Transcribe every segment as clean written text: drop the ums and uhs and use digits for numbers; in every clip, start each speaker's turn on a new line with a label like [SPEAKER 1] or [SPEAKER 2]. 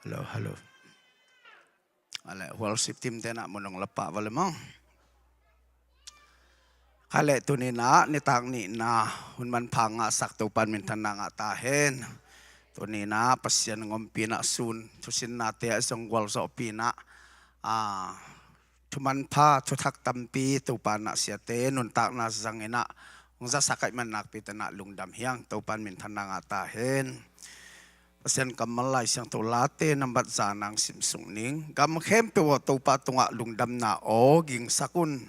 [SPEAKER 1] Halo, halo. Ale, worship team tena monong lapa wala mo. Kale tu ni tang ni na hunman panga sakto pan mintana nga tahen. Tu ni na pasyan ngompi na sun. Tusin nate asong wal sa opina. Tuman pa tutak tampi tu pan na siya te nuntak na zangina. Kung sakay man nakpita na lungdam hiyang tu pan mintana nga tahen. Pasyan kamalay siyang tulate ng batsa ng simsungning. Gamkempe wa tupa tunga lungdam na o ging sakun.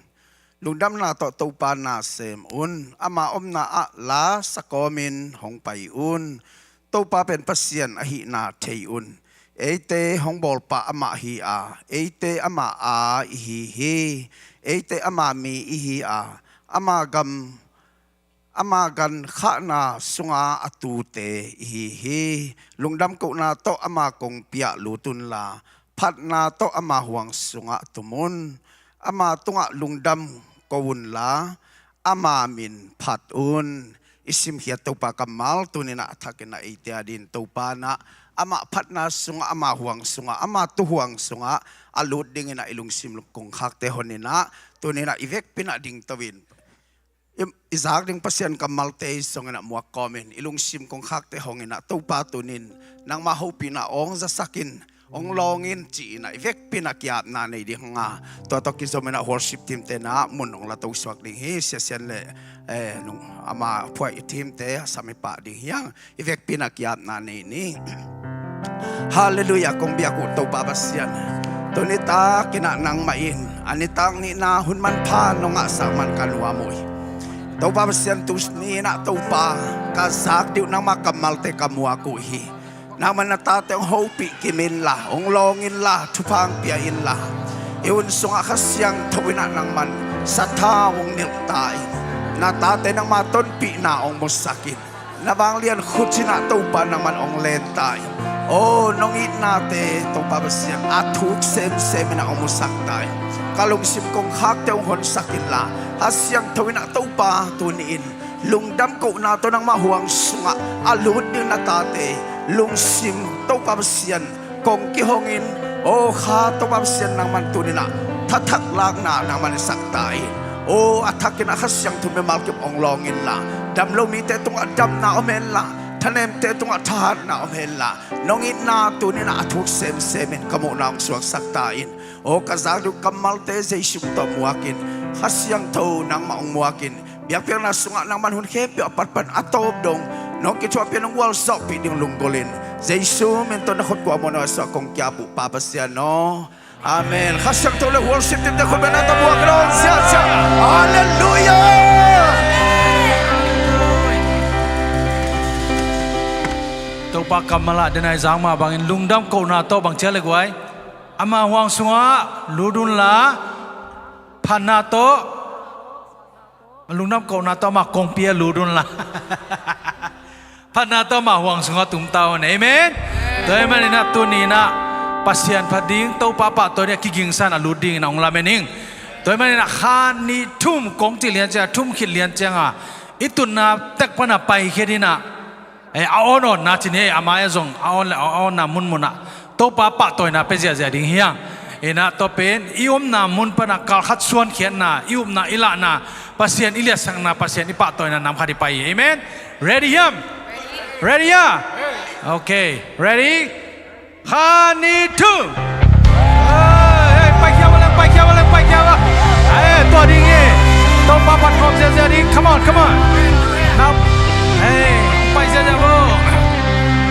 [SPEAKER 1] Lungdam na to tupa na semun. Ama na la sa komin hong payun. Tupa pen pasyan ahi na teyun. Eite hong bolpa ama hi a. Eite ama a ihi hi. Eite ama mi ihi a. Amagan ka na sunga atute ihihi. Lungdam ko na to ama kong piya lutun la. Pat na to ama huwang sunga tumun. Ama tunga lungdam kawun la. Ama min patun. Isim hiya to pa kamal tunin na atakin na itia din to pa na. Ama pat na sunga ama huwang sunga. Ama tuhuwang sunga. Alud dingin na ilung simlong kong hakte honina. Tunin na ivek pinading tawin. Izak ding pasyan ka maltay so nga na muak komen ilung sim kong hakte hongin na tupa tunin nang mahupi na ong sasakin ong longin chi na ivek pinakyap na na di nga totok kiso na worship team te na munong lataw swak ding hi siyan le nung ama puay team te sa may pa ding yang ivek pinakyap na ni hallelujah kung biya ko to babasyan tunita kinanang main anitang ni na hunman pa no nga sa man kanwa mo tau pa pasyan tus ni na tau pa kasak diw nang makamalte kamua kuhi naman natate ang hopi kimin la ong longin la tupang piyain la iun sunga kasyang tawina nang man sa tawong niltay natate nang matonpi na ong musakin nabanglian kutsi na tau pa naman ong lentay nong nate tau pa pasyan atuk sem na ong musaktay kalungsim kong hakte ong honsakin la asyang tawin na taupa tuniin lungdam ko na to ng mahuwang sunga alud din natate lungsim taupa siyan kong kihongin ha taupa siyan ng mantunin na tataklang na ng manisaktay atakin na kasyang tumimalkip ong longin la damlomite itong adam na omen la tanemte itong atahan na omen la nongin na tunin na atuk semen kamo na ang suwag saktain kazado kamalte sa isyong tamuakin hasyang tao nang maong muakin biyak piang nasunga nang manhun kepe apatpan atob dong nong kichwa piang ng walsok piding lunggolin Jesu mento na kutwa mo na sa kong kiapu papasyan no amen hasyang tao lang worship din na kumanata buwag ron siya hallelujah
[SPEAKER 2] tau pa kamala denai zangma bangin lungdam ko na to bang chelegwai ama huang sunga ludun la panato lungdam ko na to ma kongpia ludun la panato ma huang sunga tum tao amen doi man ina tu ni na pasien pading to papa to dia kiging sana luding na ong lamening doi man ina khan ni tum kong ti lian cha tum khit lian changa itun na tek pana pai khedina aono na chine amaya zong aon na mun muna to papa to na pezia ja ding hiang ina to pen iom na mun pana kal khat suan khian na ium na ila na pasien ilia sang na pasien ipa to na nam khadi pai amen ready yam ready ya okay ready hani tu pai kya wala to ding e to papa kom ja ding come on now pai ja bo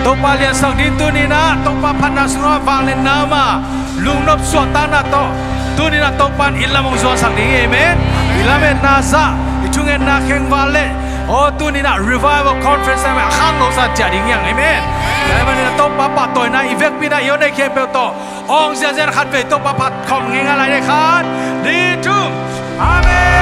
[SPEAKER 2] to pa lian sang din tu ni na to pa phana sunga wang len nama lungnop suatana to tu ni na to pan ilamong suan sang ding amen ilamen nasa ichungen na kheng wale tu ni na revival conference ma khang lo sa ja ding yang amen dai man na to pa pa toy na evek pi na yo nei khe pe to ong sia sia khat pe to pa phat khom nge nga lai dai khat di tu amen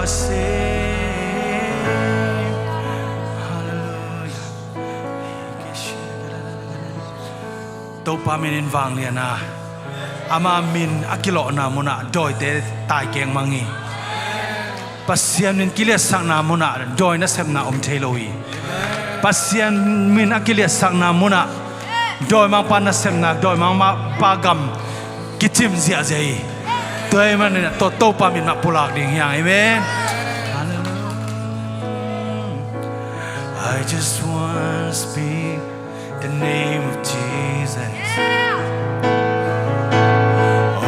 [SPEAKER 2] are saved. Hallelujah. Tau paminin vang lian na. Ama min akilo na muna doi te tai keng mangi. Pasian min kilia sang na muna doi na sem na teloi. Pasian min akilia sang na muna doi mang pan na sem na doi mang ma pagam kitim zia zai. Doi man na to pa min ma pulak ding yang. Amen. I just want to speak the name of Jesus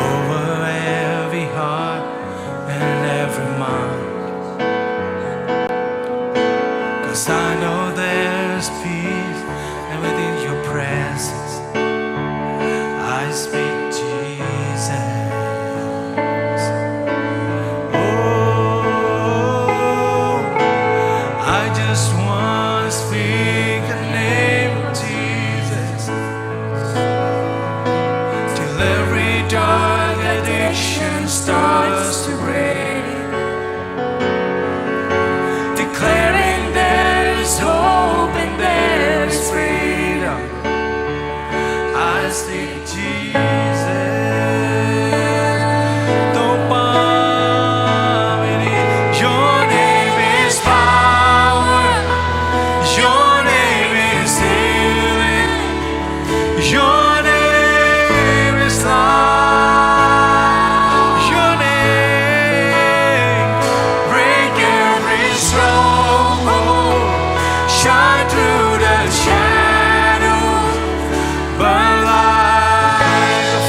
[SPEAKER 2] over every heart and every mind. 'Cause I know there's peace and within your presence I speak Jesus. Oh, I just want to speak the name of Jesus till every dark addiction starts to break, declaring there is hope and there is freedom. I speak Jesus. Your name is power. Your name is healing. Your name is life. Your name break every stronghold, shine through the shadows, burn like a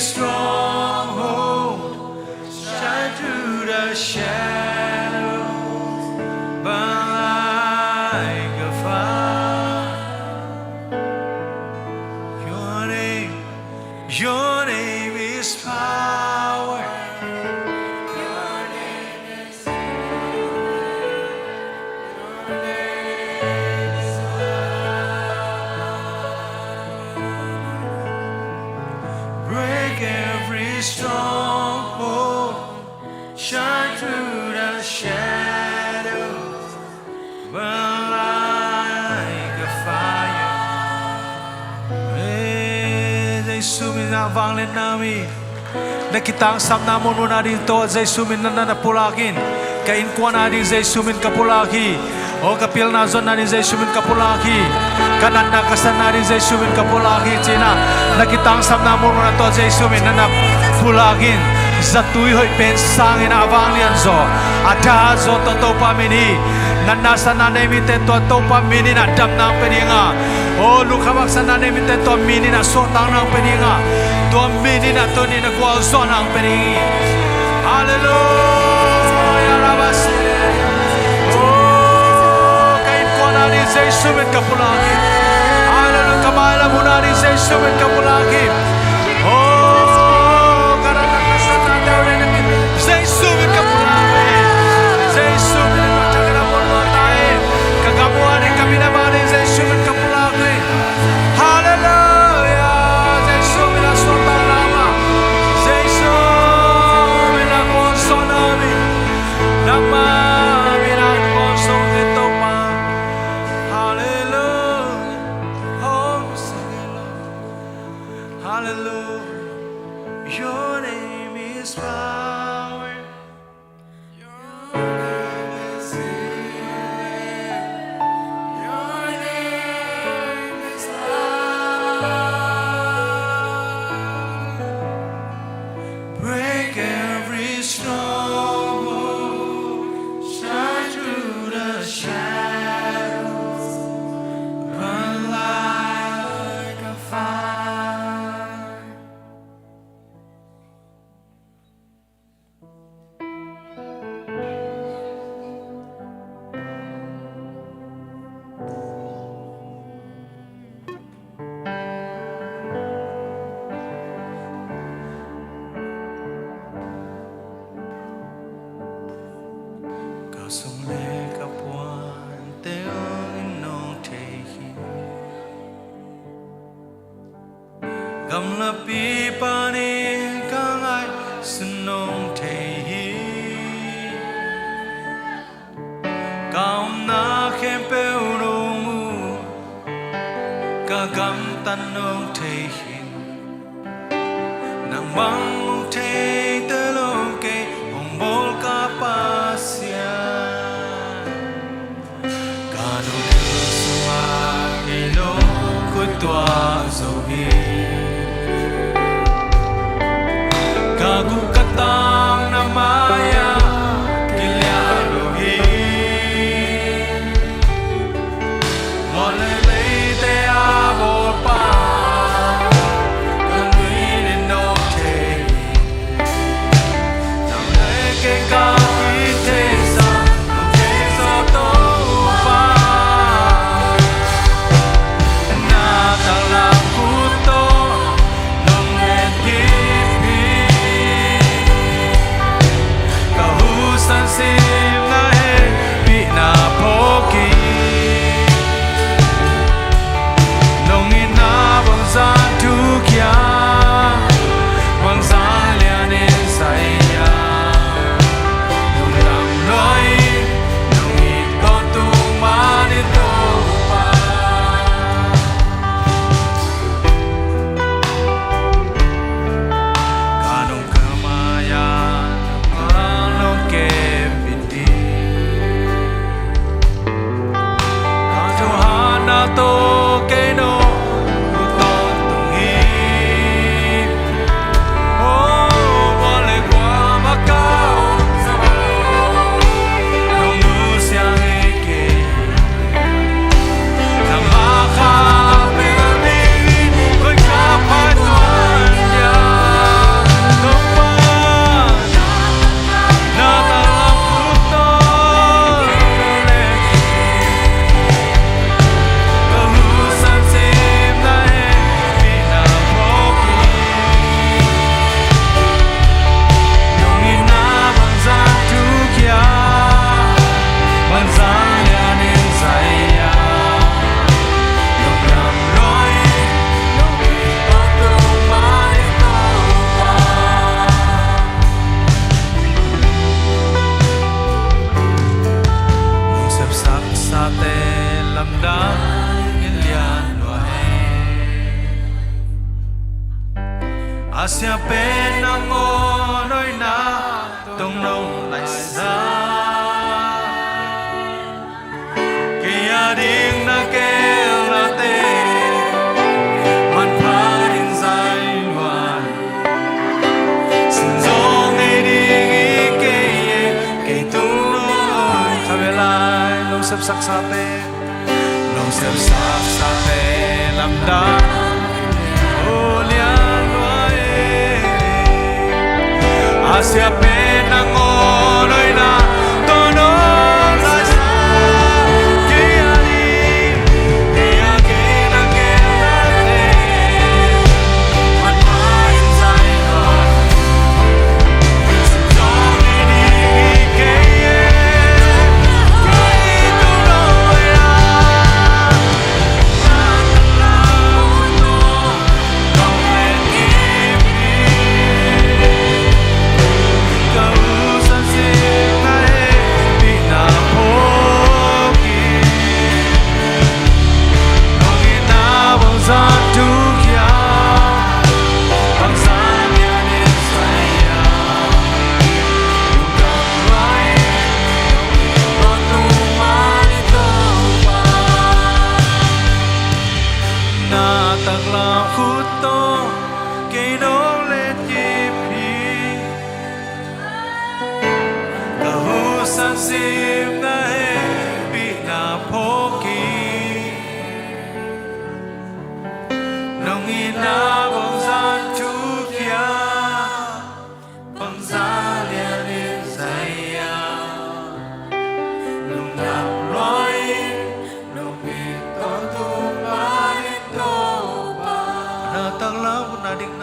[SPEAKER 2] stronghold, shine through the shadows, burn like a fire. Your name is power. Break every stronghold, shine through the shadows, burn like a fire. Giêsu mình đã vang lên nami, để kita sam namun muna dito Giêsu mình na pulakin, kain kuan ading Giêsu mình kapulaki, o kapil na zon ading Giêsu mình kapulaki, kanan na kasan ading Giêsu mình kapulaki China, na kita sam namun muna to Giêsu mình na pulakin, zatui hoi pen sang ina vang lian zo, ada zo to pa mini, nana sana nemi te to pa mini na dam nang peninga. Oh, lukhabak sana nemi te to mini na so tang nang peninga, to mini na to ni na kwal so nang peningi. Hallelujah, rabase. Oh, kain kona ni Yesu men kapulaki. Hallelujah, kamala muna ni Yesu men kapulaki. Oh, karana kasana dawe na Yesu men kapulaki. Yesu men matagana mono tae. Kagabuan ni kami na ba ni Yesu men kapulaki. Hallelujah, Yesu men asota nama. Yesu men akonsonami. Nama men akonsongetoma. Hallelujah, oh hallelujah. Your name is power. Your name is healing. Your name is love. Break every stronghold, shine through the shadows, burn like a fire. Kasumle kapuan teong inong tehi, gamla pipani kangai sunong tehi, kam na kempe unumu kagam tanong tehi, nang bang te telong ke ombol kapasya. Kanu tusua ilo kutwa zohi, kagu katang namaya kilyaluhi, molele te abopa kanwini no te, namleke kakitesa nukesa topa, natalang kuto Asia bên nang ngô nơi na tung nông lại xa kia điên na kêu là tê man phá điên dài loạn xin gió ngày đi kê tung nông thà về lại lâu sắp sắc sa tê lâu sắp sắc sa tê làm đá Asia pena ngô nơi na tôi nói là sao kia đi kia kia na kia na đi mặt mai dài rồi gió đi đi kia kia tôi nói là không lên im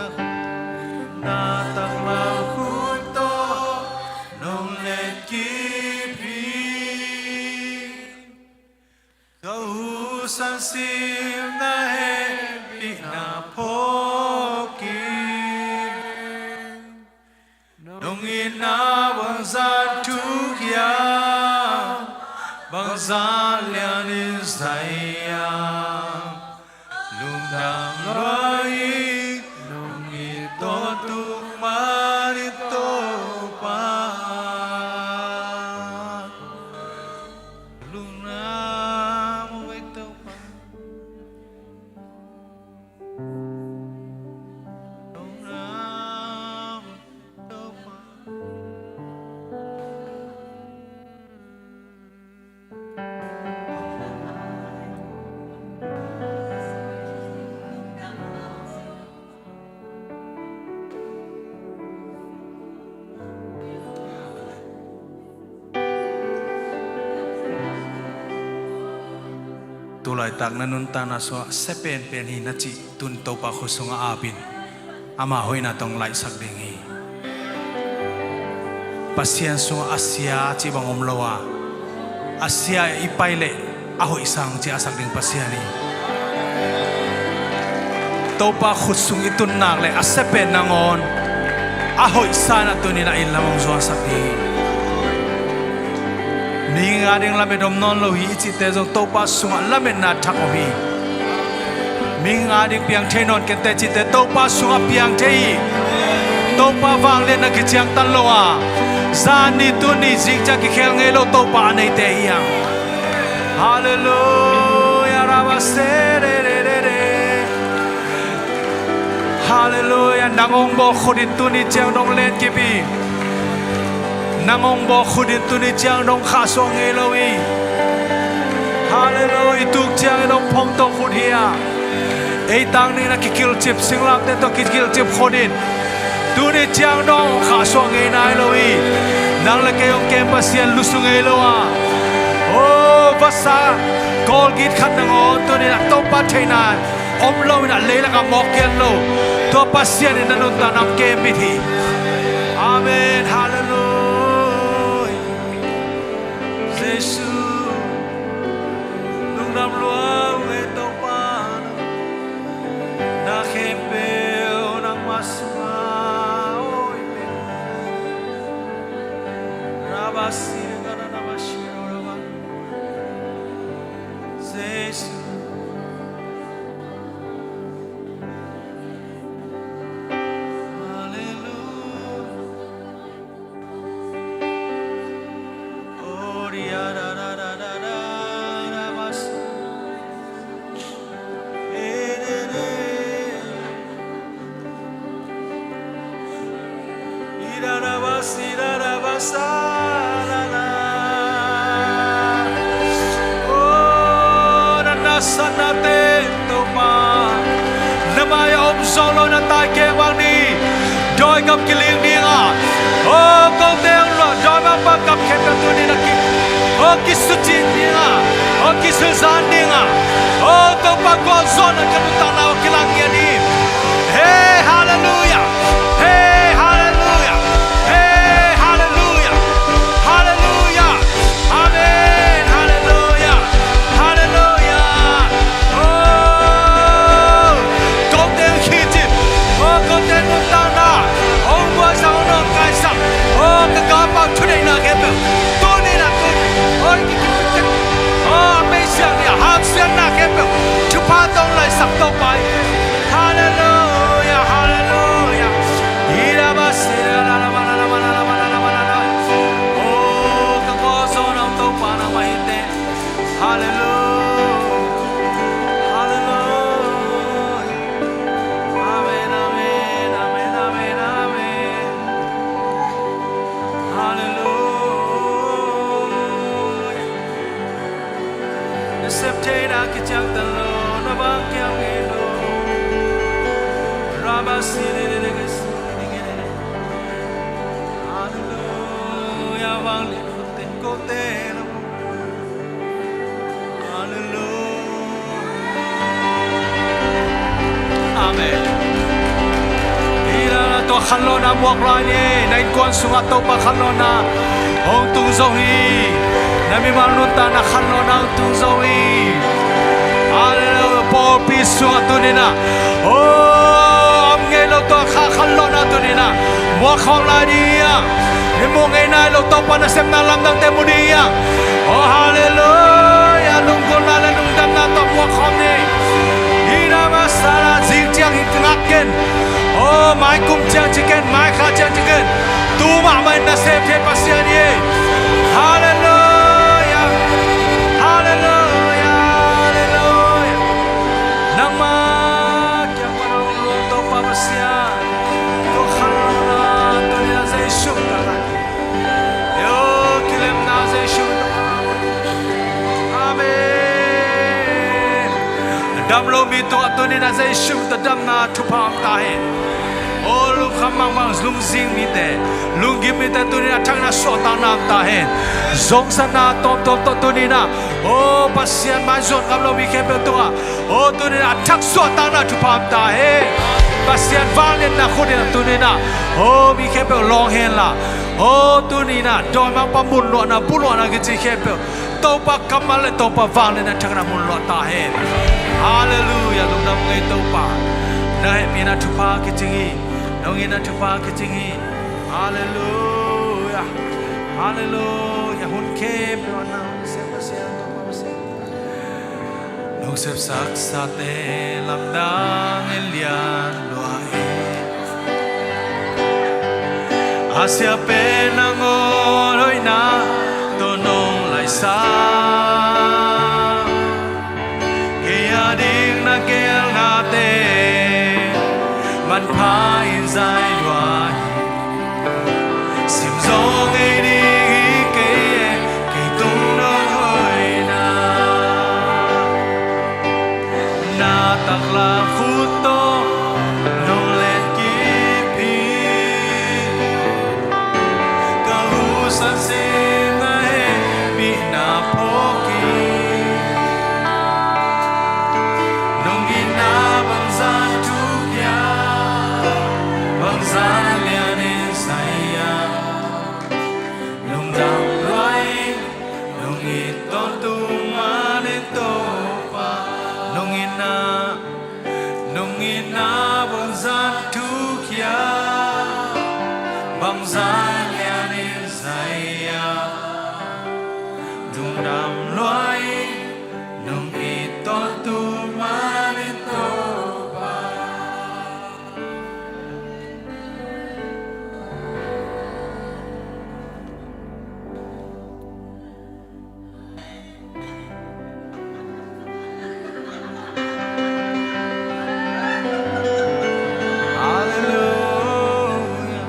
[SPEAKER 2] tulai tak nanun tana so sepen pen hi na chi tun to pa khosunga abin ama hoina tong lai sak dingi pasien so asia chi bangom lowa asia ipaile ahoi sang chi asak ding pasiani to pa khosung itun nak le asepen nangon ahoi sana tunina ilamong so asak dingi ni nga ding lame dom non lo hi chi te jong to pa sunga lame na thak o hi mi nga ding piang the non ken te chi te to pa sunga piang the hi to pa wang le na ki chiang tan lo a za ni tu ni jing cha ki khel nge lo to pa nei te hi yang hallelujah raba se re re re re hallelujah nangong bo khodin tu ni chiang dong len ki bi nangong bo khudin tu ni chiang dong kha song eloi hallelujah tuk chiang dong phong to khud hia ei tang ni na kikil chip singlam te to kikil chip khodin tu ni chiang dong kha song ei nai loi nang la ke yong kem pasien lusung ei loa o vasa kol git khat nang on tu ni na to pa thaina om lo na le la ka mok ken lo to pasien ni nanun ta nam kem bi thi amen hallelujah Jesus nung nam luang e to pa na khempeo nang masma oi pe rabasi ngana na mashiro raba Jesus song lo na tai ke wang ni doi gam kiling ding a o ko teng lo doi ma pa kap ke pe tu ni na ki o ki su chin ding a o ki su zan ding a o to pa ko zon na ka ta na o kilang ya ni hey hallelujah hey hallelujah hey hallelujah hallelujah amen hallelujah hallelujah oh ko teng khi chi o ko teng no ta na o wa sa no kai sa o ka ka pa thu nei na ke pe to ni na ko o ki ki o me sia ni ha sia na ke pe chu pa tong lai sak to pai hallelujah hallelujah ira ba sira la la la la la la la la oh ka ko so na to pa na mai te hallelujah hallelujah amen amen amen amen amen hallelujah septena ki chang ta lo na ba kya nge lo raba sire le ke hallelujah wang le ko te no hallelujah amen ira to khallo na buak ra ni nai kon sunga to pa khallo na ong tung zo hi nami manut ta na khallo na tung zo hi hallelujah por pi sunga tu ni na oh am nge lo to kha khallo na tu ni na mo khom la ni ya ni mo nge na lo to pa na sem na lam dang te mu ni ya oh hallelujah lung kon na la lung dam na to mo khom ni ira ma sala jing chiang hi ngak ken oh mai kum chiang chicken mai kha chiang chicken tu ma mai na sem the pasien ye hallelujah hallelujah hallelujah nang ma kya parang lo to pa pasien to khalna to ya zai shuk ka yo kilem na zai shuk amen dam lo mi to atuni na zai shuk ta dam na thu pam ta he oh lung khamang mang lung zing mi te lung gi mi te tu ni na thang na so ta na ta he zong sa na to tu ni na oh pasien ma zon kam lo mi ke pe to oh tu ni na thak so ta na thu pam ta he pasien valen na khode na tu ni na oh mi ke pe long hen la oh tu ni na do ma pa mun lo na pu lo na ke chi ke pe to pa kamal to pa valen na thak na mun lo ta he hallelujah lung nam ngai to pa na he mi na thu pa ke chi nong ina thu pa ke chi hallelujah hallelujah hun ke pe na se pa se to pa se nong se sak sa te lam dang elian lo ai asia pe na ngoroi na to nong lai sa ke ya ding na ke na te man pha in zai lua sim zo ngai đi ke tung no hoi na tak la khu to no le ki pi ka hu san se na he mi na pho ki nong gi na bang san tu ya bang san lian in sai ya nong dam loi nong i to tu ma ne to pa nong ina bang san tu ya bang san lian in sai ya nong dam loi nong i to tu ma ne to pa hallelujah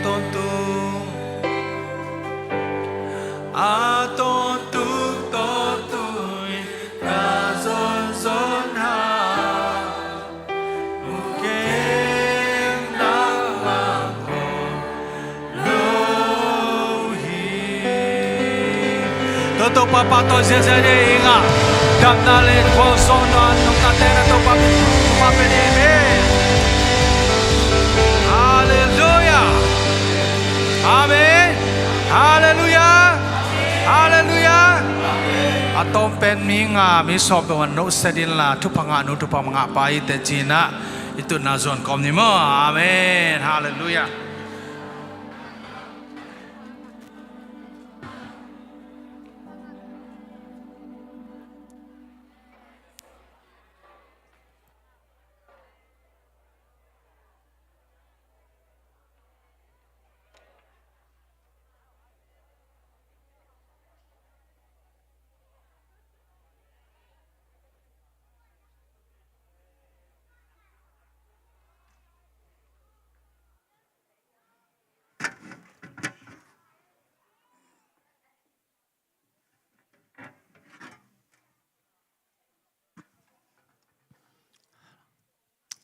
[SPEAKER 2] ton tu a ton tu ton tu ca zon zon ha kem nang mang ho lo hi to papa to je je inga dam na le ko son no nong ka te na to pa pe ni me hallelujah amen hallelujah hallelujah atom pen minga mi so pe wan no sedin la tu panga nu tu panga pai te china itu nazon kom ni mo amen hallelujah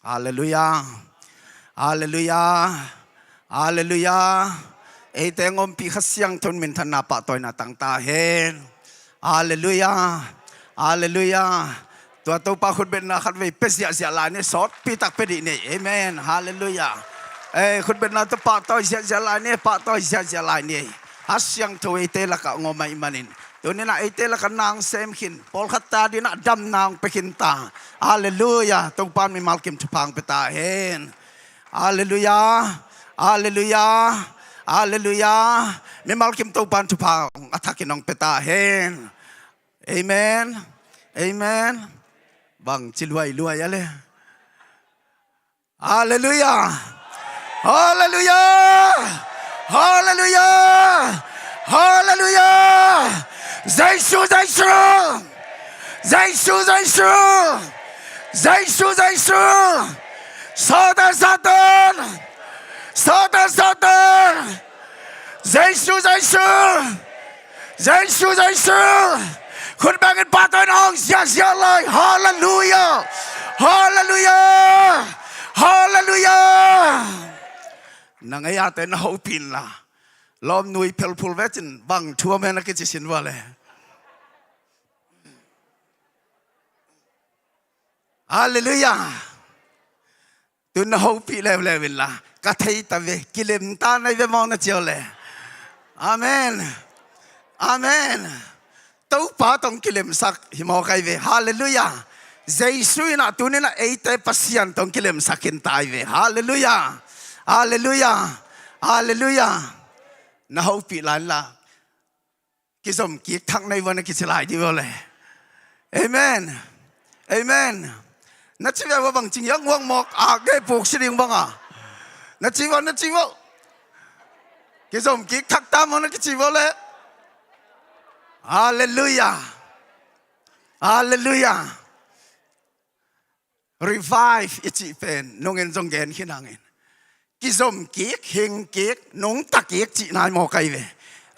[SPEAKER 1] Hallelujah. Hallelujah. Hallelujah. Ei tengom pi khasyang thon min thana pa toy na tang ta hen. Hallelujah. Hallelujah. Tua to pa khut ben na khat ve pes ya sia la ne sot pi tak pe di ne. Amen. Hallelujah. Khut ben na to pa toy sia la ne pa toy sia la ne. Hasyang to ei te la ka ngomai manin.ตัวนี้นะไอเตละกันนางเซมขินพอลขัดตาดีนะดำนางไปขินตาฮาเลลูยาตรงปานมีมัลกิมทุพังไปตาเห็นฮาเลลูยาฮาเลลูยาฮาเลลูยามีมัลกิมตรงปานทุพังอัฐกินองไปตาเห็นเอเมนเอเมนบังจิรวยอะไรฮาเลลูยาฮาเลลูยาฮาเลลูยาฮาเลลูยาZai shu zai shu zai shu zai shu zai shu zai shu Satan Satan Satan Satan zai shu zai shu zai shu zai shu คุณแบ่งกันปาตัวน้องเสียเลยฮาเลลูยาฮาเลลูยาฮาเลลูยานังไอ้ยาแต่น่าปินล่ะลอมนุยเพลพูลเวจินบังทัวแม่นักจิตสินว่าเลยฮาเลลูยาตุนหูปีเลวเวลากะเทยตะเวกิเลมตาในเวมองนะเจียวเลยอาเมนอาเมนตู้ป้าต้องกิเลมสักหิมอไกเวฮาเลลูยาเจสุยนะตุนนะเอเตปัสยันต้องกิเลมสักินตายเวฮาเลลูยาฮาเลลูยาฮาเลลูยาน่าหูปีหลานละกิสมกิทักในวันกิสลายดีวะเลยเอเมนเอเมนนัดชีวะว่าบางจริงยังว่างหมอกอาเกปลูกสิ่งบางอ่ะนัดชีวะกิสมกิทักตามมันกิชีวะเลยฮาเลลูยาฮาเลลูยา revive อิจิเป็นนงเงินจงเกนขึ้นนางเงินกิสมกิเฮงกินงตะกิจีนายหมอไกเว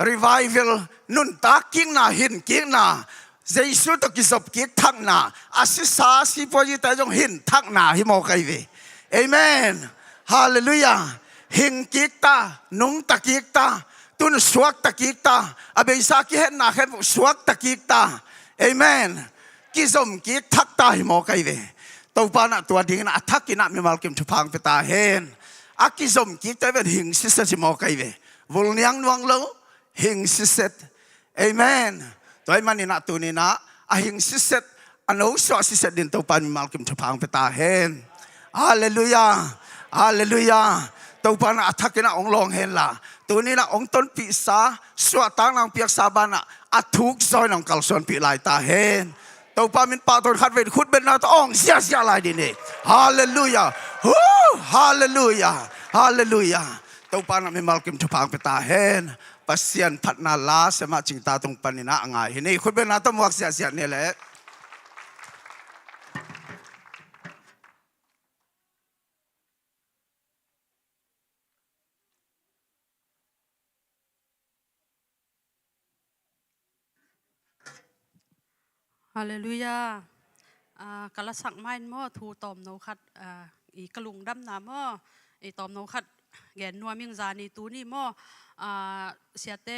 [SPEAKER 1] revival นุนตากิงนาหินกิงนาเจสุตกิสบกิทักนาอาศิสาสิพอจิตจงหินทักนาหิมอไกเวเอเมนฮาเลลูยาเฮงกิตานงตะกิตาตุนสวกตะกิตาอเบสากิเห็นนาเห็นสวกตะกิตาเอเมนกิสมกิทักตาหิมอไกเวตัวปานะตัวดิ่งนะทักกินะมีมัลกิมทุพังไปตาเห็นอากิสมกิแต่เป็นหิงสิเซจิมอไกเววลยังนวงโลหิงสิเซตเอเมนตัวไอ้มันนี่นะตัวนี้นะอาหิงสิเซตอันนู้นสวสิเซตดินตัวปานมีมัลกิมทุพังไปตาเห็นฮาเลลูยาฮาเลลูยาตัวปานะทักกินะองลองเห็นละตัวนี้นะองต้นปีศาสวดตั้งนางเปียกสาบานะอัทุกซอยนางกัลส่วนปีลายตาเห็นตัวปามินปาตัวขัดเวทขุดเป็นนาตองเสียลายดินี่ฮาเลลูยาฮาเลลูยาฮาเลลูยาตัวปานะมีมัลกิมทุพังไปตาเห็นปัสเซียนพัฒนาลาสมาจิงตาตรงปานินะง่ายนี่ขุดเป็นนาตมวักเสียนี่แหละ
[SPEAKER 3] ฮาเลลูยากะละสักไม้หม้อทูตอมโนคัดอีกะลุงดำน้ำหม้ออีตอมโนคัดแกนนัวมิงจานีตูนี่หม้อเสียเต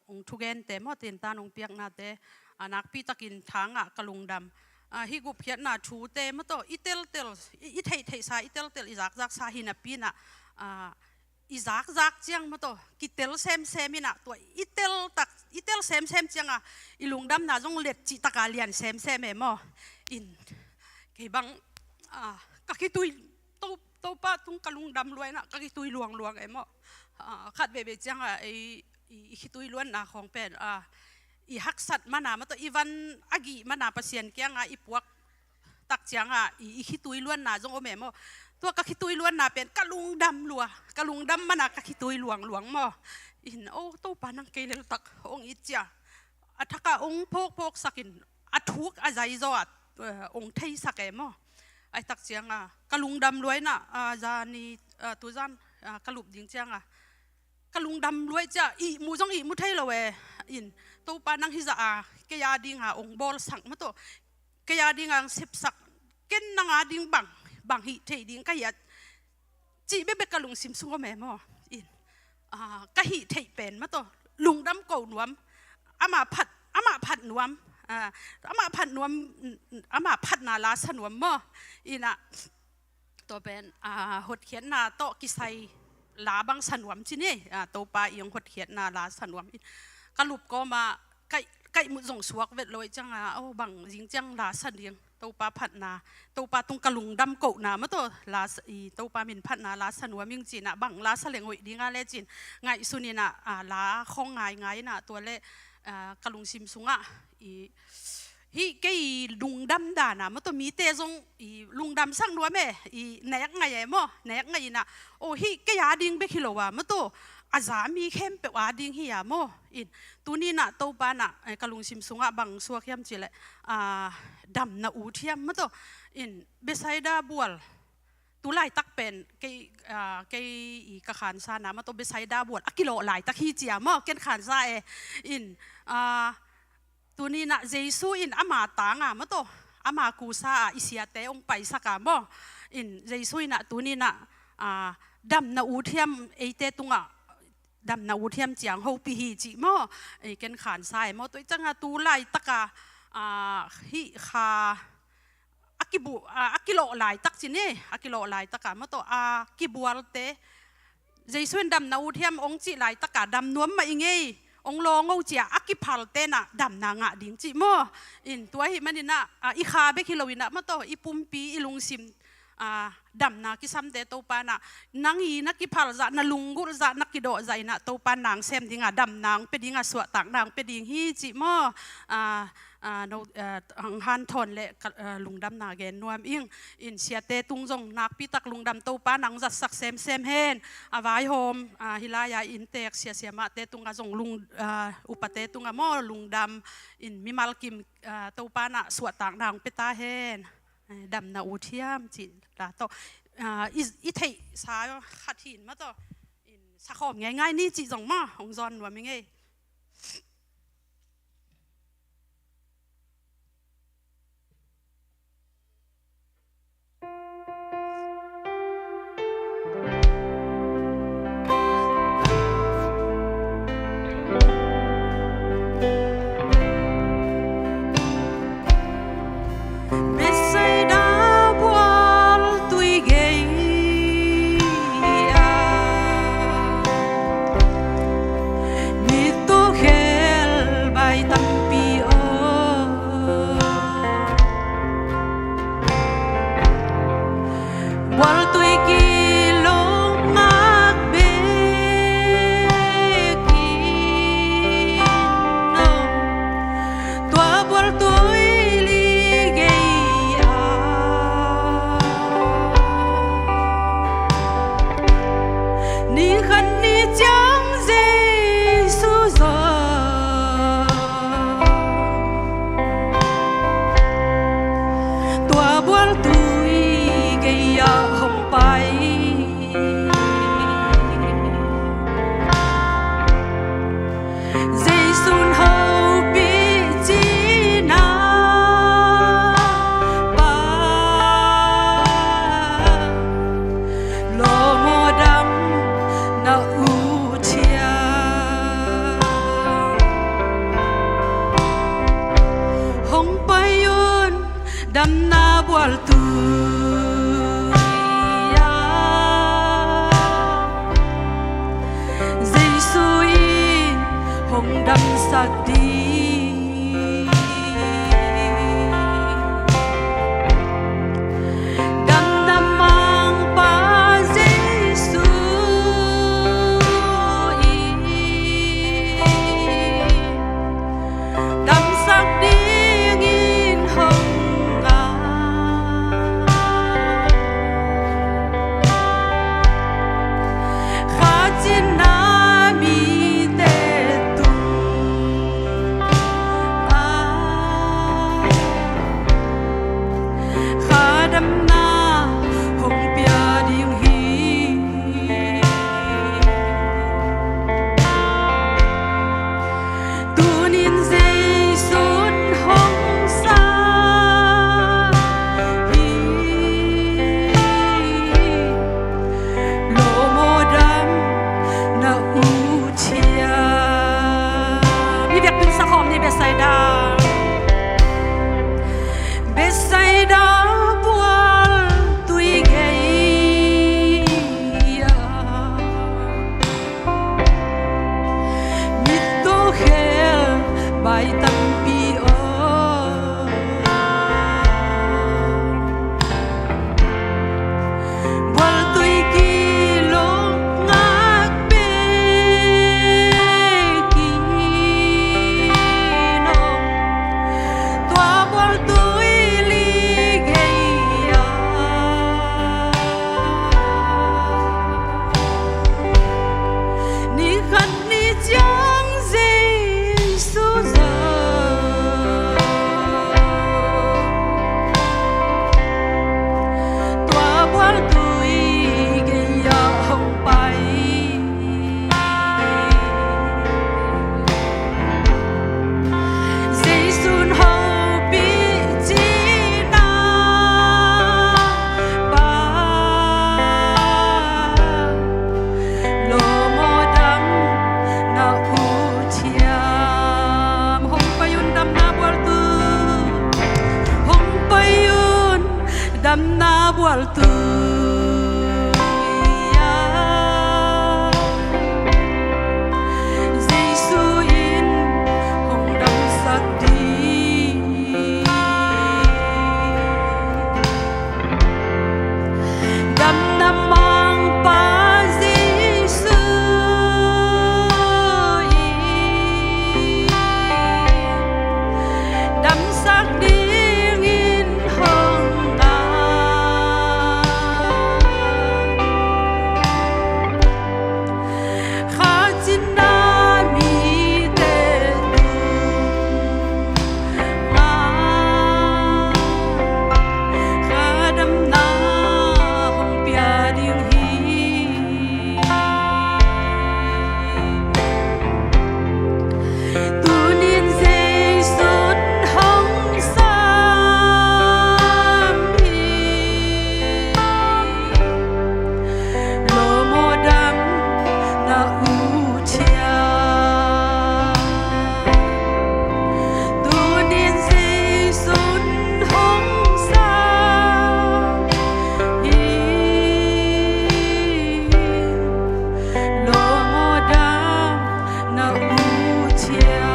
[SPEAKER 3] องทุเกนเตหม้อเตียนตานองเปียกนาเตนักปีตะกินทางกะลุงดำฮิกุเพียนาทูเตมโตอิเตลเตลอิเทเทซาอิเตลเตลอิซักซักซาหินาปีนะอีซักซักเจียงมาตัวกิเตลเซมเซมินะตัวอีเตลตักอีเตลเซมเซมเจียงอีลุงดำน่าจงเล็ดจิตกาเลียนเซมเซมเอมออินเกบังกะกิตุยโตป้าตุงกะลุงดำรวยนะกะกิตุยลวงเอมอขัดเบเบเจียงอีกิตุยล้วนนะของเป็นอีฮักสัตมานามาตัวอีวันอากีมานาเปอร์เซ็นต์เกียงอีปวกตักเจียงอีกิตุยล้วนนะจงโอเมมอตัวกะคิตุยล้วนน่ะเป็นกะลุงดำลัวกะลุงดำมันน่ะกะคิตุยหลวงหม้ออินโอ้โตปานังเกลลตักองอิจยาอัฐกะองพกสักินอัทุกอาใจจอดองไทยสักเอมอไอตักเจียงกะลุงดำรวยน่ะจานีตุจันกะลุบดิงเจียงกะลุงดำรวยจ้ะอีมูจงอีมูไทยละเวอินโตปานังฮิจาเกียดิงองบอลสักมาโตเกียดิงสิบสักเกินนางดิงบังบางทีเทดิ้งก็ยัดจีเบบกะลุงซิมซุงก็แม่หม้ออินกะหิเทเป็นมาตัวลุงดำเก่าหนวมอามาผัดหนวมอามาผัดหนวมอามาผัดนาลาสนวมหม้ออินะตัวเป็นหดเขียนนาโตกิไซลาบังสนวมจีนี่ตัวปลาเอียงหดเขียนนาลาสนวมกะลุบก็มาไก่มุดส่งสวกเวทลอยจังเอาบังยิงจังลาสันเดียงตัวปลาผัดนาตัวปลาตรงกะลุงดำเก่านามาตัวลาตัวปลามินผัดนาลาสนวมิงจีน่ะบังลาสเลงหอยดีงาเลจินไงสุนีน่ะลาข้องไงน่ะตัวเล่กะลุงซิมซุงฮิเกยลุงดำด่านะมาตัวมีเตจงลุงดำสั่งด้วยแม่แหนกไงมั่แหนกไงน่ะโอ้ฮิเกยาดิงไปคิโลวะมาตัวอาจารย์มีเข้มเปว่าดิ้งเฮียโมอินตัวนี้น่ะตัวปาน่ะกะลุงซิมซุงบังสัวเข้มจีเลยดำน่ะอูเทียมมาตัวอินเบสไซดาบัวตัวไหลตักเป็นเกยกะขานซานะมาตัวเบสไซดาบัวกิโลไหลตักฮีเจียมเกณฑ์ขานซาอินตัวนี้น่ะเจซูอินอามาตางมาตัวอามากูซาอิเสียเตองไปสักามอินเจซูอินน่ะตัวนี้น่ะดำน่ะอูเทียมเอเตตุงดำนาอูเทียมเจียงฮูปีฮีจิมอเกันขานทรายมอตัวจังตูไลตะกาฮิคาอากิโลไลตักจินี่อากิโลไลตะกามอตัวกิบัวเตเจสุนดำนาอูเทียมองจิไลตะกาดำนวมมาอิงเงองโลงเอาเจียอากิพัลเตน่ะดำนางะดิ้งจิมออินตัวหิมันนี่น่ะอีคาเบคิโลวินะมอตัวอีปุ่มปีอีลุงซิมดำนากิซัมเตโตปานะนางอีนักกิพัลจะนลุงกุจะนักกิโดใจนะโตปานางเซมดิ้งดำนางเป็นดิ้งสวดต่างนางเป็นดิ้งฮีจิมหังฮันทนเละลุงดำนาเกนนวมอินเสียเตตุงจงนักปีตักลุงดำโตปานางจัดสักเซมเฮนวายโฮมฮิลายาอินเตกเสียมาเตตุงจงลุงอุปเตตุงมอลุงดำอินมิมัลกิมโตปานะสวดต่างนางเปตาเฮนดำนาอูเทียมจิลาโตอีเทสายขัดหินมาต่อสักขอมง่ายๆนี่จิจงมาของจอนว่าไม่ไง
[SPEAKER 4] Mit
[SPEAKER 3] sắc đi đam nam mang ba Giêsu đam sắc đi nghìn hồng ngà khá trên na mi tê tung khá đam na hồng bia điên hi tu nín dây xuân hồng sa hi lô mô đam na u chia mi việc pin sa khom ni Bethsaida bual tui gay mit to khel bai tam pi bual tui ki lo ngak pe ki no tua bual tui li gay ni khat ni chang Giêsu giờ tua bual tui gay hồng bay Giêsu hầu bi chi na ba lô mô đam na u thiam hồng payun đam na bual tu hồng payun đam na bual tu Giêsu in hồng đam sắc đi đam nam mang ba Giêsu đam sắc đi nghìn hồng ngà khá chín na mi tê tung khá đam na hồng bia điên hi tu nín dây xuân hồng sam hi lô mô đam na u chia tu nín dây xuân hồng sam hi lô mô đam na u chia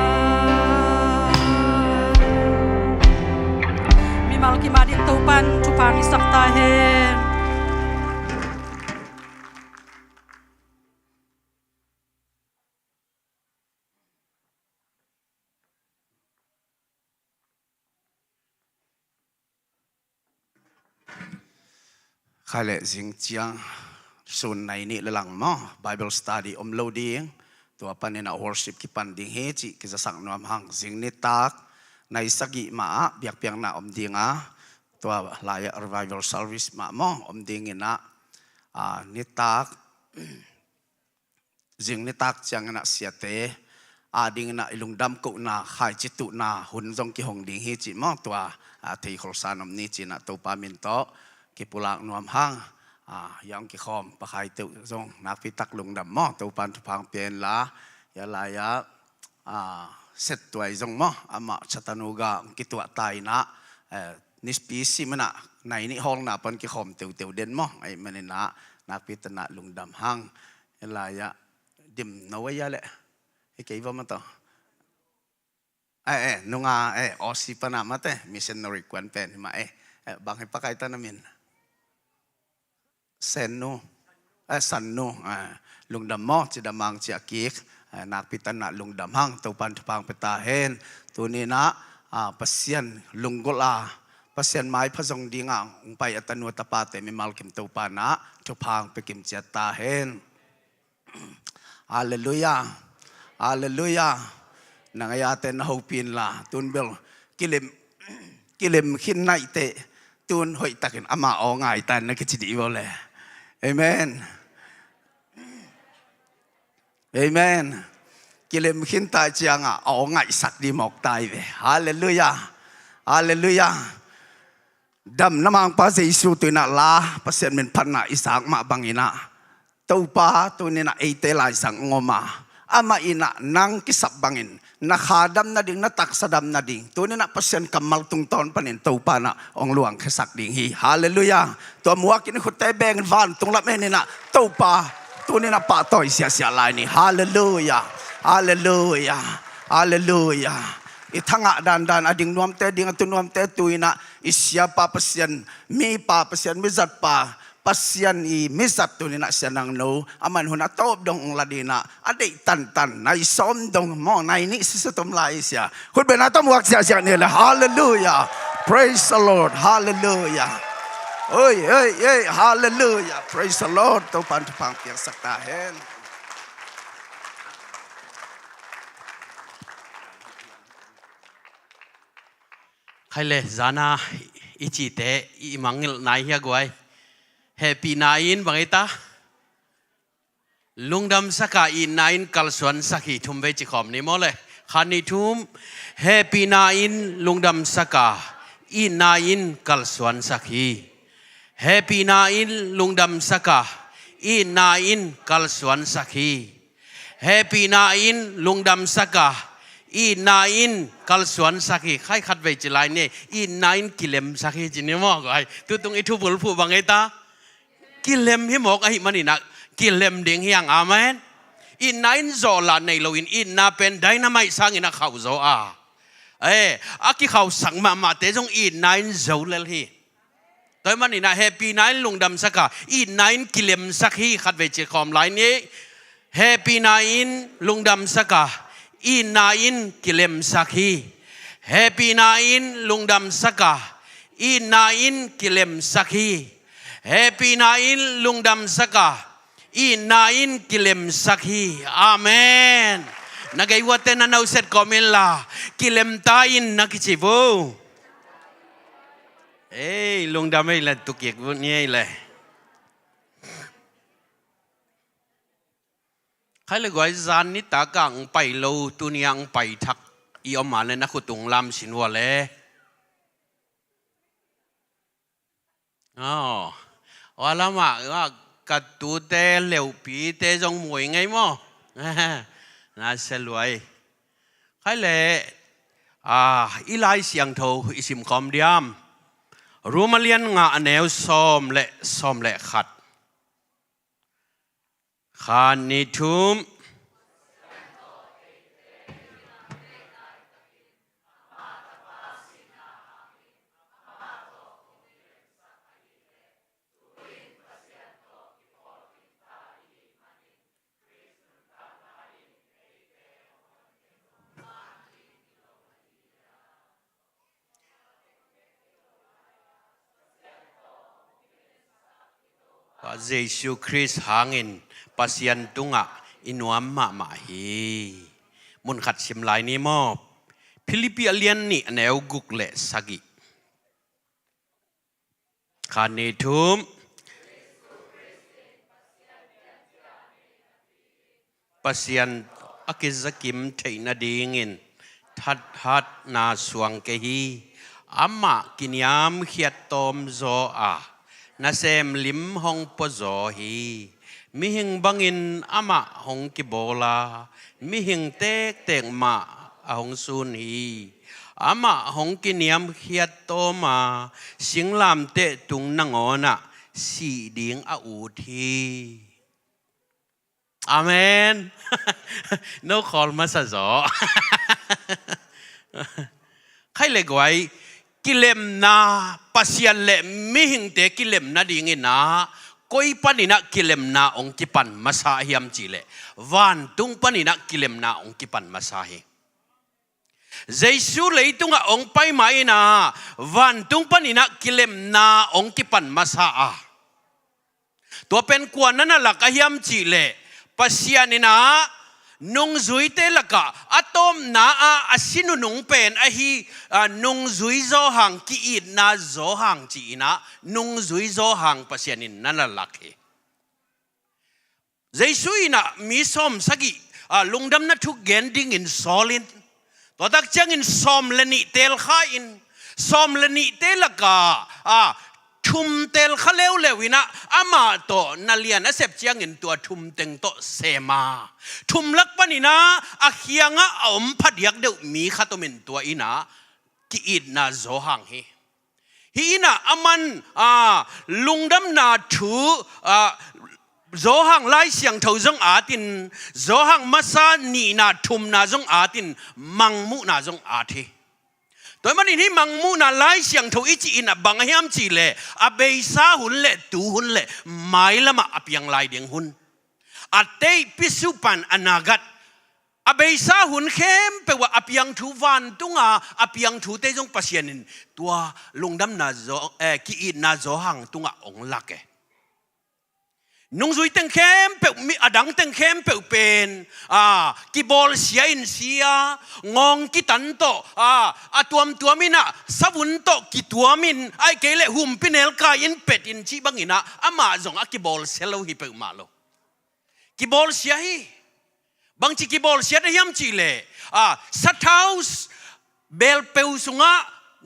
[SPEAKER 3] mi mal ki ma din to pan chu pang isak ta he
[SPEAKER 1] khai lệ dính chiang sun này nị lang mo Bible study lo ding tua panin a worship ki pan ding he chi ki sang nuam hang dính ni tak nai sagi ma biak piang na dinga tua laya revival service ma mo ding ina ni tak dính ni tak chiang na siate ding na ilung dam ko na khai chi tu na hun jong ki hong ding he chi mo tua thei khol san ni chi na to pa min to ki pulang nuam hang yang ki khom pa khai tu jong nak pi tak lung dam mo to pan phang pen la ya la ya set tuai jong mo ama chatanuga ki tu tai na nispi si mana nai ni hong na pan ki khom teu den mo ai manina nak pi tana lung dam hang ya la ya dim no ya le ke va ma to nung Aussie pa naman missionary kwan pen ma bangin pa kahit namin senno sanno lungdam mo si damang si akik napitan na lungdam hang tupan tupang petahen tunina pasyan lunggol pasyan mai pasong dinga umpay atanu tapate mi malkim tupana tupang pekim tahen hallelujah hallelujah nangayaten na hopin la tunbel kilim hinay te tun hoy takin ama o ngay tan na kichidi wole amen amen kilim hinta chiya nga o ngay sak di mok tay ve hallelujah hallelujah dam namang pa sa isu tu na la pasyan min pan na isang mabangina tau pa tu ni na ite la isang ngoma ama ina nang kisap bangin nakadam na ding nataksadam na ding tunin na pasyan kamal tungton panin tau pa na ong luang kesak ding hi hallelujah to muakin khutay beng van tunglap men na tau pa tunin na patoy siya lai ni hallelujah hallelujah hallelujah itanga dan ading nuam te ding atu nuam te tuina isya pa pasyan mi zat pa pasyan i misat tu ni na siya nang no aman huna tob dong ong ladina aday tan na isom dong mo na ini sisutum lai siya hudbe na tom wak siya nila hallelujah praise the Lord hallelujah oy hallelujah praise the Lord to pantupang piang saktahen
[SPEAKER 4] Khaile zana ichi te I mangil nai hiya guai Happy Nain bangita Lungdam saka I nain kalsuan saki tumbe chikom ni mole khani tum Happy Nain lungdam saka I nain kalsuan saki Happy Nain lungdam saka I nain kalsuan saki Happy Nain lungdam saka I nain kalsuan saki khai khat ve chilai ne I nain kilem saki jini mo guai tutung itu bulpu bangita kilem hi mok ahi manina kilem ding hiang amen in nine zo la nei lo in na pen dynamite sang ina khau zo aki khau sang ma te jong in nine zo lel hi toy manina happy nine lungdam saka in nine kilem sakhi khat ve che khom lai ni happy nine lungdam saka in nine kilem sakhi happy nine lungdam saka in nine kilem sakhi Happy Nain lungdam saka I nain kilem sakhi amen nagaywaten na nauset komela kilem tain nakichibo lungdam ay la tukyek niya ile kaya guay zan ni takang pailaw tuniyang paitak iyomane na kutung lam sinwale wala ma katu te leu pi te jong mui ngay mo na selwai khai le ilai siang tho isim kom diam rumalian nga aneu som le khat khan ni thum Yesus Christ hangin pasien tunga inuam ma hi mun khat sim lai ni mo Philippi alian ni aneu guk le sagi khani thum pasien akizakim theina dingin that na suang ke hi amma kinyam khiat tom zo Nasem lim hong pozo hi mi hing bangin ama hong kibola mi hing tek ma hong sun hi ama hong kiniam khiat to ma singlam te tung nangona si ding a u thi amen no call ma sa zo ใครเล็กไว้กิเลมนาปัสยันเล่มิหิงเตกิเลมนาดิ่งนาก้อยปนินะกิเลมนาองกิปันมาสาหิมจีเล่วันตุงปนินะกิเลมนาองกิปันมาสาหิเจสุเลยตุงองไปมาอินาวันตุงปนินะกิเลมนาองกิปันมาสาตัวเป็นกวนนั้นหลักหิมจีเล่ปัสยันนานุงจุยเตลกะอะตอมนาอาสินุนุงเป็นอะฮีนุงจุยโซหังกีอิดนาโซหังจีนะนุงจุยโซหังปัสยานินนั่นละเฮเจสุยนะมีสมสกิลุงดำนัทุกเกนดิ้งอินซอลินตัวตักจังอินสมเลนิเตลข้าอินสมเลนิเตลกะทุมเตลขเลวเลวินะอามาโตนาเลียนเสพเจียงอินตัวทุมเต็งโตเซมาทุมลักปนินะอาเคียงอมพัดยักเดวมีข้าตมินตัวอินะกีอิดนาโซหังฮีนะอามันลุงดำนาถูโซหังไล่เสียงเท่าจงอาตินโซหังมาซานีนาทุมนาจงอาตินมังมุนาจงอาทีตัวมันนี่มังมูน่าไล่เสียงทวีจีน่ะบางแห่งจีเล่อเบยซาหุนเล่ตูหุนเล่ไม่ละมาอภิยังไล่เดียงหุนอัตเตยพิสุปันอนากัดอเบยซาหุนเข้มเปว่าอภิยังทูวันตุงอภิยังทูเตจงปัสยานินตัวลงดำนาโซกีอินาโซหังตุงองลักเอนุ่งจุยเต็งเข้มเปมีอดังเต็งเข้มเปเป็นกีบอลเสียอินเสียงงกีตันโตตัวมินะสาวุนโตกีตัวมินไอเกลหุมพิเนลกาอินเป็ดอินชีบังอินะอามาจงกีบอลเซลฮิเปมาโลกีบอลเสียฮีบางทีกีบอลเสียได้ยามจีเลสะเท้าเบลเปวสุงะ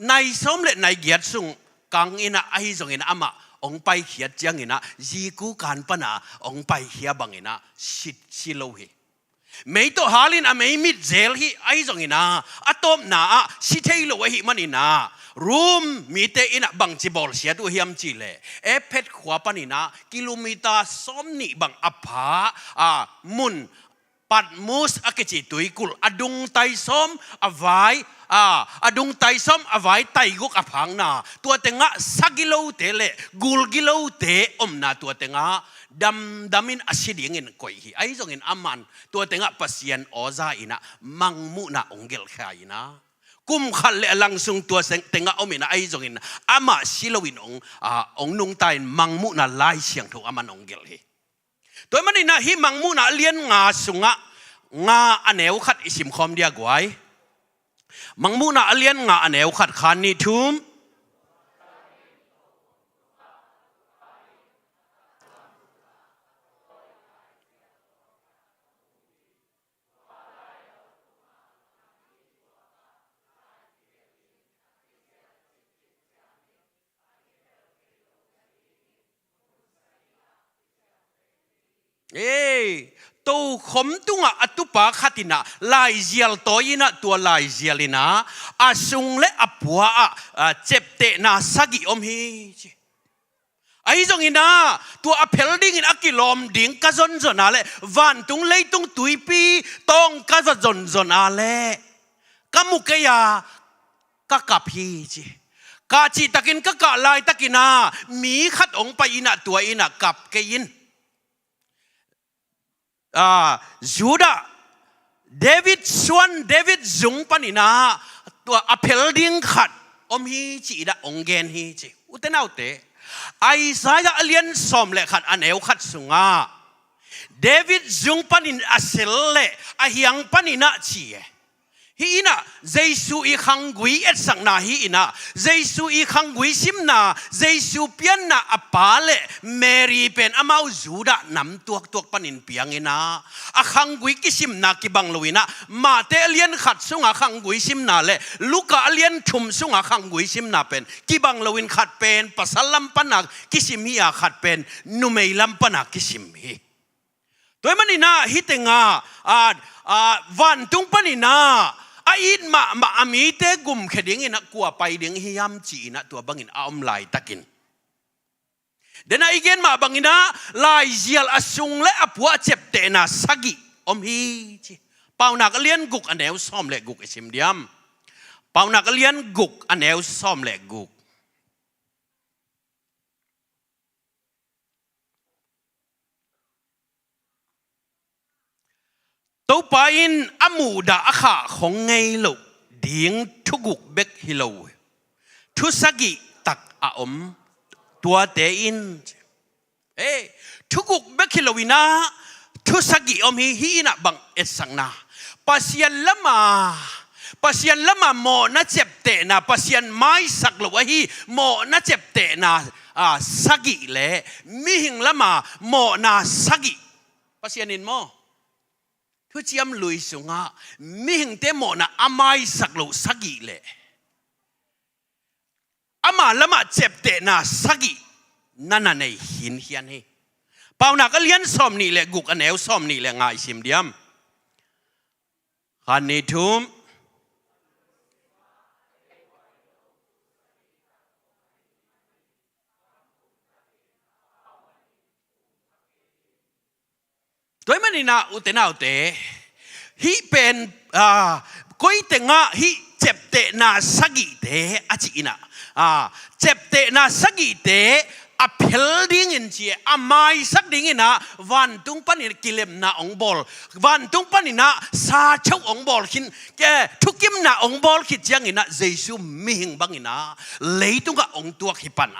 [SPEAKER 4] ในสมเลในเกียรติสุงกังอินะไอจงอินะอามาองไปเขียดจังอินะจีกูการปนาองไปเขียบังอินะสิโลฮีไม่ตัวฮาลินไม่มิดเซลฮีไอจงอินะอะตอมนาสิเทโลฮีมันอินะรูมมีเตอินะบังจีบอลเสียตัวเฮียมจีเลเพชขวาปนินะกิโลเมตรสมนิบังอภามุนปัดมูสอเกจิตุยกุลอดุงไตส้มอวายอดุงไตส้มอวายไตกุกอพังนาตัวเต็งะสักกิโลเตเลกุลกิโลเตนาตัวเต็งะดำมินอสิดิงินก่อยฮีไอจงอินอามันตัวเต็งะปัสยันอซาอินะมังมุนาองเกลขายนะกุมขันเลลังซุงตัวเต็งะอมินะไอจงอินอามาสิโลวินองนุงไตมังมุนาไลเสียงถูกอามันองเกลฮีตัวมันนี่นะฮิมังมูนะเลียนงาสุงะงาอันเอวขัดอิสิมคอมเดียกไว้มังมูนะเลียนงาอันเอวขัดคานิทุมตัวขมตุงอัตุปะขัดินะลายเจียลตัวยินะตัวลายเจียลินะอาสุงเลอปัวเจ็บเตนะสักิอมฮีไอ้จงอินะตัวอเพลดิ้งอินอักิลอมดิ้งกะจนจนอะไรวันตุงเลยตุงตุยปีต้องกะจนจนอะไรกะมุกยากะกับฮีจีกะจีตะกินกะกะลายตะกินะมีขัดองไปอินะตัวอินะกับเกยินยูดาเดวิดชวนเดวิดจุงปนินาตัวอเพลดิ้งขัดอมฮีจีดาองเกนฮีจีอุตนาอุเตไอซายาเลียนสอมเลขัดอันเอวขัดสุงาเดวิดจุงปนินอาเซลเลอาฮิยังปนินาจีฮีน่ะเจสุอีขังกุยเอ็ดสังนาฮีน่ะเจสุอีขังกุยซิมนาเจสุเปียนน่ะอปาเลเมรีเป็นอมาจูดานำตัวปนินเปียงน่ะอาขังกุยกิซิมนากิบังลุยน่ะมาเตเลียนขัดสุงอาขังกุยซิมนาเลลูกาเลียนชุมสุงอาขังกุยซิมนาเป็นกิบังลุยนขัดเป็นปัสลัมปนักกิซิมีอาขัดเป็นนุเมลัมปนักกิซิมีตัวมันนี่น่ะฮิตงาวันตุงปนินาอินมาอามีเตกุมเขดิงอินะกัวไปดิงฮิยามจีนะตัวบังอินอมลายตะกินเดน่าอีกเกนมาบังอินะลายเจียลอสุงและอปัวเจ็บเตนะสักิอมฮีจีเป่านักเลี้ยนกุกอันเดวซ้อมเละกุกอิสิมเดียม เป่านักเลียนกุกอันแนวซ่อมแหลกกุกตัวไปอินอมูดาอาขาของไงลูกดิ่งทุกุกเบกฮิโลทุสกิตักอาอมตัวเตอินทุกุกเบกฮิโลวินาทุสกิอมฮีนะบังเอสังนาปัสยันละมาโมนะเจ็บเตนะปัสยันไม่สักลวะฮีโมนะเจ็บเตนะสกิเล่มิหิงละมาโมนะสกิปัสยันนินโมทุเจียมลุยสุงะมิหิงเตโมนะอาไม่สักลวสกิเล่อามาละมาเจ็บเตนะสกินั่นน่ะในหินเฮียนเฮเป่านักเลียนซ้อมนี่แหละกุกอันแนวซ้อมนี่แหละง่ายสิมเดียมขันนิทุมตัวมันนี่นะอุตนาอุตเตฮิเป็นก้อยเตงะฮิเจ็บเตนะสกิเตอจิอินะเจ็บเตนะสกิเตอเพลดิ้งอินเจียอไม่สักดิ้งอินะวันตุงปันนี่กิเลมนะองบอลวันตุงปันนี่นะซาเช่าองบอลขินแกทุกิมนะองบอลขิดยังอินะเยซูมิหิงบังอินะเลยตุงกะองตัวขิปัน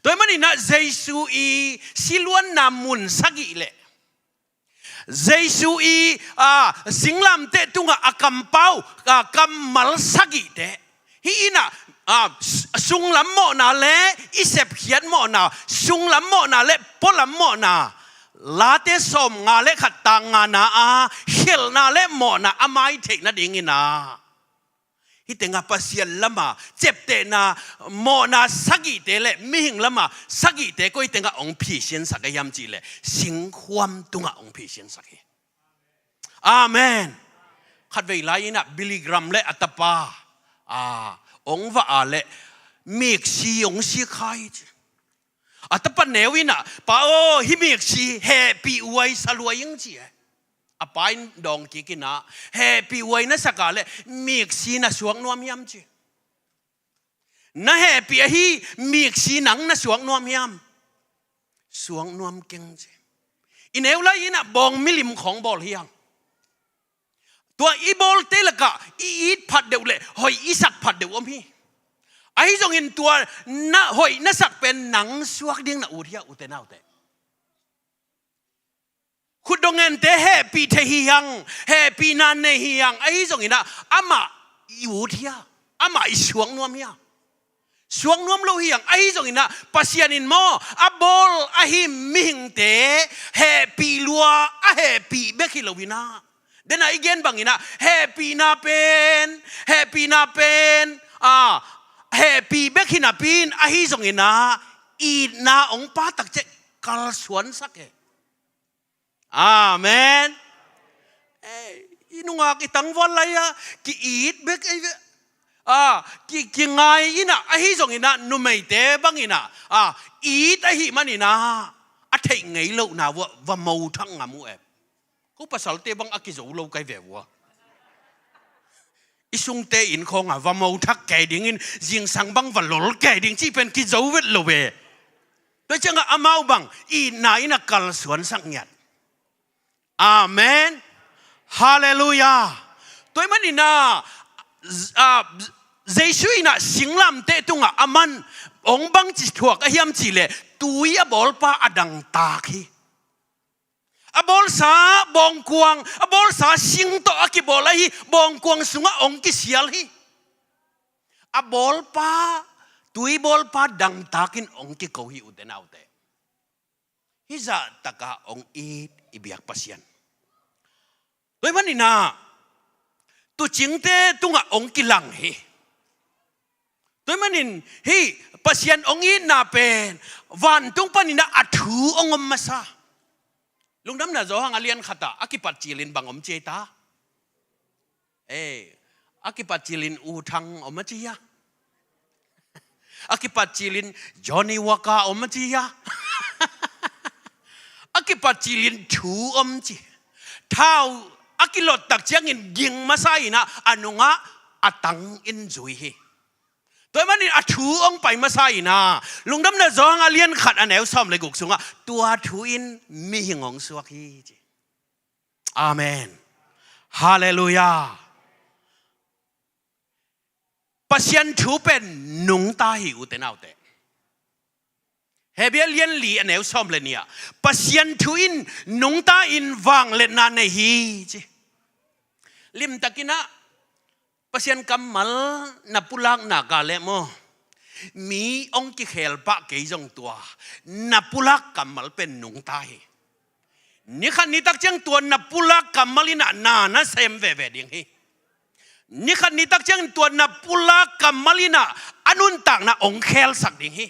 [SPEAKER 4] ตัวมันนี่นะเยซูอีสิลวนนามุนสกิเลเยซูอีสิงลำเตตุงอาคัมเป้ากัมมัลสกิเตฮีน่ะสุงลำโมนาเล่อิเสพเขียนโมนาสุงลำโมนาเล่ปลำโมนาลาเตสมงาเล่ขัดตังงานาเฮลนาเล่โมนาอาไม่เทกนาดิ่งนาฮิตงาปัสยันละมาเจ็บเตนาโมนาสกิเตเล่มิหิงละมาสกิเตก็ฮิตงาองพีเชียนสักยามจีเล่สิงความตุงาองพีเชียนสักอาเมนขัดเวลาอินะบิลิกรัมเล่อัตปาองว่าอะไรมีกชีองชีใครอัตปาเนวินะป้าโอฮิมีกชีแฮปีอวยสลวยยังจีไปดองกิกินะแฮปีอวยนะสักอะไรมีกชีนะสวงนวมยำจีนะแฮปีฮีมีกชีหนังนะสวงนวมยำสวงนวมเก่งจีอินเอวละอินะบองมิลิมของบอลเฮียงตัวอีบอลเตลกะอีดผัดเดียวเลยหอยอีสักผัดเดียวอมพี่ไอ้จงเห็นตัวน่ะหอยน่ะสักเป็นหนังสวกดิ้งน่ะอุทิยาอุเตนาอุเตคุณดงเงินเตะแฮปีเทฮียังแฮปีนันเนฮียังไอ้จงเห็นนะอามาอุทิยาอามาอีสวงนวมเฮียสวงนวมโลหิยังไอ้จงเห็นนะปัสยานินโมอาบอลอาหิมมิงเตแฮปีลัวอาแฮปีเบคิโลวินาเดน่าอีกเกนบังอินะแฮปปี้นาเป็นแฮปปี้นาเป็นแฮปปี้เบกินาเป็นอาฮิซงอินะอีนาองป้าตักเจกัลสวนสักเออาเมนอินุงากิตังวันไรอะกิอีดเบกกิไงอินะอาฮิซงอินะนุไม่เตบังอินะอีดอาฮิมันอินะอาเทงไงโลกนาวะว่ามูทั้งงามูเอกูภาษาเตบังอากิโซโลไกเววะอิสุงเตอินคงว่ามูทักแกดิ่งอินยิงสังบังวันหลอแกดิ่งที่เป็นกิโซเวทโลเวโดยจังอามาบังอีนายนักกัลสวนสังยัดอาเมนฮาเลลูยาตัวมันนี่นะเจสุอินะสิงลำเตตุงอามันองบังจิตหัวกะเฮียมจิเลตุยบอลปาอดังตาคีบอลสาบองกวางบอลสาสิงโตอากิบอลฮีบองกวางสุงะองกิเสียลฮีบอลปาตุยบอลปาดังตากินองกิโกฮีอุเตนาอุเตฮิซาตะกะองอีดอิบิยักปัสยันโดยวันนี้นะตุจิงเตตุงะองกิลังฮีโดยวันนี้ฮีปัสยันองอีดนาเป็นวันตุงปานินะอัถูองอมมาซาลุงดำน่ะโจหังอเลียนขัดอากิปัจจิลินบังอมเจตาอากิปัจจิลินอูทังอมจียาอากิปัจจิลินจอนี่วากาอมจียาอากิปัจจิลินถูอมจีเท้าอากิลดตักเจียงอินยิงมาใส่นะอนุงะ อตังอินจุยฮีตัวมันนี่อถูองไปมาใส่นะลุงดำเนี่ยจองอาเลียนขัดอันแนวซ้อมเลยกุกสุงอ่ะตัวถูอินมีหิงของสวกฮีอาเมนฮาเลลูยาปัศยันถูเป็นนุงตาหิวเต็นเอาแต่เฮเบียเลียนลีอันแนวซ้อมเลยเนี่ยปัศยันถูอินนุงตาอินวางเล่นนานในฮีจีลิมตะกินะปัศยันกำมัลนับปุลักนักาเลโมมีองค์กิเคลปะเกยจงตัวนับปุลักกำมัลเป็นนุงตาฮีนี่ขันนี้ตักเจียงตัวนับปุลักกำมัลินะนานะเซมเวเวดิงฮีนี่ขันนี้ตักเจียงตัวนับปุลักกำมัลินะอนุนต่างนะองค์เคลสักดิงฮี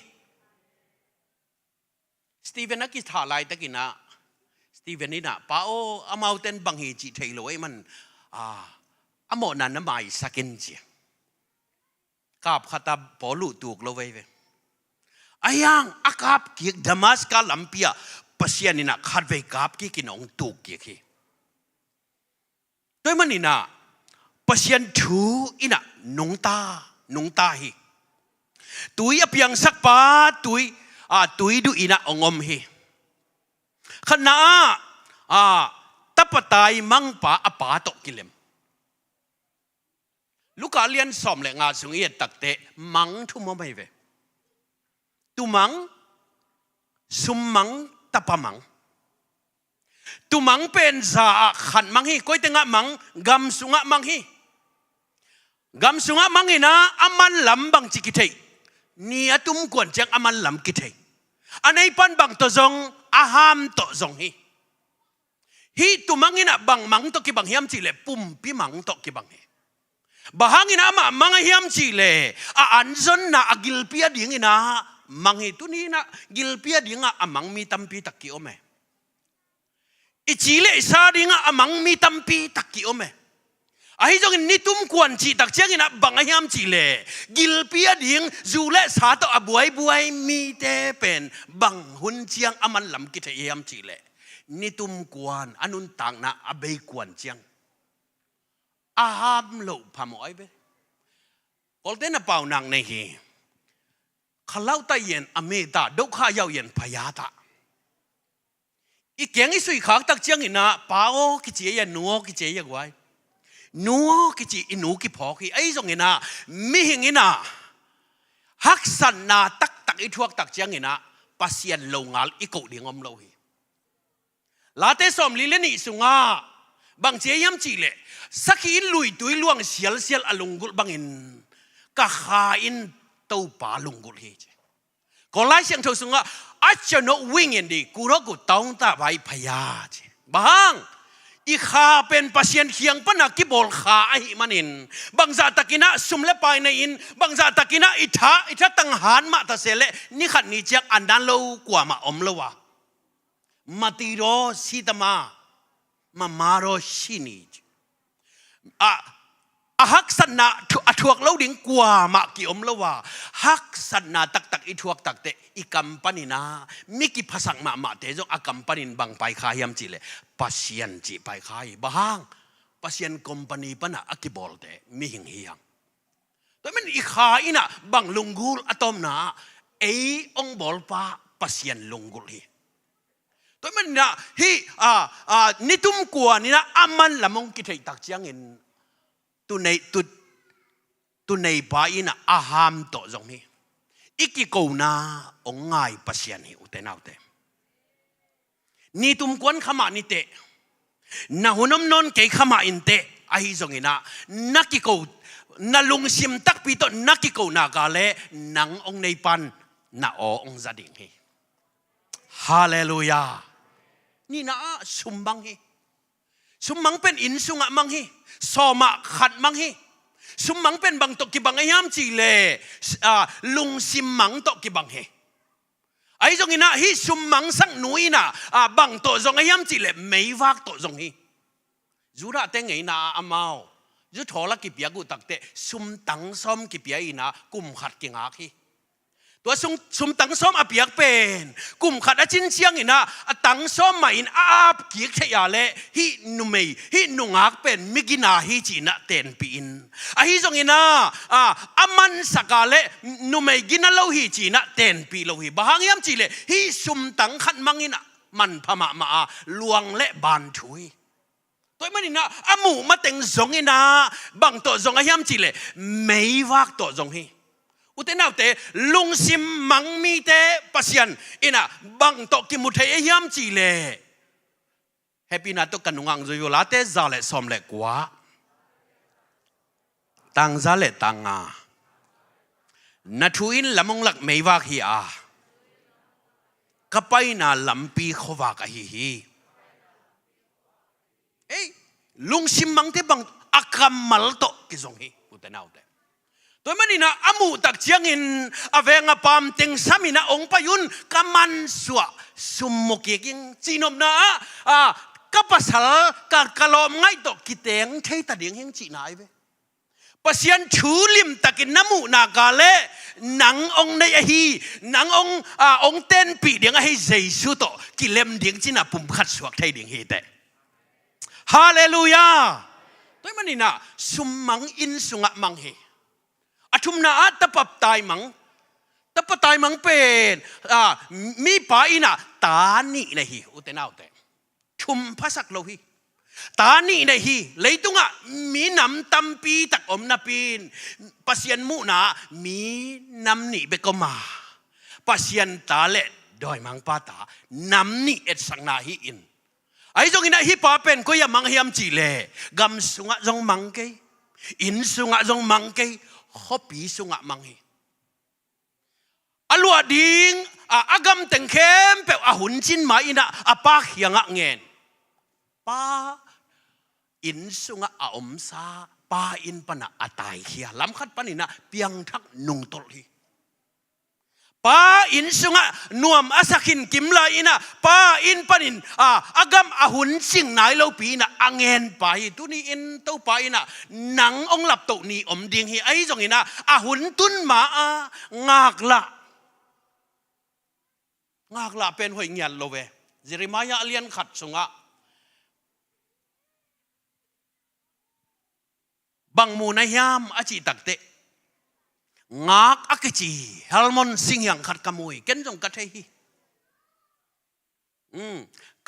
[SPEAKER 4] สตีเวนนักกิถ่าลายตะกินะสตีเวนนี่นะป้าโออามาเต็นบังฮีจิเทโลไอ้มันอโมนันน้ำไม่สักินเจียกาบขัตาปอลูตูกโลเวเวอายังอากาบกิกดามัสกาลัมเปียปัศยานินะขัดเวกาบกิกินองตูกกิกฮีด้วยมันนี่นะปัศยันทูอินะนงตาฮีตุยอเพียงสักป้าตุยดูอินะองอมฮีขณะตับตายมังป้าอปาตกิเลมลูกอาเลียนสอมเลยงาสุงเอียตักเตะมังทุ่มไม่เวตุมังสุมมังตะปะมังตุมังเป็นซาขันมังฮีก้อยเตงะมังกำสุงะมังฮีกำสุงะมังฮีนะอามันลำบังจิกิเทนี่อาตุมกวนจังอามันลำกิเทอันไหนปันบังตจงอาหามตจงฮีตุมังฮีนะบังมังตกิบังเฮียมจิเลปุ่มปีมังตกิบังฮีbahangin ama mangahiam chile an zon na agilpia dingina manghituni na gilpia dinga amang mi tampi takki ome ichile isa dinga amang mi tampi takki ome ahi jong nitum kwan chi tak changina bangahiam chile gilpia ding zule sa to abuai mi te pen bang hun chiang aman lam ki theiam chile nitum kwan anun tang na abei kwan chiang aham lo phamoi be kolten na pau nang nei hi khalau ta yen ameta dokha yau yen phayata i keng i sui khak tak chiang ina pao ki che ya nuo ki che ya wai nuo ki chi inu ki pho ki ai jong ina mi hing ina hak san na tak i thuak tak chiang ina pasian lo ngal i ko ding om lo hi la te som li le ni sunga bang che yam chi le sakhi lui tui luang sial alungul bangin ka khain to pa lungul hi ko lai siang tho sunga acha no wing in di ku ro ku tong ta bai phaya che bang i kha pen pasien khiang pana ki bol kha ai manin bang za takina sumle pai na in bang za takina itha tang han ma ta sele ni khat ni chak andan lo kwa ma om lo wa mati ro sitama mamaro shini hak sanna athuak lo ding kwa ma ki om lo wa hak sanna tak i thuak tak te i company na miki phasang ma te jo a company bang pai kha hiam chi le pasien chi pai khai bahang pasien company pana akibol te mi hing hiang to men i kha ina bang lungul atom na ei ong bol pa pasien lungul hi to men na hi nitum kwa ni na aman lamong ki thei tak chiang in tu nei ba ina aham to zong hi iki ko na ong ngai pasian hi uten autte ni tum kwan khama ni te na hunom non ke khama in te ahi zong ina naki ko na lung sim tak pi to naki ko na ga le nang ong nei pan na o ong zading hi hallelujah ni na sumbang hi sumbang pen in sunga mang hi soma khat mang hi sumbang pen bang to ki bang ayam chi le lung sim mang to ki bang he ai jong ina hi sumbang sang nui na bang to jong ayam chi le mei wak to jong hi zura te ngei na amao zu thola ki pia gu takte sum tang som ki pia ina kum khat ki nga hi ตัวซุมตังส้มอเปียกเป็นกลุ่มขัดอาจินเชียงอินะตังส้มมาอินอาบเกียกเทียเล่ฮินุเมยฮินุงักเป็นมิกินาฮิจีนะเต็นปีนฮิจงอินะอามันสกาเล่นุเมยกินาโลฮิจีนะเต็นปีโลฮิบางยามจีเล่ฮิซุมตังขัดมังอินะมันพม่ามาลวงเละบานถุยตัวมันอินะอามูมาเต็งจงอินะบางตัวจงยามจีเล่ไม่วักตัวจงฮิอุตนาวเตลุงซิมมังมีเตปัสยันอินะบังตอกิมุเทยามจีเลเฮปินาตกันนุงังจุยลาเตซาเลสอมเลกว่าตังซาเลตังอานาทุอินละมงลักไม่วากฮีอากะไปนาลัมปีขวากะฮีเอ้ลุงซิมมังเตบังอักกัมมัลโตกิซงฮีอุตนาวเตตัวมันนี่นะอามูตักเชียงอินอเวงอปามเต็งสามินะองปยุนกามันสัวสุมโมกิกิงจีนอมนะกับภาษากาลอมง่ายตกกิเตงใช้ตาเดียงเฮงจีนายเวปัสยันชูลิมตักินน้ำมูนากาเลหนังองในอหีหนังองเต้นปีเดียงให้เจสุโตกิเลมเดียงจีน่ะปุ่มขัดสวกไทยเดียงเฮเตฮาเลลูยาตัวมันนี่นะสุมมังอินสุงะมังเฮอาชุมนาตะปับตายมังเป็นมีป่าอินะตานี่เลยฮีอุตนาวเตชุมภาษาโลฮีตานี่เลยฮีเลยตุงะมีน้ำตัมปีตักอมนาปีนปัสยันมุนามีน้ำนี่เบกมาปัสยันตาเล็ดดอยมังปาตาน้ำนี่เอ็ดสังนาฮีอินไอ้จงอินะฮีป่าเป็นก็ยังมังเฮียมจีเลกำสุงะจงมังเกอินสุงะจงมังเกขอปีสุงะมังฮีอลัวดิงอากำเต็งเข้มเปอหุ่นจินมาอินะอปากยังเงินป้าอินสุงะอมซาป้าอินปนะอตายเขียลำคัดปนินะเปียงทักนุงตลฮีป้าอินสุงะนวมอาสักินกิมลาอินะป้าอินปนินอากำหุ่นสิงนายเราปีนะอังเงินไปตุนีอินเต้าไปนะหนังองหลับโตนี่อมดิงฮีไอ้จงอินะหุ่นตุนมางากละเป็นหอยเงียนโลเวเจเรมายาเลียนขัดสุงะบังมูนายามอจิตักเตงากอักจีฮัลมอนสิงยังขัดขโมยเก็นจงกัดเฮี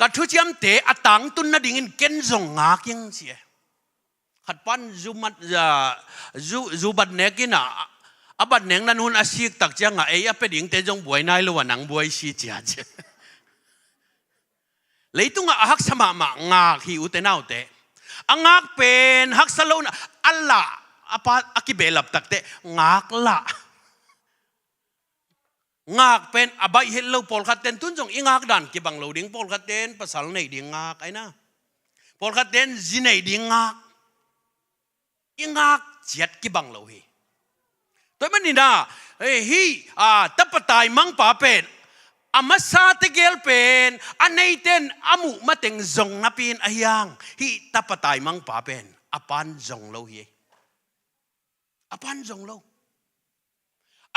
[SPEAKER 4] กัดทุจยมเตอตังตุนนาดิ่งเก็นจงงากยังเสียขัดปันจูบัดเนกินะอาบัดเนงนันหุนอาศิกตักจังไอ้อาเป็ดหญิงเตจงบวยนายล้วนหนังบวยชีเจียเจเลยตุงฮักสมามางากฮิอุเตนาวเตงากเป็นฮักสโลนะอัลละอาปาอากิเบลับตักเตงากละงากเป็นอบายเฮลโลพอลคัดเตนตุนจงอิงากดันกิบังโลดิงพอลคัดเตนภาษาในดิงงากไอ้นะพอลคัดเตนจีในดิงงากอิงากเจียดกิบังโลฮีตัวมันนี่นะฮีตับตายมังป่าเป็นอามาซาเตเกลเป็นอันนี้เต้นอามุมาเต็งจงนับเป็นอายังฮีตับตายมังป่าเป็นอาปันจงโลฮีอาปันจงโล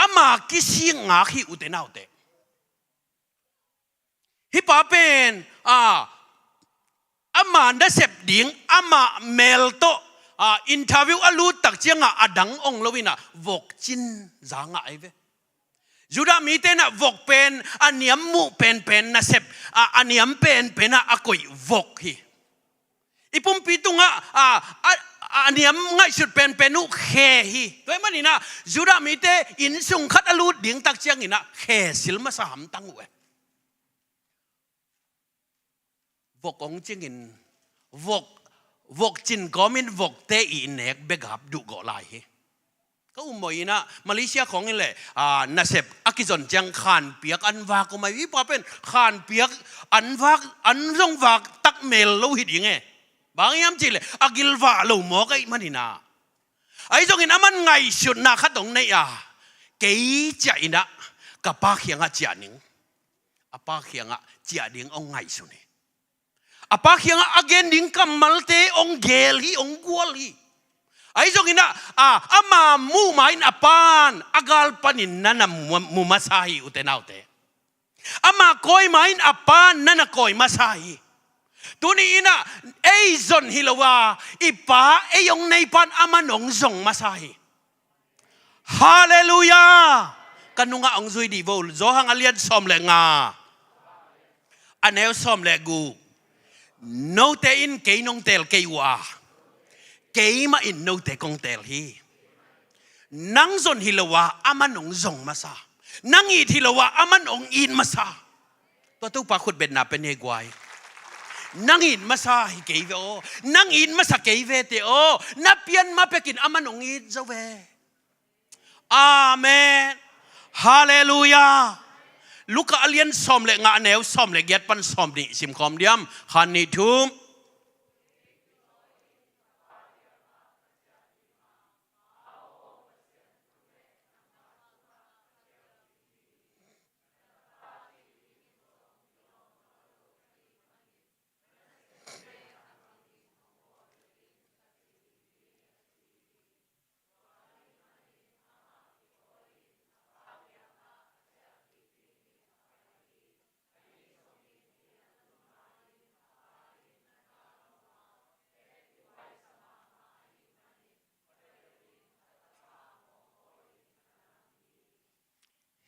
[SPEAKER 4] อามาคิดสิ่งงาฮีอุตนาวเตฮีป่าเป็นอามาได้เสพดิ่งอามาเมลโตอินทาวิวอลูตักเจียงอดังองลวินะวกจินจางไอเวยูดามีเตนะวกเป็นอันเนียมมุเป็นนะเสพอันเนียมเป็นนะอกุยวกฮีอีปุ่มปีตุงอันเนียมง่ายสุดเป็นนุเคฮีด้วยมันนี่นะยูดามีเตอินสุงคัดอลูดิ่งตักเจียงนี่นะเคสิลมาสามตั้งเววกองจิงอินวกจินก็มินวกเตอีเนกเบกับดูก่อลายก็อุ้มมอยนะมาเลเซียของนี่แหละนาเซบอากิจนจังขานเปียกอันวากก็ไม่วิปเป็นขานเปียกอันวากอันร่องวากตักเมลโลหิตยังไงบางยามจีเลยอากิลวาโลหมอกไอ้มันนี่นะไอ้จงอินมันไงสุดนะขัดตรงนี้เกยใจนะกับป้าเขียงอาเจียนิงป้าเขียงอาเจียนิงองไงสุดนี่apa yang agen ding kamal te ong gel hi ong gual hi ai zong ina ama mu main apan agal panin nana mu masahi utenaute ama koi main apan nana koi masahi tuni ina ei zon hilawa ipa eyong neipan ama nong zong masahi hallelujah kanunga ang zui di vol zo hang alian som le nga anel som le gu no te in ke nong tel ke wa ke ma in no te kong tel hi nang zon hilawa ama nong zong masa nang it hilawa ama nong in masa to tu pa khut bet na pen he gwai nang in masa hi ke ve o nang in masa ke ve te o na pian ma pekin ama nong it zo ve amen hallelujah luka alien som le nga neu som le get pan som ni sim khom diam khan ni thum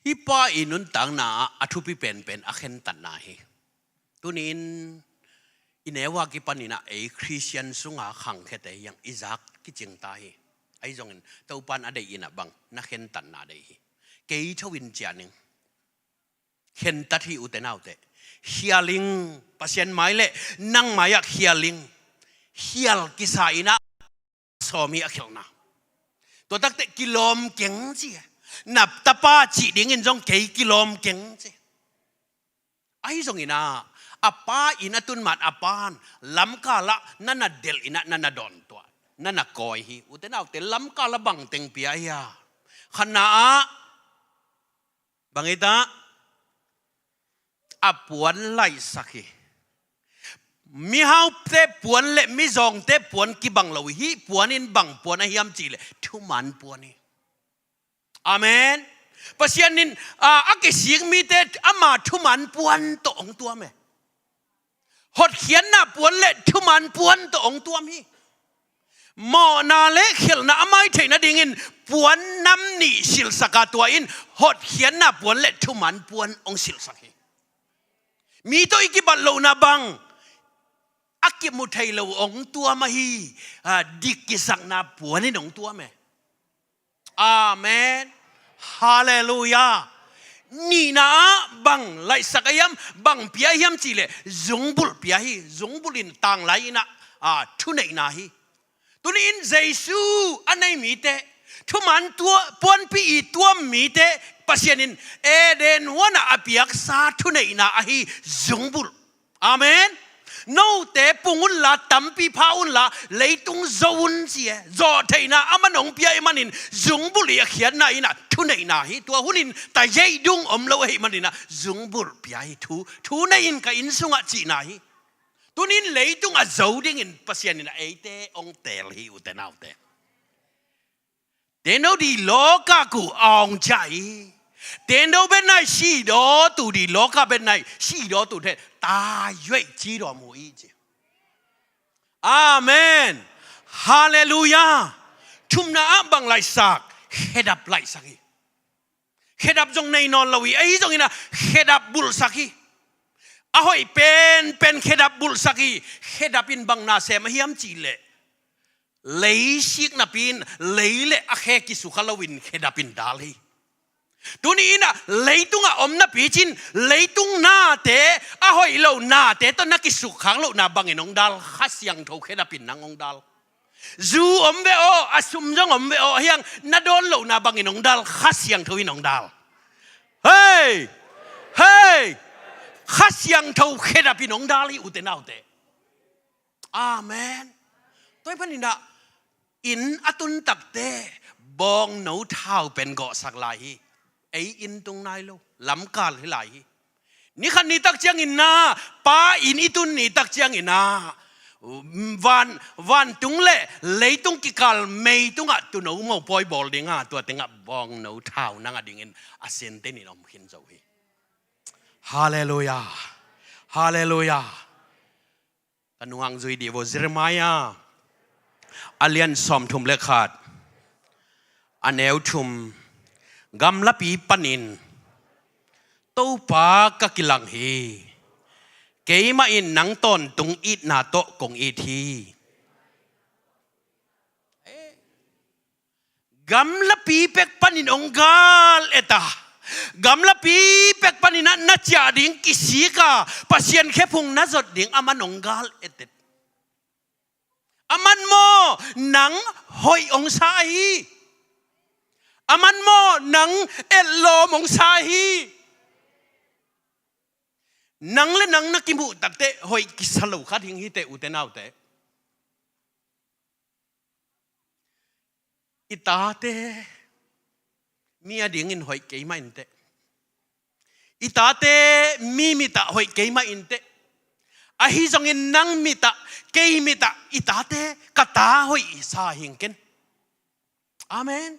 [SPEAKER 4] hipa inun tang na athupi pen akhen tan na hi tunin inewa ki panina e christian sunga khang khete yang izak ki chingta hi ai jongin to pan ade ina bang na khen tan na dei hi ke thawin chianing khen ta thi utenaute hialing pasien maile nang mayak hialing hial kisa ina somi akhelna to takte kilom keng chi nap tapa chỉ đến in trong cái kilom keng chứ ai trong ina apa ina tun mat apan lam kala nana del ina nana don tua nana koi hi uten au te lam kala bang teng pia ya khana bang ita apuan lai sakhi mi hau te puan le mi zong te puan ki bang lo hi puan in bang puan a hiam chi le thu man puan ni amen pasianin ake siang mi te ama thuman puan to ong tua me hot khian na puan le thuman puan to ong tua mi mo na le khel na amai theina dingin puan nam ni sil saka tua in hot khian na puan le thuman puan ong sil sakhi mi to iki bal lo na bang ake mu thai lo ong tua ma hi dikki sak na puan ni ong tua me amen hallelujah ni na bang lai sakayam bang pia hiam chile zungbul pia hi zungbulin tang lai na thu nei na hi tuni in jesu anai mi te thu man tua pon pi i tua mi te pasianin eden wana apiak sa thu nei na hi zungbul amen no te pungun la tampi paun la leitung zon chia zo theina amanong pia manin zungbul ya khian na ina thu nei na hi tua hunin ta jei dung om lo hi manina zungbul pia hi thu nei in ka in sunga chi na hi tunin leitung a zo ding in pasian ina eite ong tel hi utenaute te no di loka ku ong chai tiền đâu bên này xì đó tụ đi ló cả bên này xì đó tụ thế ta duy chỉ đó mũi chứ amen hallelujah chúng na bằng lại sạc khé đập lại sạc khé đập trong này non lâu ấy trong này khé đập bul sạc hỏi pen khé đập bul sạc khé đập in bằng na xem hiếm chỉ lệ lấy xiết na pin lấy lệ akhe kisu khalawin khé đập in dali tuni ina leitunga omna pichin leitung na te ahoi lo na te to na kisu khang lo na bangin ong dal khasyang tho kheda pin nang ong dal zu ombe o asum jong ombe o hiang na don lo na bangin ong dal khasyang tho in ong dal hey khasyang tho kheda pin ong dal hi utenau te amen toy panina in atun takte bong no thau pen go sak lai hi ấy in tung nai lo lắm cả lại ni khăn ni tak chiang in na pa in itun ni tak chiang in na van tung le lấy tung ki kal mei tung a tu no mo poi bol ding a tu tenga bong no thau nang a ding in asen te ni nom hin zo hi hallelujah hallelujah kanuang zui di vo Jeremiah alian som thum le khat aneu thum gam la pi panin to pa ka kilang hi keima in nang ton tung it na to kong it hi gam la pi pek panin onggal eta gam la pi pek panin na cha ding kisika pasien khepung na zot ding aman onggal etet aman mo nang hoi ong sa hi aman mo nang elo mong sa hi nang le nang na kimu takte hoi kisalo khat hing hi te utenau te itate mi ading in hoi keima inte itate mi mita hoi keima inte ahi jong in nang mita keimita itate kata hoi sa hingken amen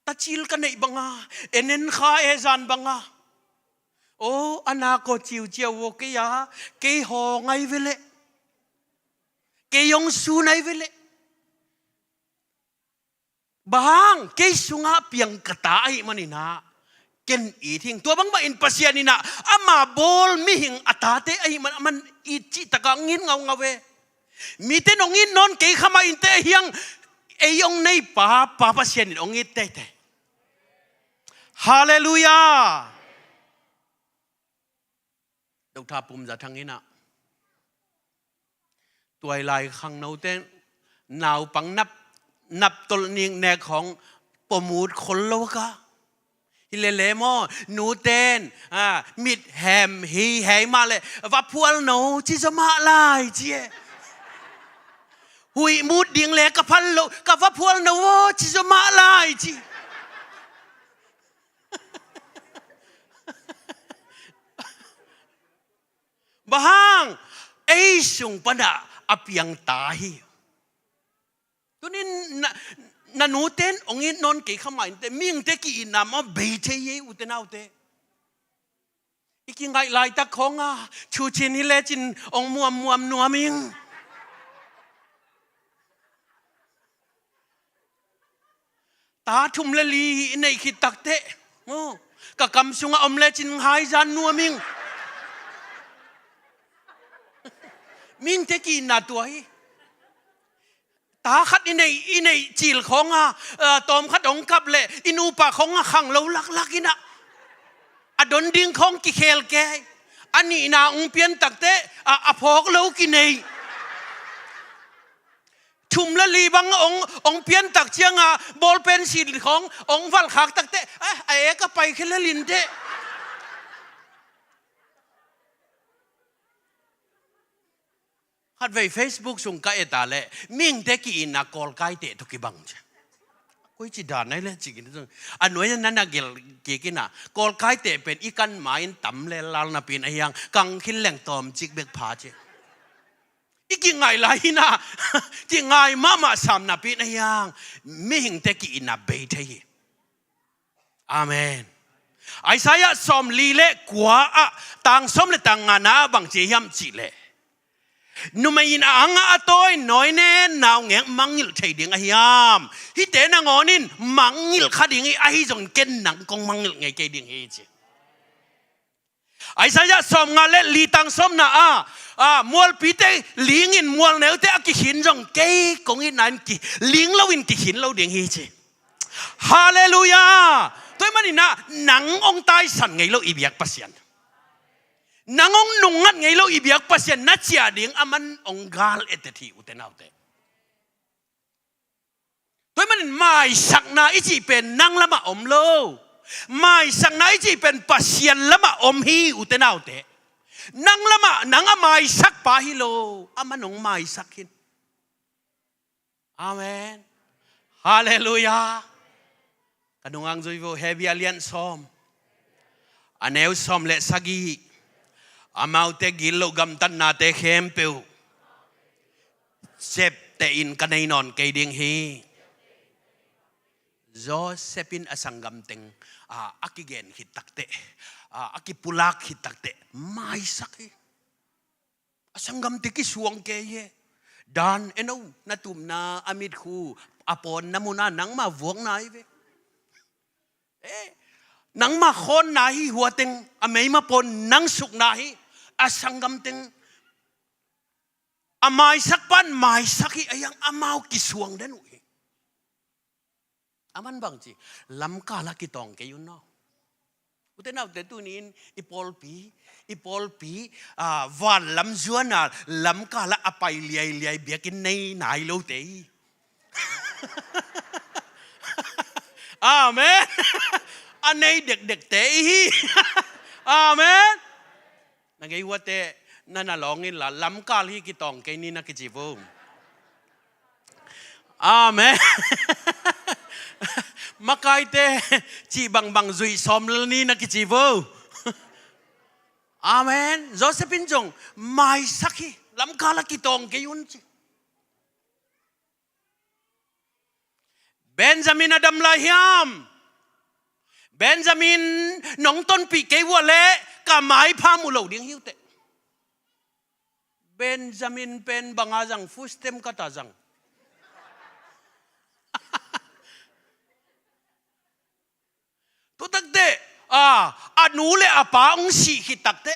[SPEAKER 4] tachil ka nei banga enen kha e jan banga o anako chiu chiu wo ke ya ke ho ngai vele ke yong su nai vele bang ke sunga piang kata ai manina ken i thing tua bang ba in pasianina ama bol mi hing atate ai man i chi taka ngin ngau ngawe mi te nongin non ke khama in te hiang e yong nei pa pasianin ongit te te hallelujah độc tháp bùm giả thằng ina tuổi lại khăng nấu tên nào bằng nắp tol nieng nèของปมูดคนโลกะฮิเลเลมอนูเต้นมิดแฮมฮีแฮมาเลยว่าพวลโนที่จะมาลายเจียหุยมูดดิ่งเล็กกับพันโลกับว่าพวลโนที่จะมาลายจีบางไอ้สุงปนะอภิยังตาฮีตัวนี้นันูเต้นองค์นนกี่ขมายแต่มิ่งเตกี่นามเบยเทยอุตนาวเตอีกิงไงลายตะคงอ่ะชูชินฮิเลจินองมัวนัวมิงตาทุ่มเลลีในขิดตักเตะกะกำสุงอมเลจินหายจานนัวมิงมิงเทกีนาตัวฮีตาขัดอินในจีลของตอมขัดองกับเละอินูปะของขังเราลักอินะอดนดิ้งของกิเคลแกอันนี้นาองเปียนตักเตะอพอกเรากินเนยชุมละลีบังองเปียนตักเชียงบอลเป็นสีขององวัลขักตักเตะไอ้ก็ไปแค่ละลินเตะฮัดไว้ Facebook ส่งกะเอตาเละมิ่งเทกีอินนักกอลไกเตะทุกบังจ้ะคุยจิดานนั่นแหละจริงๆอันนู้นนั่นน่ะเกี่ยกินน่ะกอลไกเตะเป็นอีกันหมายต่ำเลลาลน่ะเป็นไอ้ยังกังขินแหล่งตอมจิกเบกผาเจ้อีกิงไงไรน่ะจิงไงมาสามน่ะเป็นไอ้ยังมิ่งเทกีอินน่ะเบยเทยอาเมนไอ้สายสอมลีเละกว่าต่างสมเลต่างงานาบางเจียมจิเละนุไม่ยินอ่างอาต้อยน้อยแน่นาวแงมังงิลเทดิงไอ้ยามฮิเตนางอนินมังงิลขัดิงไอ้จงเก่นหนังกงมังงิลไงเกดิงเฮจิไอ้สายสอมงาเล่ลีตังสมนะมัวปีเตลิงินมัวเนวเตอกิหินจงเกยกงอินนันกิลิงเราวินกิหินเราดิงเฮจิฮาเลลูยาตัวมันนี่นะหนังองตายสันไงเราอีเบียกปัสยันนางองนุ่งงัดไงเราอีเบียกปัสยันนัดเสียดิ่งอามันองกาลเอตทีอุเทนเอาเตตัวมันไม่สักนาอิจิเป็นนางละมาอมโลไม่สักนาอิจิเป็นปัสยันละมาอมฮีอุเทนเอาเตนางละมานางไม่สักปาฮิโลอามันองไม่สักหินอาเมนฮาเลลูยากันงอังจุยโวเฮบิอาเลียนซอมอันเอวซอมเลสกีอามาอุเตกิโลกัมตันนาเตเข้มเปว เซปเตอินกันในนอนเกดิงฮีโจเซปินอสังกัมเต็งอากิเกนฮิตักเตอากิปุลักฮิตักเตไม่สักอสังกัมเตกิสวงเกยดานเอ็นเอานาตุมนาอามิดคูอปอนนามุนานังมาหวงนายเวนังมาคนนาฮีหัวเต็งอเมย์มาปนนังสุกนาฮีอสังกัมเต็งอามายสักปันไม่สักฮียังอามาวกิสวงเดนุอามันบางจีลำกาลกิตองเกยุนเนาะอุตนาเดตุนินอีพอลปีวันลำจวนน่ะลำกาละอภัยเลียเบียกินในไหนโลเตยอาเมนอันในเด็กเตยอาเมนนักไอ้วัวเตนั่นน่ะลองนี่ละลำกาลที่กิตองเกนี่นักจีบงอาเมนมาไกเตจีบังจุยสอมลนี่นักจีบอาเมนโจเซฟินจงไม่สักทีลำกาลกิตองเกยุนจีเบนจามินอดัมลาฮิมเบนจามินน้องต้นปีเกวัวเละกับไม้พามุโลดิ้งหิวเตเบนจามินเป็นบังอาจังฟุสเต็มกัตาจังตุตักเตอนุเลอปาองสีขิตักเต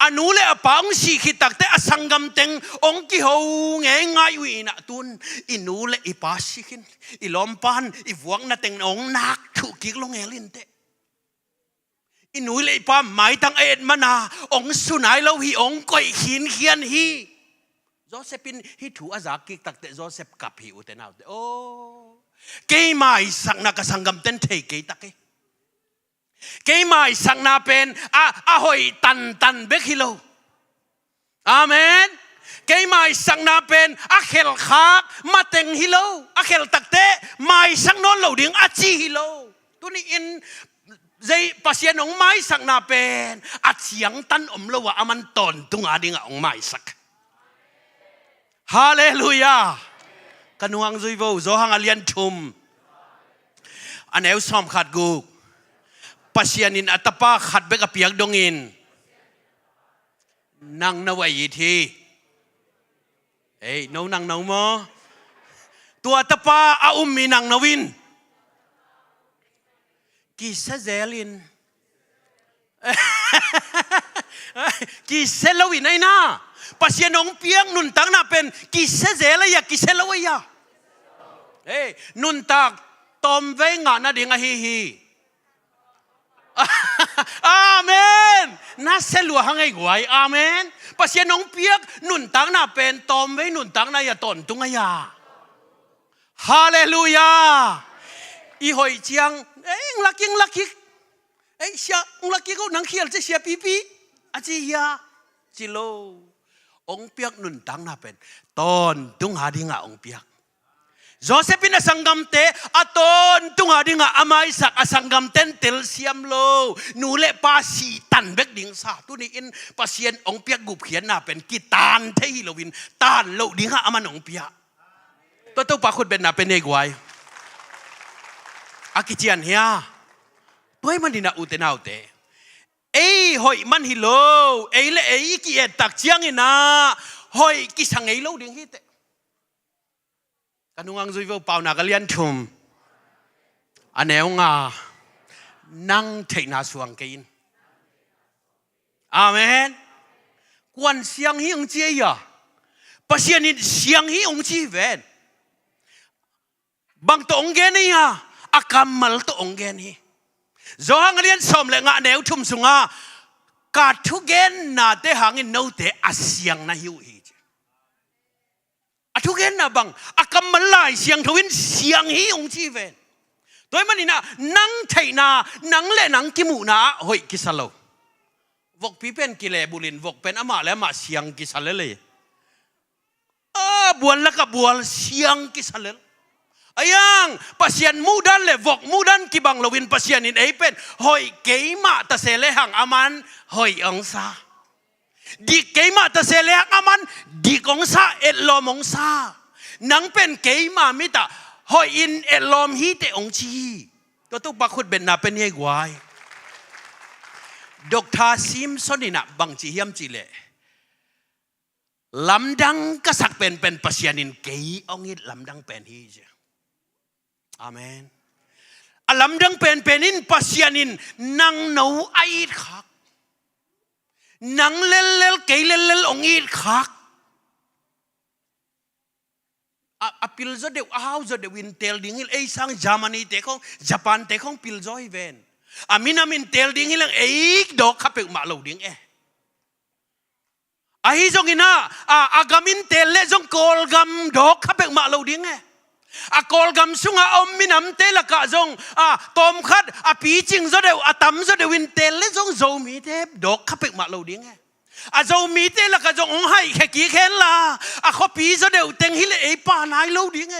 [SPEAKER 4] อนุเลอปาองสีขิตักเตอสังกัมเต็งองกิฮูเงยง่ายวินะตุนอินูเลอีปาสิขินอีลอมปันอีวงนาเต็งองนักถูกกิกลงเอลินเตอินูเลอีปาหมายตั้งเอ็ดมานาองสุนัยเราฮีองก่อยขินเขียนฮีโจเซปินฮิถูอาจากิกตักเตโจเซปกับฮิอุเตนาวเตโอเกยมาอีสังนักสังกัมเต็นเทเกยตักเกยมาสังนาเป็นหอยตันเบกฮิโลอาเมนเกยมาสังนาเป็นเขลขากมาเต็งฮิโลเขลตักเตมาสังนนเหลาดิ่งจีฮิโลตัวนี้อินใจปัสยานองไม้สังนาเป็นเสียงตันอมโลวะมันตอนตุงดิ่งองไม้สักฮาเลลูยากันวางจุยโวโจหังอเลียนชุมอันเอวซ้อมขัดกูปัสยานินอัตปาขัดเบกเปียกดงอินนั่งนวัยทีเอ้ยน้องนั่งน้องมอตัวอัตปาอุ้มมีนั่งนวินกิเซเซลินกิเซลวินไอ้น่าปัสยานองเปียงนุนตังน่ะเป็นกิเซเซลยากิเซลวิยาเอ้ยนุนตักตอมเวงอ่ะนะดิ่งฮีอาเมนน่าเสลัวหังไอ้กวยอาเมนปัสยานองเปียกนุนตังน่ะเป็นตอมเวนุนตังน่ะอย่าตนตุงยาฮาเลลูยาอีหอยเจียงเอ้ยลักยิกเอ้ยเสียลักยิกก็นังเขียนจะเสียปีอาจียาจิโลองเปียกนุนตังน่ะเป็นตอนตุงหาดิ่งองเปียกโจเซปินสังกัมเตอตอนตุงหาดิ่งอามายสักสังกัมเตนเตลเซียมโลนูเลปาสีตันเบกดิ่งซาตุนี้อินปัสยานองเปียกกุบเขียนน่ะเป็นกีตานเทฮิโลวินตานโลดิ่งอามันองเปียกตัวปาคุดเป็นน่ะเป็นเอกไว้อากิเจียนเฮียตัวมันดินาอุเตนาวเตเอ้ยหอยมันฮิโลเอ้ยเลเอ้ยกี่เอ็ดตักเจียงอินะหอยกี่สังเอ้ยโลดิ่งฮิเตกันวางจุยว่าเป่าหนักเลียนชุมอันเอวงานั่งเทนาสวงกินอาเมนกวนเสียงฮิองเจียปัสยานิเสียงฮิองจีเวนบางตัวองเกนี่ฮะอากัมมัลตัวองเกนี่โจหังเลียนสมเลงะเนวชุมสุงะกาทุเกนนาเตหังอินโนเตอาเสียงนะฮิวฮีทุกเห็นนะบังอากำมลายเสียงทวินเสียงฮีองจีเวนตัวมันนี่นะนังไทยนานังเล่นังกิมูนาหอยกิสโลวกพี่เป็นกิเลบุลินวกเป็นอามาและมาเสียงกิสเลเลยบวนแล้วก็บวนเสียงกิสเลอายังปัสยานมูดันเลวกมูดันกิบังลวินปัสยานินเอเป็นหอยเกยมาตะเสเลหังอามันหอยองซา di keima ta selek aman di kongsa etlom ongsa nang pen keima mita hoi in etlom hi te ong chi to tu bakut ben na pen ye gwai Dr. Simpson ina bang chi hiam chi le lamdang kasak pen pasianin kei ongit lamdang pen hi je amen lamdang penin pasianin nang no ait khak nang lel kei lel ongit khak apil zo de how zo de win tel dingil ei sang Germany te khong Japan te khong pil zo hi ven amin tel dingil ang ei dok khapek ma lo ding ahi zong ina agamin tel le zong kolgam dok khapek ma lo ding kolgam sunga om minam tel ka zong tom khat pi ching zo de atam zo de win tel le zong zo mi te dok khapek ma lo ding zo mi te la ka zong ong hai khe ki khen la kho pi zo de teng hi le ei pa nai lo ding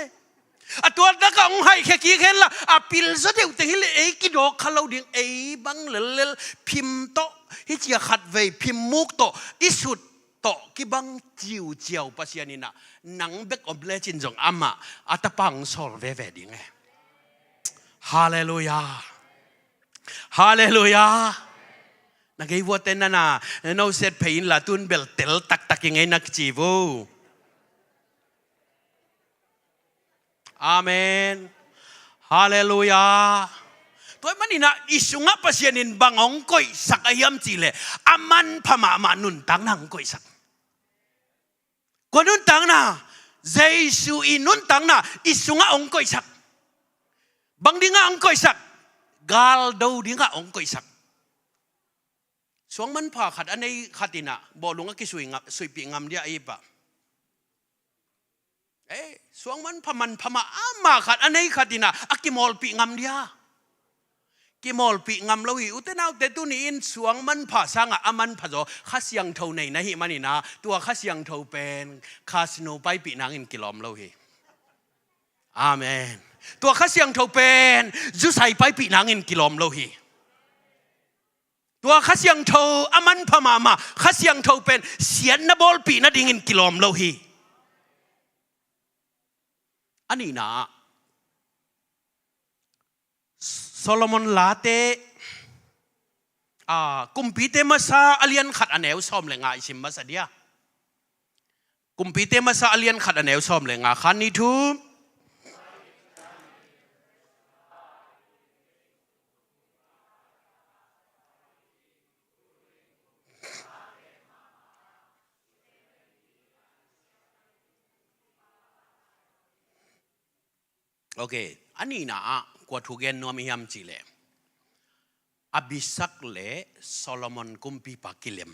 [SPEAKER 4] ตัวนักองให้แค่กี่เห็นละปิลซะเดี๋ยวแต่เห็นเลยกี่ดอกเขาเราดิ่งบังเลพิมโตฮิจิขัดเวพิมมุกโตอิสุดโตกี่บังจิวเจียวปัสยานินะนังเบกอมเลจินจงอามาอัตปังสอลเวดิ่งฮาเลลูยาฮาเลลูยานักไอ้วัวเต้นน่ะเราเสร็จเพยินละตุนเบลเตลตักยังไงนักจีวูอาเมนฮาเลลูยาตัวมันนี่นะอิสุงะปัสยานินบังองก้อยสักอายมจีเลอามันพม่ามานุนตังนังก้อยสักกว่านุนตังนะเจสุอินุนตังนะอิสุงะองก้อยสักบังดิ้งะองก้อยสักกาลดูดิ้งะองก้อยสักสวงมันผ่าขัดอันในขัดินะบอกลุงก็สวยปีงามเดียไอ้ปะสวงมันพม่ามาขัดอันนี้ขัดดินะกิมอลปีงามเดียกิมอลปีงามเราหิอุตนาเตตุนีอินสวงมันผ่าสังอามันผ่าโจข้าเสียงเท่าไหนนะฮิมันนี่นะตัวข้าเสียงเท่าเป็นคาสิโนไปปีนางอินกิลอมเราหิอาเมนตัวข้าเสียงเท่าเป็นจุใส่ไปปีนางอินกิลอมเราหิตัวข้าเสียงเท่าอามันพม่ามาข้าเสียงเท่าเป็นเสียนนบอลปีนาดิ่งอินกิลอมเราหิอันนี้นะโซโลมอนลาเตกุมพีเตมาซาอเลียนขัดอันเอวซ้อมเลยงาอิสิมมาซาเดียกุมพีเตมาซาอเลียนขัดอันเอวซ้อมเลยงาขันนี้ทุบโอเคอันนี้นะกว่าทุกเย็นนัวมียามจีเลอบิสักเลโซโลมอนกุมพีปากิเลม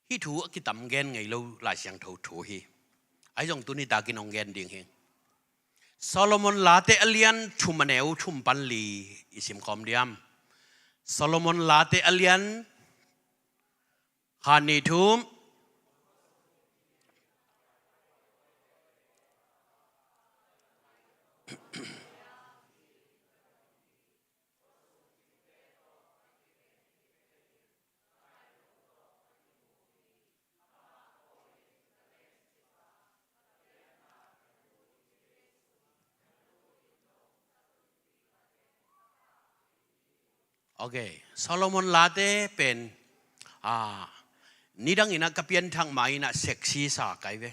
[SPEAKER 4] ฮิถูกิตำเกนไงเราหลายเสียงถูถูฮีไอ้จงตุนี่ตากินองเกนดิ่งเฮงโซโลมอนลาเตอเลียนชุมมันเอวชุมปันลีอิสิมคอมเดียมโซโลมอนลาเตอเลียนฮานีทุมโอเคโซโลมอนลาเตเป็นนี่ดังอินะกับเพียนทางไม้นะเซ็กซี่สาไกเว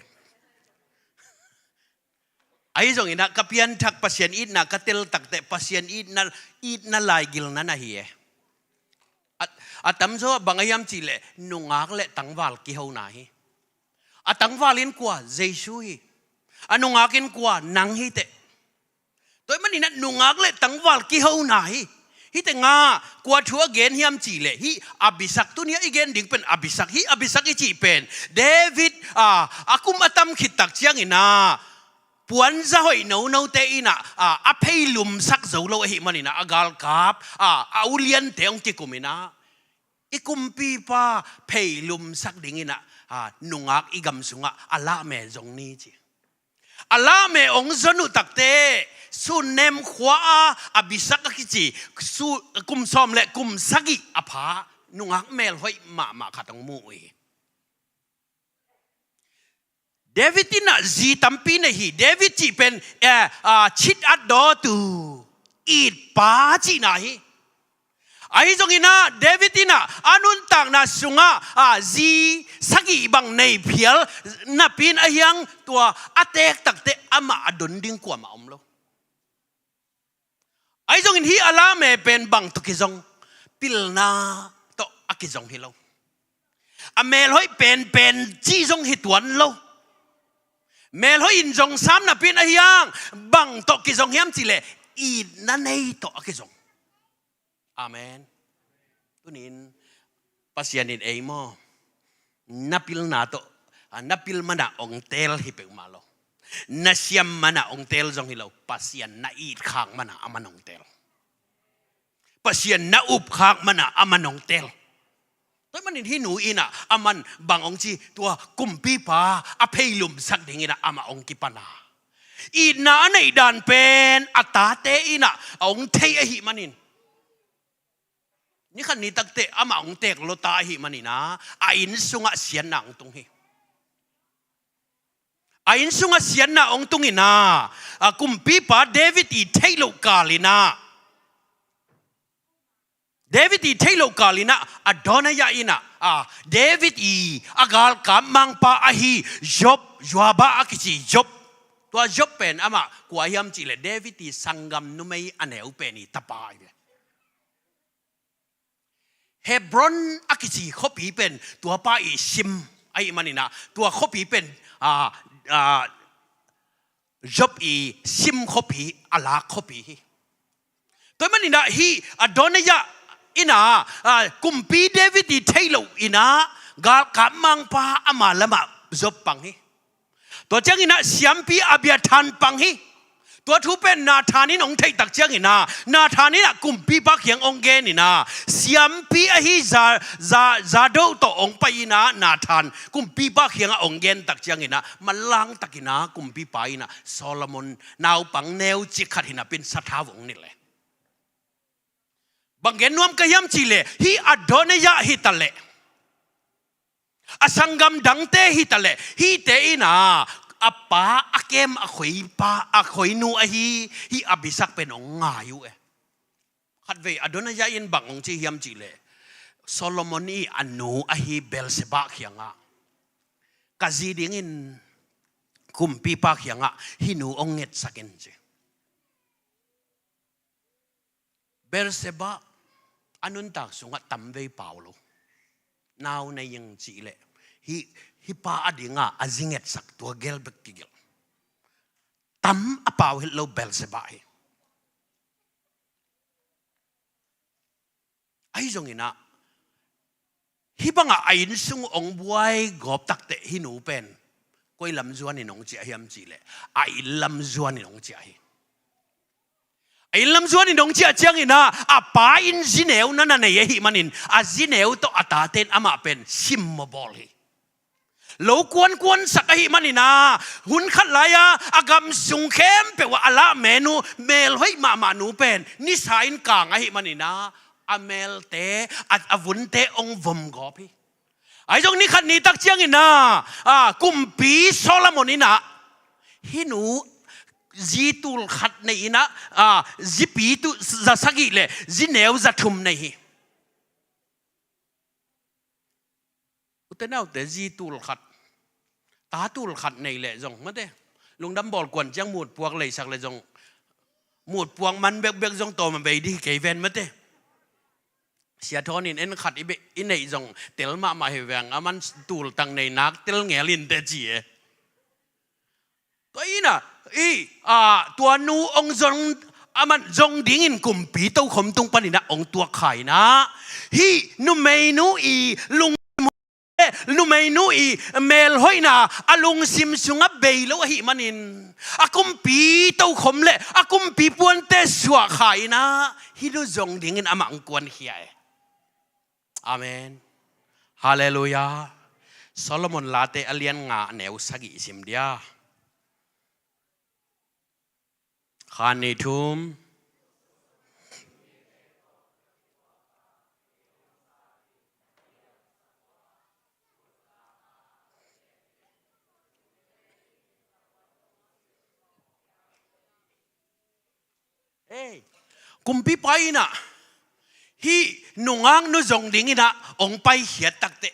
[SPEAKER 4] ไอ้จงอินะกับเพียนทักพัศยันอีดนะกับเตลตักแต่พัศยันอีดนั่นลายกิลนั่นนะเฮียตั้มโซ่บางอย่างจีเลนุงอักเลตั้งวาลกี่เฮาหนาฮีตั้งวาลินกว่าเจสุฮีนุงอักินกว่านังฮีเตตัวมันนี่นะนุงอักเลตั้งวาลกี่เฮาหนาฮีฮิตงากว่าทัวเกนฮิมจีเลฮิอบิสักตัวนี้อีเกนดิ่งเป็นอบิสักฮิอบิสักอีจีเป็นเดวิดอากุมอัตมขิดตักเชียงอินาปวนจะหอยโนเตอินะอภัยลุมสักโจโลหิมันอินะอากาลกับอุเลียนเตองกิกุมินะอีกุมปีป้าเพยลุมสักดิ่งอินะนุงอักอีกำสุงะอัลลาเมจงนี้จีอัลลาเมองสนุตักเตสุนเนมขวาอบิสักกิจีสุกุมซอมและกุมสักิอภา นุงักเมลห้อยมาขัดตงมุยเดวิดที่น่ะจีตัมปีนะฮีเดวิดจีเป็นชิดอัดดอตูอีดป้าจีนะฮีไอ้จงอินะเดวิดที่น่ะอานุนต่างน่ะสุงะจีสักอีบังในเพียลน่ะปีนไอ้ยังตัวอัตเตกตักเตอามาอดุนดิ้งกว่ามาอมโลไอ้จงอินฮีอาลาเมเป็นบังตุกิจงปิลนาโตอากิจงฮิโลอเมลห้อยเป็นจีจงฮิตวันโลเมลห้อยอินจงซ้ำน่ะปีนไอ้ยังบังโตกิจงเฮียมจิเลอีนั่นไอ้โตอากิจงอาเมนตุนินปัสยานินเอโมนับพิลนาโตนับพิลมานะองเทลฮิเปกมาโลนัสยามมานะองเทลจงฮิโลปัสยานนาอีดข้างมานะอามันองเทลปัสยานนาอุบข้างมานะอามันองเทลแต่มันที่หนูอินะอามันบางองจีตัวกุมปีปาอภัยลุมสักดิ่งอินะอามาองกิปนาอีนาในด่านเป็นอัตาเตอินะองเทยหิมันินนี่ขันนี้ตักเตะอามาองเตกโลตาหิมันนี่นะอินสุงะเสียนนาองตุงหิอินสุงะเสียนนาองตุงหินะกุมปีปาเดวิดอีเทโลกาลินะเดวิดอีเทโลกาลินะอดอนายาอินะเดวิดอีอากาลกามังปาอหิจบจวบะอากิจิจบตัวจบเป็นอามากว่ายัมจิเลเดวิดอีสังกัมนุไม่อันเหวเป็นอีตาปายเลยเฮบรอนอากิจีเขาปีเป็นตัวป้าอีชิมไอ้มันนี่นะตัวเขาปีเป็นจบอีชิมเขาปีอาลาเขาปีตัวมันนี่นะฮีอดอนยะอินะกุมปีเดวิดอีเทโลอินะกาลกามังปาอามาละมาจบปังฮีตัวเจ้าอินะเสียมปีอาเบียทันปังฮีตัวทุเป็นนาธานินองเทตักเจ้าอินะนาธานินะกุมปีปักยังองเกนินะเสียมปีอหิซาโดโตองไปนะนาธานกุมปีปักยังองเกนตักเจ้าอินะมันลังตักอินะกุมปีไปนะโซโลมอนนาวปังแนวจิขัดหินะเป็นสัทธาวงนี่แหละบางเกนนวมกยำจิเลฮีอดอนยะฮิตะเลอสังกัมดังเตฮิตะเลฮีเตอินะอาป้าอาเกมอาขอยป้าอาขอยนูอาฮีอาบิสักเป็นองงาอยู่ขัดเวอดอนยาอินบังองจีฮิมจีเลโซโลมอนีอันนูอาฮีเบลเซบาเขียงะกาซีดิงินคุมปีปาเขียงะฮินูองเงตสักินเจเบลเซบาอันนุนตักสุงะตัมเวเปาโลนาวในยังจีเลฮิปาอดีงาอาจิงเอ็ดสักตัวเกลเบกกิเกลตั้มอปาวฮิโลเบลเซบาฮิไอ้จงอินะฮิบังอาอินซุงองบวยกอบตักเตฮินูเป็นก้อยลำจวนนี่น้องเจียฮิมจีเลไอ้ลำจวนนี่น้องเจียฮิไอ้ลำจวนนี่น้องเจียเจียงอินะอาป้าอินจิเนวนั่นน่ะเนี่ยฮิมันอินอาจิเนวโตอัตาเตนอามาเป็นซิมโมบอลฮิโลกวนสักหิมันนี่นะหุ่นขัดลายอากำสุงเข้มเปว่าอลาเมนูเมลให้มานูเป็นนิสัยกางหิมันนี่นะอเมลเตอวุนเตองวมกอพี่ไอ้ตรงนี้ขัดนี้ตักเจียงนี่นะกุมปีโซลามอนี่นะฮินูจีตุลขัดนี่นะจีปีตุจะสักอีเลยจีเนวจะทุ่มนี่อุตเนาแต่จีตุลขัดตาตุลขัดในแหละจงมาเด้ลุงดำบอกกวนจังหมุดพวกเลยสักเลยจงหมุดพวงมันเบกจงโตมันไปดีเกยเวนมาเด้เสียทอนินเอ็นขัดอินในจงเตลมาเหวียงอามันตุลตังในนักเตลเงลินเตจีตัวอีน่ะตัวนูองจงอามันจงดิ่งอินกลุ่มปีเต้าขมตุงปนินะองตัวไข่นะฮีนูเมนูอีลุงลูไม่นูอีเมลหอยนาอลุงซิมสุงะเบย์แล้วหิมันินอากุมปีเต้าขมเละอากุมปีปวนเตสวะไข่นะฮิดูจงดิ่งอินอามังกวนเฮียอาเมนฮาเลลูยาโซโลมอนลาเตอเลียนงาเนวสักิซิมเดียคานิทุม กุมปีไปนะฮีนุ่งางนุจงดิ่งนะองไปเหียตักเต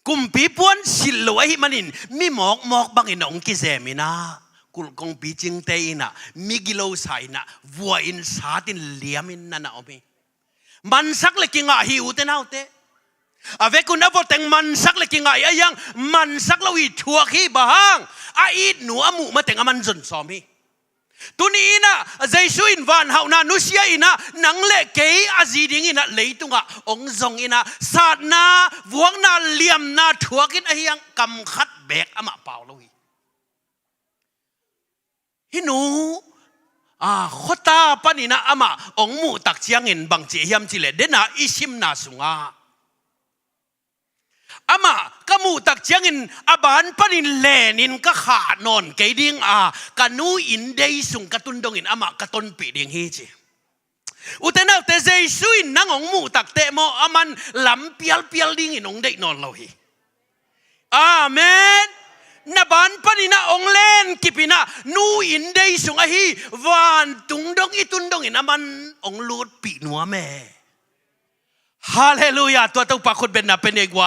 [SPEAKER 4] กุมปีปวนสิลวยมันินมีหมอกบางอินองกิเซมินะกุลกงปีจิงเตอินะมีกิโลไซนะวัวอินสาตินเลียมินนั่นนะอมีมันสักเล็กิงะหิวเตนาเตอาเวกุนอวแต่งมันสักเล็กิงะยังมันสักลวิทัวขีบางอาอีดหนูอมุมาแต่งมันจนซอมีตุนีนะใจสุอินวันเฮานานุเซียอินะนังเล็กเกยอาจีดิงอินะเลยตุงะองซงอินะศาสนาวัวนาเลียมนาทัวกินไอยังกำคัดแบกอามาเปล่าเลยฮินูขตาปนินะอามาองมูตักเชียงเงินบังเจียมจิเลเดน่าอิชิมนาสุงอามากมูตักเชียงเงินอาบานปนินเลนินก็ขานอนเกดิงกันูอินเดยสุงกตุนดงอินอามากตุนปีดิงฮีจีอุตนาเตเจสุอินนังองมูตักเตโมอามันลำเปียลดิงอินองเดนอนเราฮีอาเมนนบานปนินะองเล่นกิปินะนูอินเดยสุงอฮีวันตุงดงอิตุนดงอินอามันองลูดปีนัวแม่ฮาเลลูยาตัวตุปาคุดเป็นนะเป็นเอกไว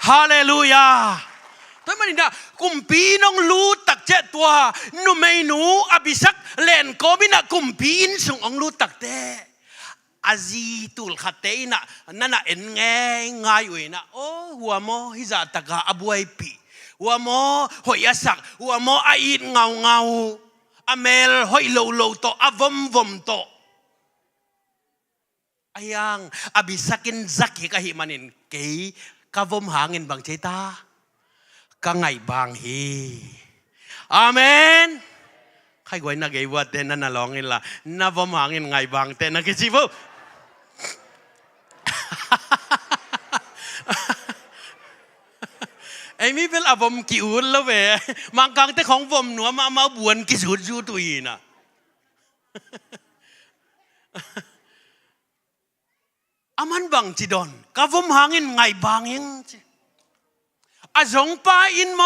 [SPEAKER 4] ฮาเลลูยาตัวมันนี่นะกุมปีน้องรู้ตักเจตัวนูไม่หนูอภิสักเล่นโกบินะกุมปีอินส่งองรู้ตักเตอาจีตุลขัดเตนะนั่นน่ะเอ็นง่ายอยู่นะโอ้หัวโมฮิจาตะกาอบวยปีหัวโมหอยสักหัวโมอาอิดเงาอเมลหอยโลโตอวมโตอายังอภิสักินซักฮิกะฮิมันินเกยกะวมหางเงินบางเจตากะไงบางฮีอาเมนใครกวยนักเอวะเตนันน่ะลองเงินละน่าวมหางเงินไงบางเตนักจิบุไอ้มีเป็นอวมกิอุลแล้วเว้ยมังกังแต่ของวมหนัวมาบวนกิสุดจูตุยน่ะอามันบางจีดอนกะวมหางเงินไงบางยังอาจงปาอินโม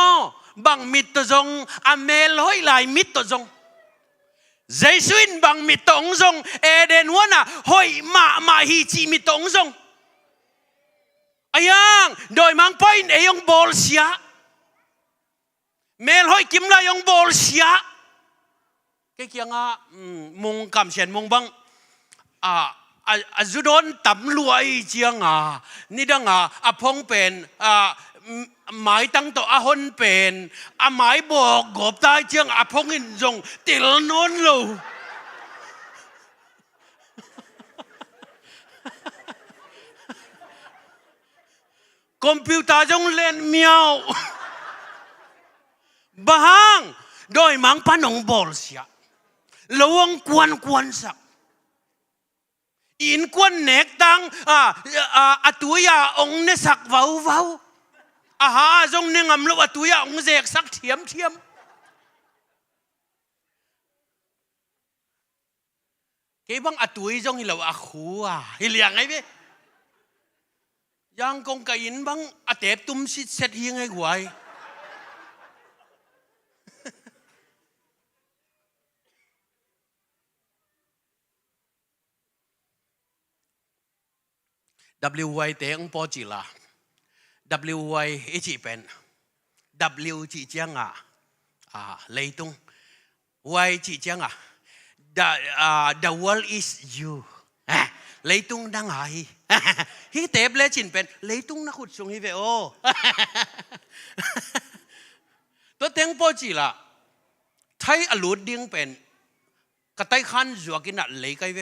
[SPEAKER 4] บางมิตรจงอเมลหอยลายมิตรจงเจสุอินบางมิตรองจงเอเดนวนะหอยมาฮีจีมิตรองจงอายังโดยมังปอยเอยงบอลเสียเมลหอยกิมลายงบอลเสียเกี่ยงมุงกำเชียนมุงบังจุดนตำรวจเจียงนี่ดังอพงเป็นหมายตั้งตัวอหนเป็นหมายบอกกบตายเจียงอพงอินจงติลนนลูคอมพิวเตอร์จงเล่นเมียวบางโดยมังปนองบอลเสียลวงกวนสักอินกวนเนกตังตัวยาองเนสักว้าวหาจงเนงอำลวตัวยาองเจกสักเทียมเก็บังตุยจงฮิลาวขัวฮิเลียงไงเว้ยังกงกอินบังเตบตุ้มสิเสร็จยังไงกวยWY เตงปอจิลา WY เอจิเป็น W จีเจียงเลยตุง Y จีเจียงthe world is you เลยตุงดังไงฮิเตบเลจินเป็นเลยตุงนักขุดสงฮิเวโอตัวเตงปอจิลาไทยอลูดดิ้งเป็นกระต่ายขันจัวกินเลยไกเว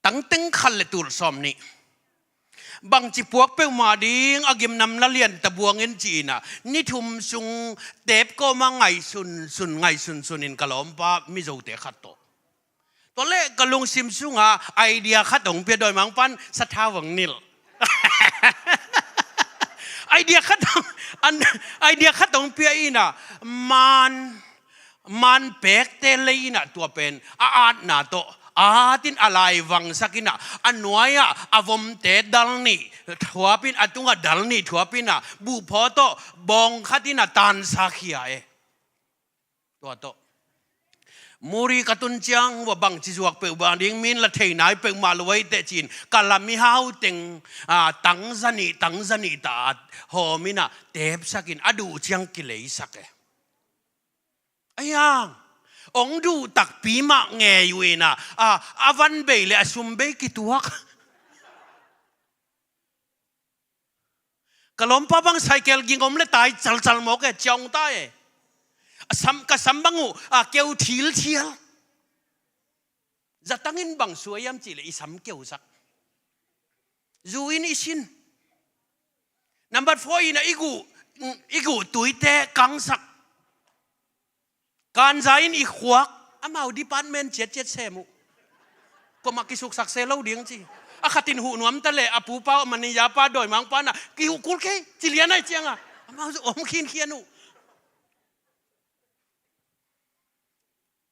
[SPEAKER 4] ตั้งตึงขันเลยตูดซอมนี่บางจีพวกเป้ามาดิ้งอากิมนำละเลียนตะบวงเงินจีน่ะนี่ทุ่มซุงเต็บก็มาไงสุนไงสุนอินกะลอมป้ามิโจเตะขัดโตตัวเล็กกะลุงซิมซุงไอเดียขัดตงเปียโดยมังปันสะท้าวังนิลไอเดียขัดตงเปียอีน่ะมันเป็กเตเลยน่ะตัวเป็นอาดน่ะโตตินอะไรวังสักินะอันน้อยอาวมเตดัลนี่ทัวปินอัตุงดัลนี่ทัวปินบุพอโตบองขัดินะตันสักยาตัวโต มูรีกตุนจังว่าบังจิจวกเปิดบางดิ้งมินละเทนายเปิดมาลวยเตจินกาลามิฮาวเต็งตังซานีตาโฮมินะเทปสักินอดูจังกิเลสักเอไอ้ยังองดูตักปีมะเงยเวนะอาวันเบยเลอสุมเบยกิตัวกะล้มป้าบังไซเคิลกิงอมเลตายจัลหมอกเอจงตายสัมบังูเกี่ยวทีลเทียลจะตั้งอินบังสวยยามจีเลยสัมเกี่ยวสักจูอินอิชินนับบัดฟอยนะอีกูตุยเตะกังสักการใจอีขวักอามาดิพาร์ตเมนต์เจ็ดเซมุก็มากิสุกสักเซลล์เดียงจีอาขัดินหูนวมทะเลอาปูเป้ามันนิยาป้าดอยมังป้านะกิวกุลเคจิเลียนไอเจียงอ่ะอามาอมขินเขียนู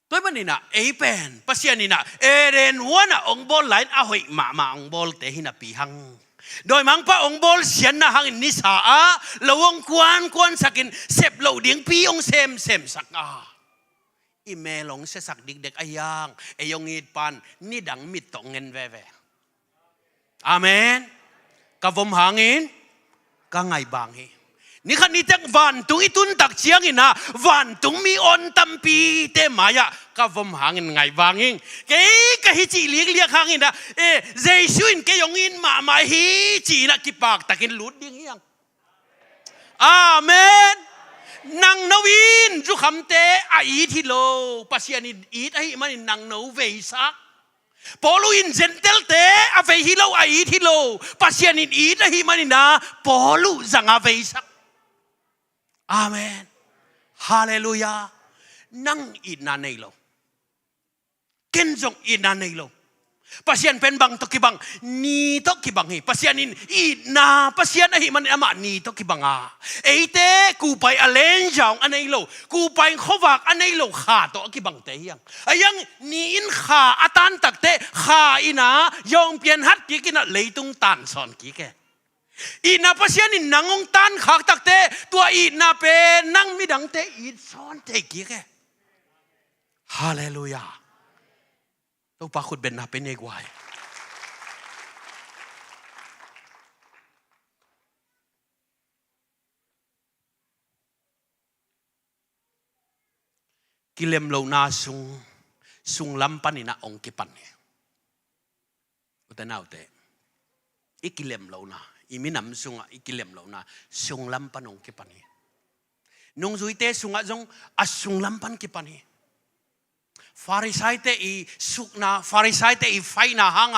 [SPEAKER 4] ตัวมันนี่นะเอเป็นปัสยานี่นะเอเรนวันะองบอลไลน์อาหอยมาองบอลเตหินะปีหังโดยมังป้าองบอลเสียนนะหังนิสาละวงกวนสักินเสพเหล่าเดียงปีองเซมสักอีเมลงเสสักดิกเด็กอายังเอยงอีดปันนี่ดังมิดตองเงินแว่อาเมนกับผมหางินก็ไงบางเฮนี่ขันนี้จังวันตุงอีตุนตักเชียงอินะวันตุงมีออนตัมปีเตมายะกับผมหางินไงบางเองเก๋ก็ฮิจิเลียกหางินนะเจสุอินเกยงอินมาฮิจินะกิปากตะกินลุดดิ้งยังอาเมนนางนวินจุคำเตะอีทิโลปัสยานิอีทไอ้มันนางนวเวซักพอลูอินเซนเตลเตะอาเวฮิโลอีทิโลปัสยานิอีทไอ้มันนะพอลูจังอาเวซักอาเมนฮาเลลูยานั่งอินนาเนโลเก่งจงอินนาเนโลpasien pen bang to kibang ni to kibang hi pasianin i na pasian ahi man ama ni to kibanga eite ku pai alen jong anei lo ku pai khowak anei lo kha to kibang te yang ayang ni in kha atan tak te kha ina yong pian hat ki kina leitung tan son ki ke ina pasianin nangong tan khak tak te tua i na pe nang midang te i son te ki ke hallelujahเราปาขุดเบนนาเป็นเอกวายกิเลมเรานาซุงลำปันนี่นะองกิปันเนี่ยอุตนาอุเตอีกิเลมเรานาอีมินำซุงอ่ะอีกิเลมเรานาซุงลำปันองกิปันเนี่ยนงซุยเตซุงอ่ะจงอ่ะซุงลำปันกิปันเนี่ยฟาริสัยเตอีสุกนาฟาริสัยเตอีไฟนาฮัง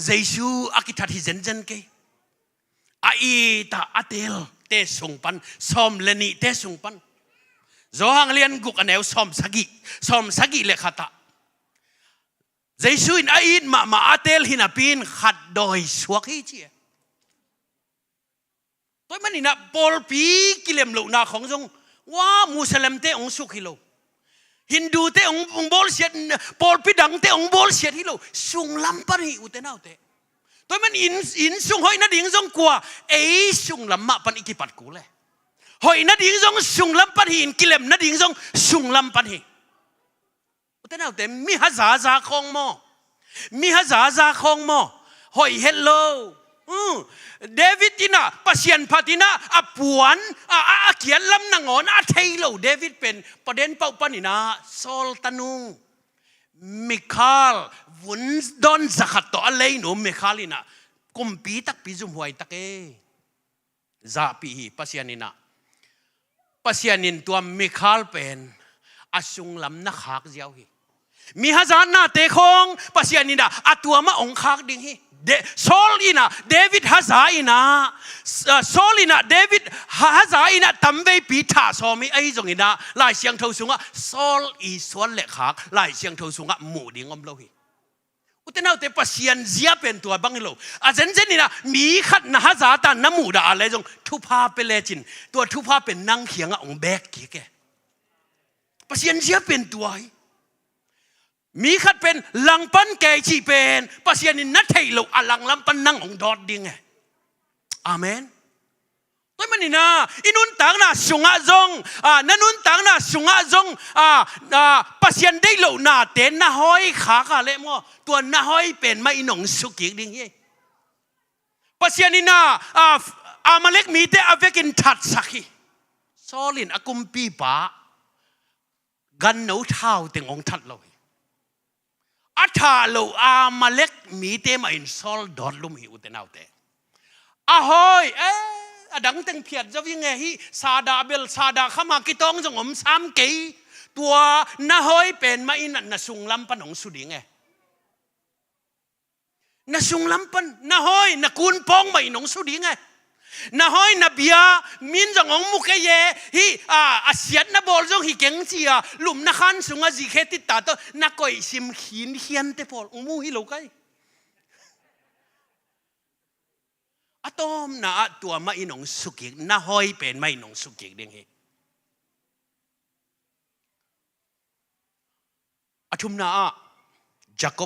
[SPEAKER 4] เจซูอากิทัดฮิเจนเจนเกอีตาอัเตลเตสุงปันซอมเลนีเตสุงปันโจฮังเลียนกุกอันเอวซอมสกิเลขาตาเจซูอินอีนมาอัเตลฮินาปินขัดดอยสวกฮิเจียตัวมันนี่นะปอลปีกิเลมลูนาของจงว่ามุสลิมเตองสุขิโลฮินดูเตองบอลเสียดปอลพิดังเตองบอลเสียดฮิโลสุงลำปันฮิอุเตนาอุเตตัวมันอินสุงหอยนัดยิงจงกว่าสุงลำมาปันอิกิปัดกูเลยหอยนัดยิงจงสุงลำปันฮินกิเลมนัดยิงจงสุงลำปันฮิอุเตนาอุเตมีฮัจาคองมอหอยเฮลโลเดวิดตินะปัสยันพัตินะอปวนเขียนลำนางอนเทโลเดวิดเป็นประเด็นเป้าปนินะซอลตานุงมิคาลวุนดอนสักตัวอะไรหนูมิคาลินะกุมปีตักปีจุมหวยตักซาปีปัสยันินะปัสยันินตัวมิคาลเป็นอาซุงลำนักฮักเจ้าฮีมีฮัจานาเตคงปัสยันินะตัวมาองคักดิ้งฮีโซลินะเดวิดฮัซาอินะโซลินะเดวิดฮัซาอินะทำไว้ปีถาสอมีไอ้ตรงนี้นะลายเสียงเท่าสูงอ่ะโซลอีสวนเล็กขากลายเสียงเท่าสูงอ่ะหมู่ดิ่งอมโลหิอุตนาเตปัสยันเสียเป็นตัวบังโลอาจารย์นี่นะมีขัดนะฮัซาตันน้ำหมู่ด่าอะไรตรงทุพาเป็นเลจินตัวทุพาเป็นนั่งเขียงอ่ะองแบกกี่แกปัสยันเสียเป็นตัวมีขัดเป็นลังปันแก่ชีเป็นปัสยานินนัทเทโลอลังลำปันนั่งองดอดดิ้งไงอาเมน ตัวมันนี่นะอินุนตังนะสุงะจงนันุนตังนะสุงะจงปัศยันได้เหล่านาเต้นนะห้อยขากะเละมั้งตัวนะห้อยเป็นไม่หนงสุกิกดิ่งเฮปัศยันนี่นะมาเล็กมีแต่อเวกินทัดสักซอลินอากุมปีปะกันหนูเท้าถึงองทัดเลยอัฐาโลมาเล็กมีแต่มาอินซอลดอดลุมหิวแต่นาวแต่หอยดังเต็งเพียดจะวิ่งไงฮิซาดาเบลซาดาข้ามากิตองจงอมสามกีตัวน่าหอยเป็นมาอินน่ะสุงลำปันของสุดิงไงน่ะสุงลำปันน่าหอยน่ะกุนปองมาอินของสุดิงไงน่าหอยน่ะเบียมินจงองมุกเย่ฮิอาเซียนน่ะบอลจงฮิเก่งเสียลุมน่ะขันสุงอาจิเคติตาโตน่ะก่อยซิมขินเฮียนเตพอลองมูฮิโลกัยอะตอมนะตัวไม่หนงสุกิกน่าห้อยเป็นไม่หนงสุกิกเด้งเฮอะชุมนะยาโ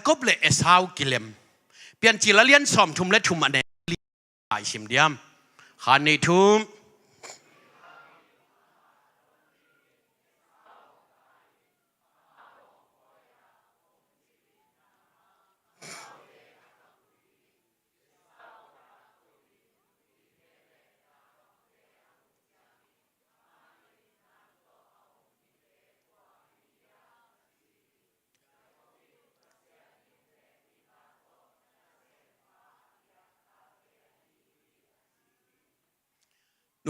[SPEAKER 4] คบเลเอสาวกิเลมเปลี่ยนจิลเลียนสอมทุมและทุมอันเดลีไอชิมเดียมขันในทุม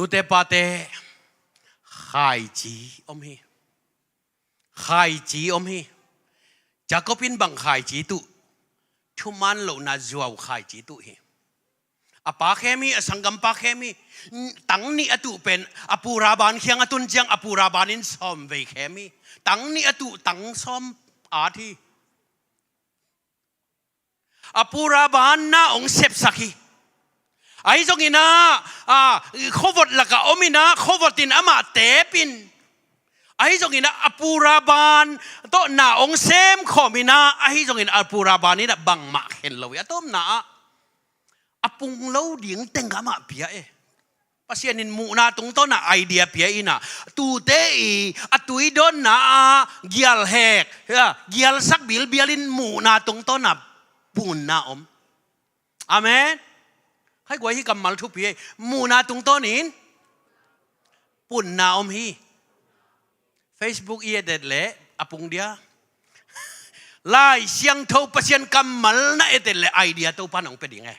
[SPEAKER 4] นูเตปาเตขายจีอมฮีขายจีอมฮีจากก็เป็นบังขายจีตุชุมันเหล่านาจวบขายจีตุฮีปาเคมีสังกัมปาเคมีตั้งนี้อตุเป็นปูราบานเขียงอตุนจังปูราบานินซ้อมเวเคมีตั้งนี้อตุตั้งซ้อมอาทีปูราบานน่าองเสพสักีไอ้ตรงนี้นะขวดละก็อมินะขวดตินอามาเตปินไอ้ตรงนี้นะปูราบานโตน่าองเซมขมินะไอ้ตรงนี้นะปูราบานนี่นะบังมาเห็นเลยอะต้มนะปุงเล่าดิ่งเต็งอามาเปียภาษานินมูนาตรงต้นนะไอเดียเปียอินะตูเตอีตุยโดนนะเกียลแหกเกียลสักบิลเบียลินมูนาตรงต้นนะปูนนะอมอาเมนให้กว่าที่กำมัลทุบพี่มูนาตรงต้นนี้ปุ่นนาอมฮี Facebook เด็ดเละอปุงเดียไล่เสียงเท่าประเสียนกำมัลน่าเด็ดเละไอเดียตัวพันองเป็นยังไง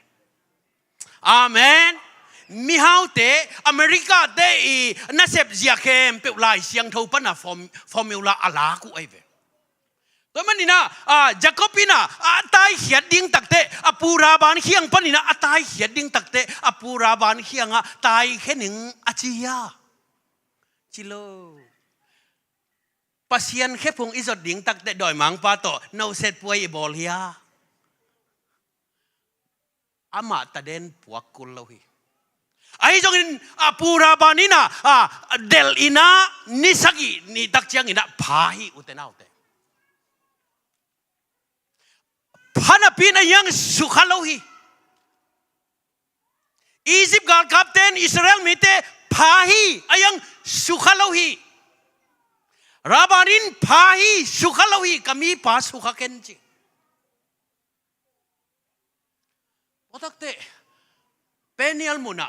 [SPEAKER 4] อาเมนมีฮาวเตอเมริกาเตอีน่าเสพเสียเข้มเป็นไล่เสียงเท่าพันน่ะฟอร์มิวลาอาลากูไอเวตัวมันนี่นะยาโคบินะตายเขียดดิ้งตักเตะปูราบานเขียงปนี่นะตายเขียดดิ้งตักเตะปูราบานเขียงตายแค่หนึ่งจียาจิโลปัสยันแค่พงอิสดดิ้งตักเตะดอยมังปาโตนาวเซตป่วยบอลเฮียอามาตะเดนปวกกุลโลหิไอ้จงอินปูราบานินะเดลอินะนิสกินิตักเจียงอินะพาหิอุเตนาวเตพันปีนั้นยังสุขโลหิอียิปต์การกัปตันอิสราเอลมีแต่พาหิยังสุขโลหิราบานินพาหิสุขโลหิก็มีพาสุขเกนจิโอตักเตเป็นยัลมุนา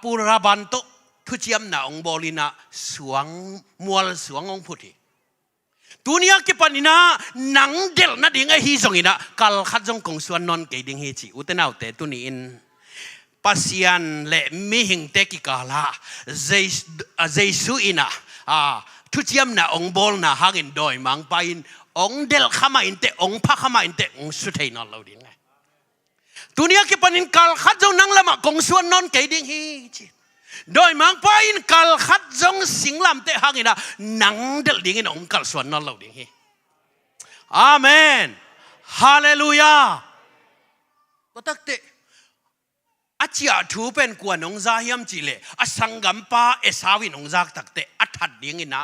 [SPEAKER 4] ปูราบันโตทุจยมนาองบอลินาสวงมัวสวงองพุทธิdunia ke panina nang del na ding hi zongina kal khat jong kong suan non ke ding hi chi utenau te tuni in pasian le mi hing te ki kala jaisu ina thuchiam na ong bol na hangin doi mang pain ong del khama in te ong pha khama in te ong su thei non lo ding dunia ke panin kal khat jong nang lama kong suan non ke ding hi chiโดยมังไปอินกัลขัดจงสิงลำเตะหางินะนังเดลดิ่งอินองกัลส่วนนั่นเราดิ่งฮีอาเมนฮาเลลูยาก็ตักเตะอาชีพทูเป็นกวนองซาฮิมจิเลอาสังกัมปาเอสาวินองซากตักเตะอัฐดิ่งอินะ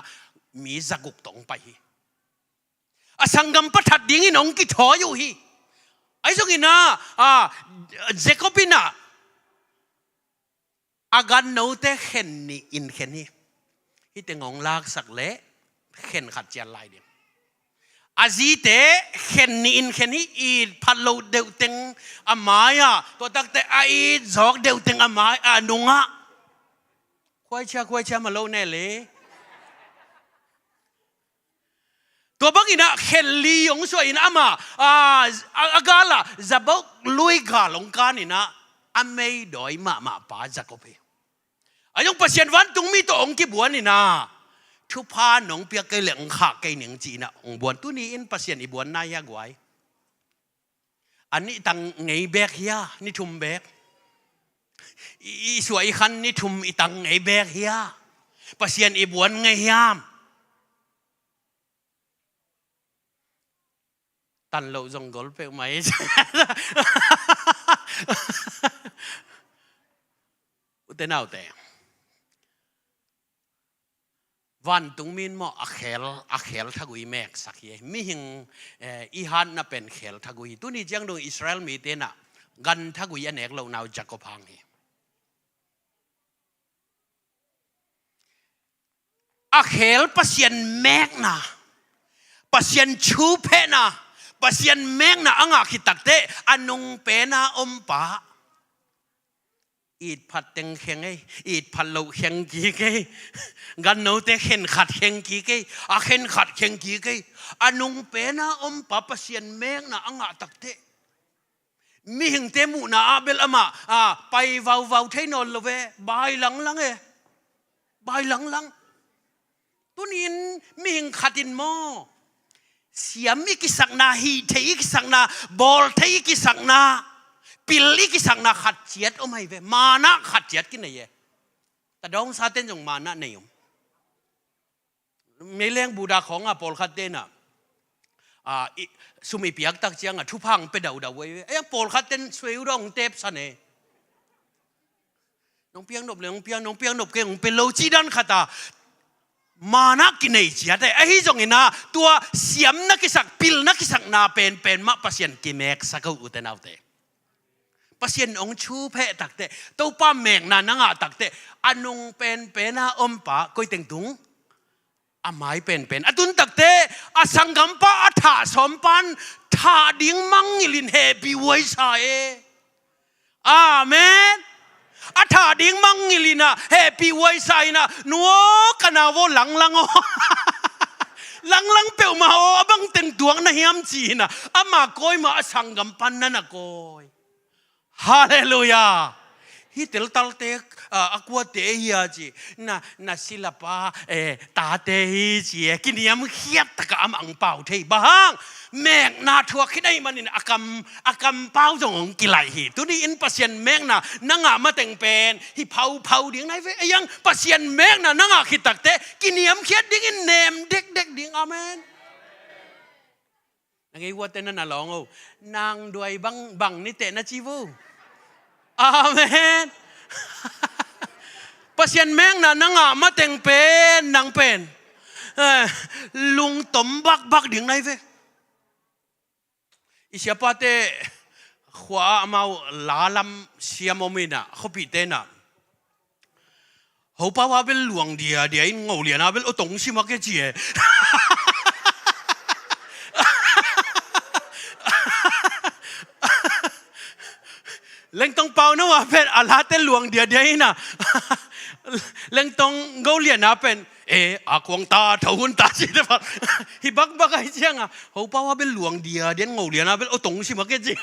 [SPEAKER 4] มีจักุกตงไปฮี asanggam pathat dingin ong ki thoyu hi ai zongina jacobina agan no te khen ni in khen hi hi te ngong lak sak le khen khat chian lai dim azi te khen ni in khen hi i phat lo deu teng amaya to tak te ai jok deu teng amai anunga kwai cha ma lo ne leตัวบังอินะเข็นลียงสวยนะมาอากาละจะบอกลุยกาลงกานี่นะอเมยดอยมาป้าจักก็ไปอายุปัจจุบันตรงมีตัวองค์ที่บัวนี่นะทุพาหนองเปียกไกเหลืองขาไกเหนียงจีนะองค์บัวตัวนี้อินปัจจุบันอีบัวนายากไว้อันนี้ตังไงแบกเฮียนี่ทุ่มแบกอีสวยคันนี่ทุ่มอีตังไงแบกเฮียปัจจุบันอีบัวนไงเฮียมตันโลจงกอลเปไหมอุตเตนเอาแต่วันตุงมินมออักเขลทักุยแมกสักยี่มิหิงอีฮันน่ะเป็นเขลทักุยตุนี่จังดูอิสราเอลมีเตน่ะกันทักุยอันเอกเราหนาวจักก็พังฮีอักเขลปัสยันแมกนะปัสยันชูเพนะปัสยันแมงนะอ่างขิตักเตอันนงเปนาอมปะอีดผัดเต็งเข่งไออีดผัดเหลาเข่งกีไกกันโนเตเข่งขัดเข่งกีไกเข่งขัดเข่งกีไกอันนงเปนาอมปะปัสยันแมงนะอ่างตักเตมีหิงเตมูนะเบลอามาไปวาวเทนอนละเวบายหลังบายหลังตัวนี้มีหิงขัดินหม้อเสียมีกิสักนาฮีเทอีกิสักนาบอลเทอีกิสักนาปิลอีกิสักนาขัดเจียดโอ้ไม่เวมานะขัดเจียดกินไหนเย่แต่ดองซาเต้นจงมานะในยมไม่เลี้ยงบูดาของปอลขัดเต้นสุมีเปียกตักเจียงทุพังไปเดาเว้ยไอ้ปอลขัดเต้นสวยร้องเทปซะเนี่ยน้องเปียงนบเลยน้องเปียงนบเก่งเป็นโลจีดันขัดตามานักกินไอเจียแต่ไอ้ที่จงเห็นนะตัวเสียมนักกิสักปิลนักกิสักนาเป็นมะปัสยันกิเมกสักอุตนาวเตปัสยันองชูเพะตักเตตัวป้าเมกนานังตักเตอันงเป็นนาอมปะก็เต็งตุงอาไม้เป็นอตุนตักเตอสังกัมปะอัฐาสมปันถาดิ้งมังลินเฮปีไว้ใส่อาเมนอาถาดิ้งมังงิลินะเฮปีไว้ใส่นะนัวกันาวหลังเปียวมาโอ้บังเต็งดวงนะเฮียมจีนะอามาโกยมาสังกัมปันนั่นนะโกยฮาเลลูยาฮิตลตัลเตกอากวเตฮียจีนะศิลปะตาเตฮีจีกินยามเขียบตะกะอังเป่าเทบางแมงนาทัวคิดได้มันนี่อากำเป้าจงกิไลหีตัวนี้อินปัสยันแมงนะนังมาแต่งเป็นฮิเผาดิ้งไหนเว้ยยังปัสยันแมงนะนังคิดตักเตกินยามเขียดดิ้งอินเนมเด็กดิ้งอาเมนนังไอ้วัวเต้นนั่นน่ะร้องโอ้นางด้วยบังนี่เตนะจีวูอาเมนปัสยันแมงนะนังมาแต่งเป็นนางเป็นลุงตมบักดิ้งไหนเว้ยอิสยาปาเตขวามาลาลัมเสียมมินะเขาปีเตนะเขาป้าว่าเป็นหลวงเดียอินงูเลียนะเป็นโอตงชิมาเกจีเล่งตรงเปล่านะว่าเป็นอาลาเตหลวงเดียอินะเล่งตรงงูเลียนะเป็นอาควงตาเท่าหุ่นตาสิเดี๋ยวฮิบักไอ้เจ้าเขาป้าว่าเป็นหลวงเดียงูเลียนะเป็นโอตงชิมาเกจี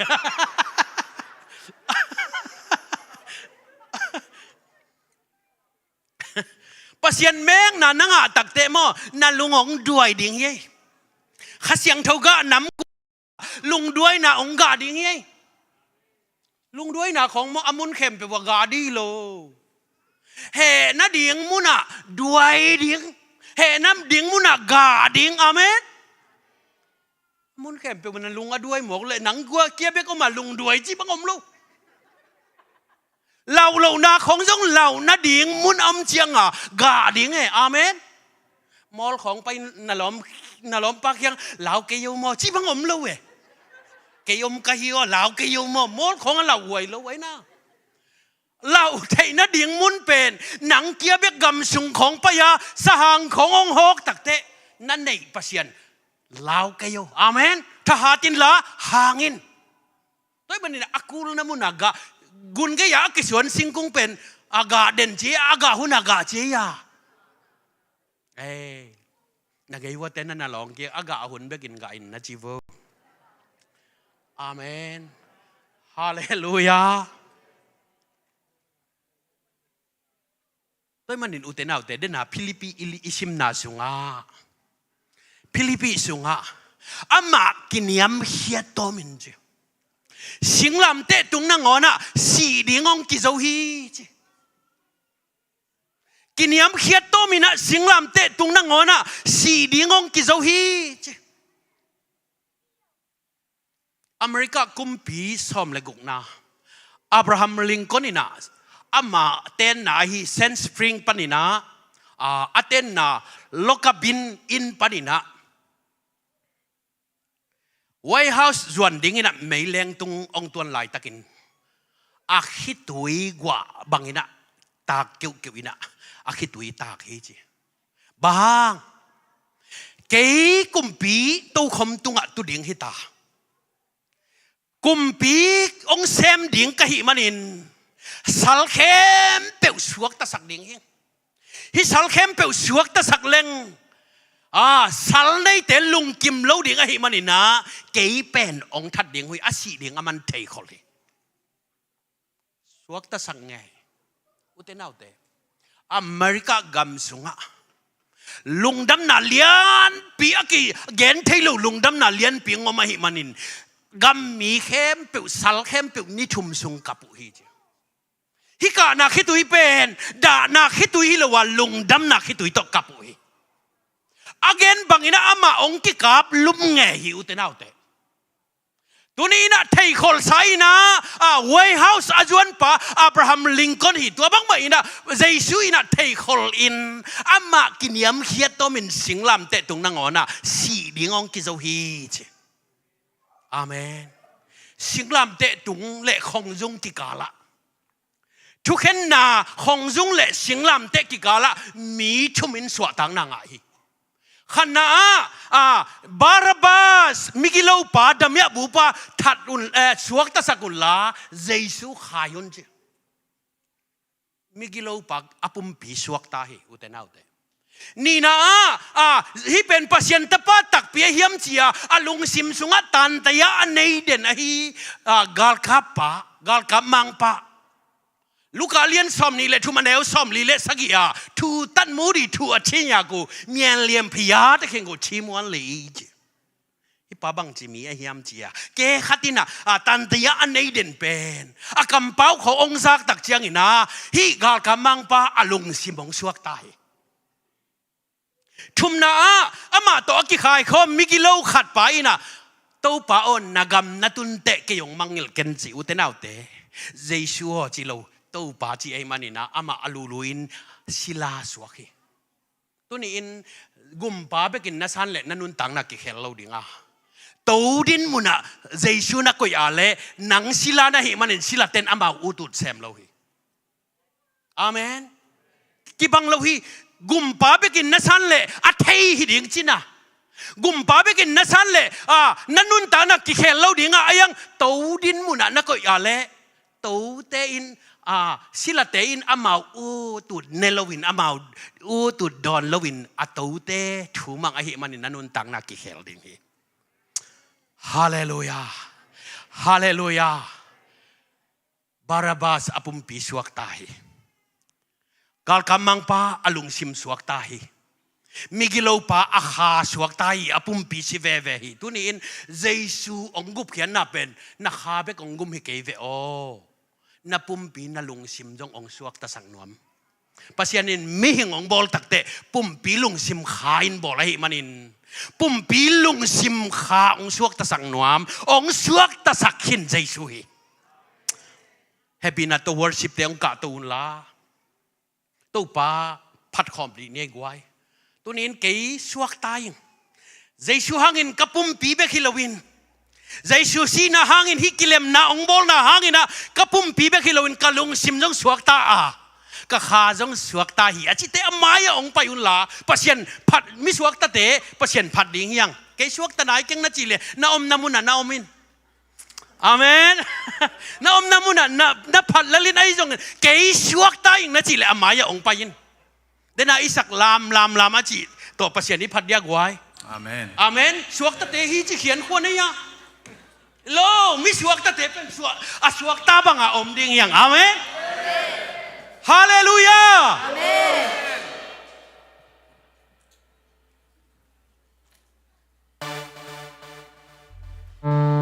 [SPEAKER 4] ปัสยันแมงน่ะนังตักเตมอน่ะลุงองด้วยดิ่งเย่ข้าเสียงเท่ากะน้ำลุงด้วยน่ะองกาดิ่งเย่ลุงด้วยน่ะของมออมุนเข็มไปว่ากาดีโลเฮน่ะดิ่งมุน่ะด้วยดิ่งเฮน้ำดิ่งมุน่ะกาดิ่งอาเมนมุนเข็มไปวันนั้นลุงด้วยหมกเลยหนังกัวเกียบก็มาลุงด้วยจีบังอมลูกเหล่านาของจงเหล่านาดิ่งมุนอมเจียงกาดิ่งไงอาเมน มอลของไปนลอมปักยังเหลาเกยมอชี้พังอมเลยเว้ยเกยมกะฮิวเหลาเกยมอมอลของเหลาหวยเลยไว้นะเหลาไทยนะดิ่งมุนเป็นหนังเกียเบกกำสุงของปยาสหางขององค์ฮกตักเตนั่นในปัสยันเหลาเกยอาเมนถ้าหาตินละหางินตัวมันนี่นะอากูลนะมุนากะกุนเกยากิสวนสิงกุงเป็นอากาเด่นจีอากาหุนอากาเจียนักเอวเต้นนั่นลองเกี่ยอากาหุนเบกินกาอินนะจีโวอาเมนฮาเลลูยาตัวมันนี่อุตเตนเอาแต่เดน่าฟิลิปปีอิชิมนาสุงาฟิลิปปีสุงาอามากินยามเฮียโตมินจีสิงลำเตะตรงนั้นงอนะสีดิ่งองกิโซฮีจีกินยามเขียดโตมินะสิงลำเตะตรงนั้นงอนะสีดิ่งองกิโซฮีจีอเมริกากุมพีสอมเลกุกนาอับราฮัมลิงคอนนี่นะอามาเต้นนาฮีเซนสปริงปานินะเต้นนาโลกาบินอินปานินะไวท์เฮาส์ส่วนดิ่งนะไม่แรงตรงองตัวไหลตะกินอาคิตุยกว่าบางนะตาเกี่ยวนะอาคิตุยตาเฮจีบางเกี่ยกุมปีตู้คมตุงตุดิ่งฮิตากุมปีองเซมดิ่งกะหิมันินสัลเข้มเปียวสวกตะสักดิ่งฮิสัลเข้มเปียวสวกตะสักเลงสัลในแต่ลุงกิมเล่าดิ่งกะหิมันินนะเกี่ยเป็นองทัดดิ่งหุยอาศีดิ่งอามันเทคอลีสวกตะสักไงอุตเตนเอาเตอเมริกากำสุงะลุงดำนาเลียนปีอากีเกนเทลูลุงดำนาเลียนปีงอมาหิมันินกำมีเข้มเปียวสัลเข้มเปียวนิชุมสุงกับปุฮิจฮิกานาคิตุยเป็นดานาคิตุยฮิลว่าลุงดำนาคิตุยตกกับปุฮิอาเกนบางอินะอามาองกิกับลุมเงหิอุตเตนเอาเตตัวนี้นะไทยคนไซนะไวท์เฮาส์อาจวนปะอับราฮัมลิงคอนหิตัวบางไม่นะเจสุยนะไทยคนอินอามากินยามเขียดตัวมินสิงลำเตตรงนั้นอ๋อนะสีดิ่งองกิโซฮีเจอาเมนสิงลำเตตรงเละคงจงกิกาละทุกเห็นนะคงจงเละสิงลำเตกิกาละมีชุมินสวดตังนางไอขณะบาราบาสมิกิโลปาดามยาบูปาทัดอุนสวกตะสกุลลาเจสุขายุนเจมิกิโลปาอปุมปีสวกตาเฮอุเตนเอาเตนี่นะฮิเป็นปัสยันตะปาตักเปียเฮียมเจียลุงซิมสุงะตันตยาอันในเดนฮีกาลคับปากาลคับมังปาลูกเลี้ยนซ้อมนี่แหละทุมันเอวซ้อมลีเละสักอย่างทูตันมูดีทูอาชิญญากูเมียนเลี้ยมพิยาตะเข่งกูชิมวันเลยจีฮิปาบังจิมีไอเฮียมเจียเกขัดินะตันตยาอันในเด่นเป็นกำเป้าขององค์ซักตักเจียงอินะฮิกาลกำมังปาลุงซิมงสวกตายทุมนามาตัวกิขายเขามิกิโลขัดไปนะตัวป้าอ่อนนักำนัตุนเตะเกยงมังเงลเกนจิอุเตนเอาเตเจชัวจิโลตัวป้าจีไอมันนี่นะมาอลูลุอินศิลาสวกฮีตัวนี้อินกุมป้าเบกินนัสันเละนันุนตังนักกิเขลเราดิ่งตัวดินมุนะเจชัวนักก็ยาเละนังศิลานะฮีมันศิลาเต็นมาอุตุดเซมเราฮีอาเมนกิบังเราฮีกุมป้าเบกินนัสันเละอัฐิฮิดิ่งจินะกุมป้าเบกินนัสันเละนันุนตังนักกิเขลเราดิ่งยังตัวดินมุนะนักก็ยาเละตัวเตอินศิลาเตอินมาอูตุดเนลวินมาอูตุดดอนลวินตัวเตถูมังไอหิมันนันุนตังนักกิเขลดิ่งฮีฮาเลลูยาฮาเลลูยาบาราบาสอปุมปีสวกตายกาลกำมังปาอลุงซิมสวกตายมิกิโลปาอาคาสวกตายอปุมปีสิเวเวฮีตุนี้อินเจสูองกุบเขียนนับเป็นนักฮาเบกองกุมฮิเกเวโอนับปุมปีนัลุงซิมจงองสวกตะสังนวมปัสยานินมิหิงองบอลตักเตปุมปีลุงซิมขาอินบอลอะไรมันินปุ่มปีลุงซิมขาองสวกตะสังนวมองสวกตะสักขินเจสูฮีเฮบินาตัววอร์ชิปเตองกะตูนลาตัวป้าพัดคอมดีเนี่ยกวย ตัวนี้เกยสวกตายใจชูหางอินกระปุ่มปีเบคิลวินใจชูซีน่าหางอินฮิกิเลมน่าองบอลน่าหางอินน่ะกระปุ่มปีเบคิลวินกะลุงซิมจงสวกตากะขาจงสวกตาหิอาจิเตอมายองไปอุนลาปัสยันผัดมิสวกตาเตปัสยันผัดดิ่งยังเกยสวกตาไหนเก่งน่าจิเลน่าอมนามุนน่าอมินอาเมนน่าอมนามุนน่าผัดละลินไอจงเกยสวกตาอิงน่าจิเลอมายองไปยินเดน่าอิสักลามอาจิตัวปัสยันนี้ผัดยากไว้
[SPEAKER 2] อาเมน
[SPEAKER 4] อาเมนสวกตาเตหิจิเขียนขวานนี่ยโลมิสวกตาเตเป็นสวกตาบังอาอมดิ่งยังอาเมนฮาเลลูยาอาเมน
[SPEAKER 2] เ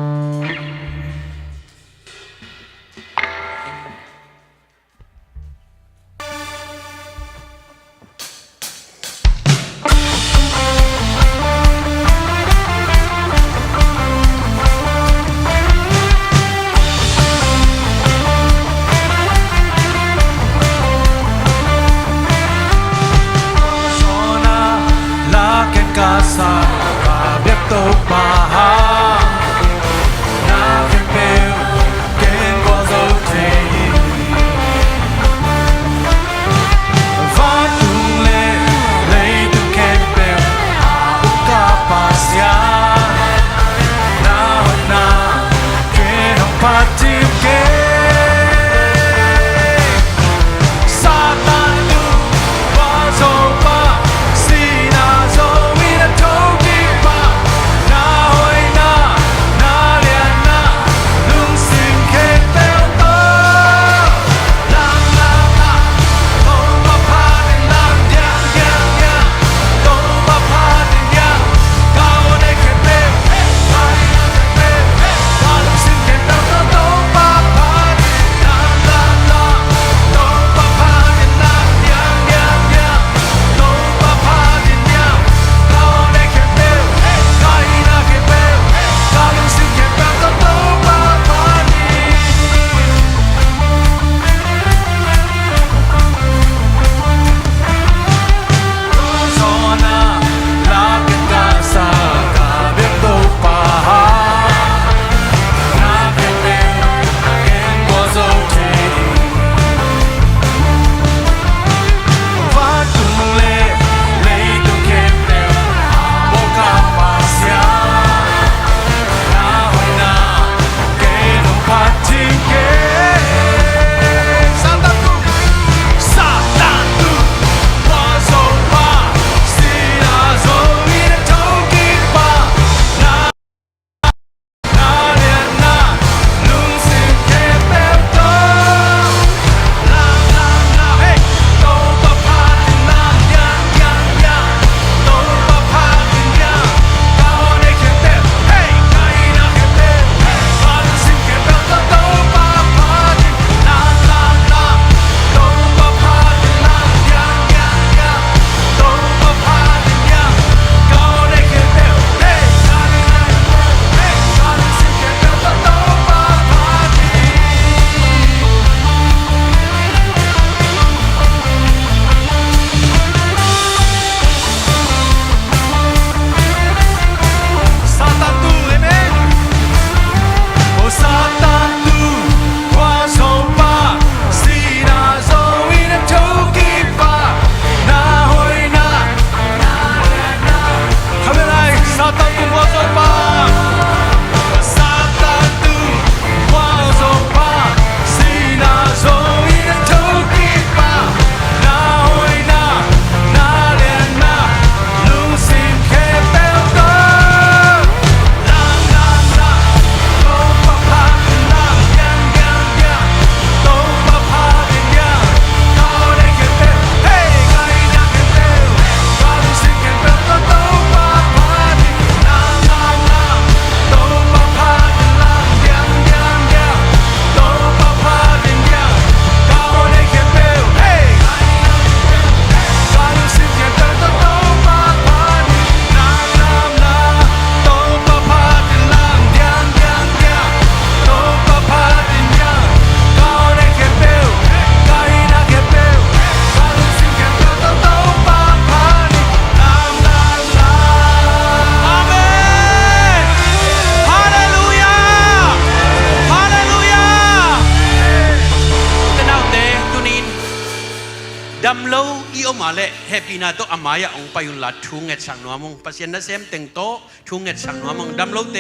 [SPEAKER 4] ดำโลอีอมาเล่เฮปีนาโตอามายาองไปยุนลาทุ่งเงสังนัวมงปัสยันนัเซมเต็งโตทุ่งเงสังนัวมงดำโลเต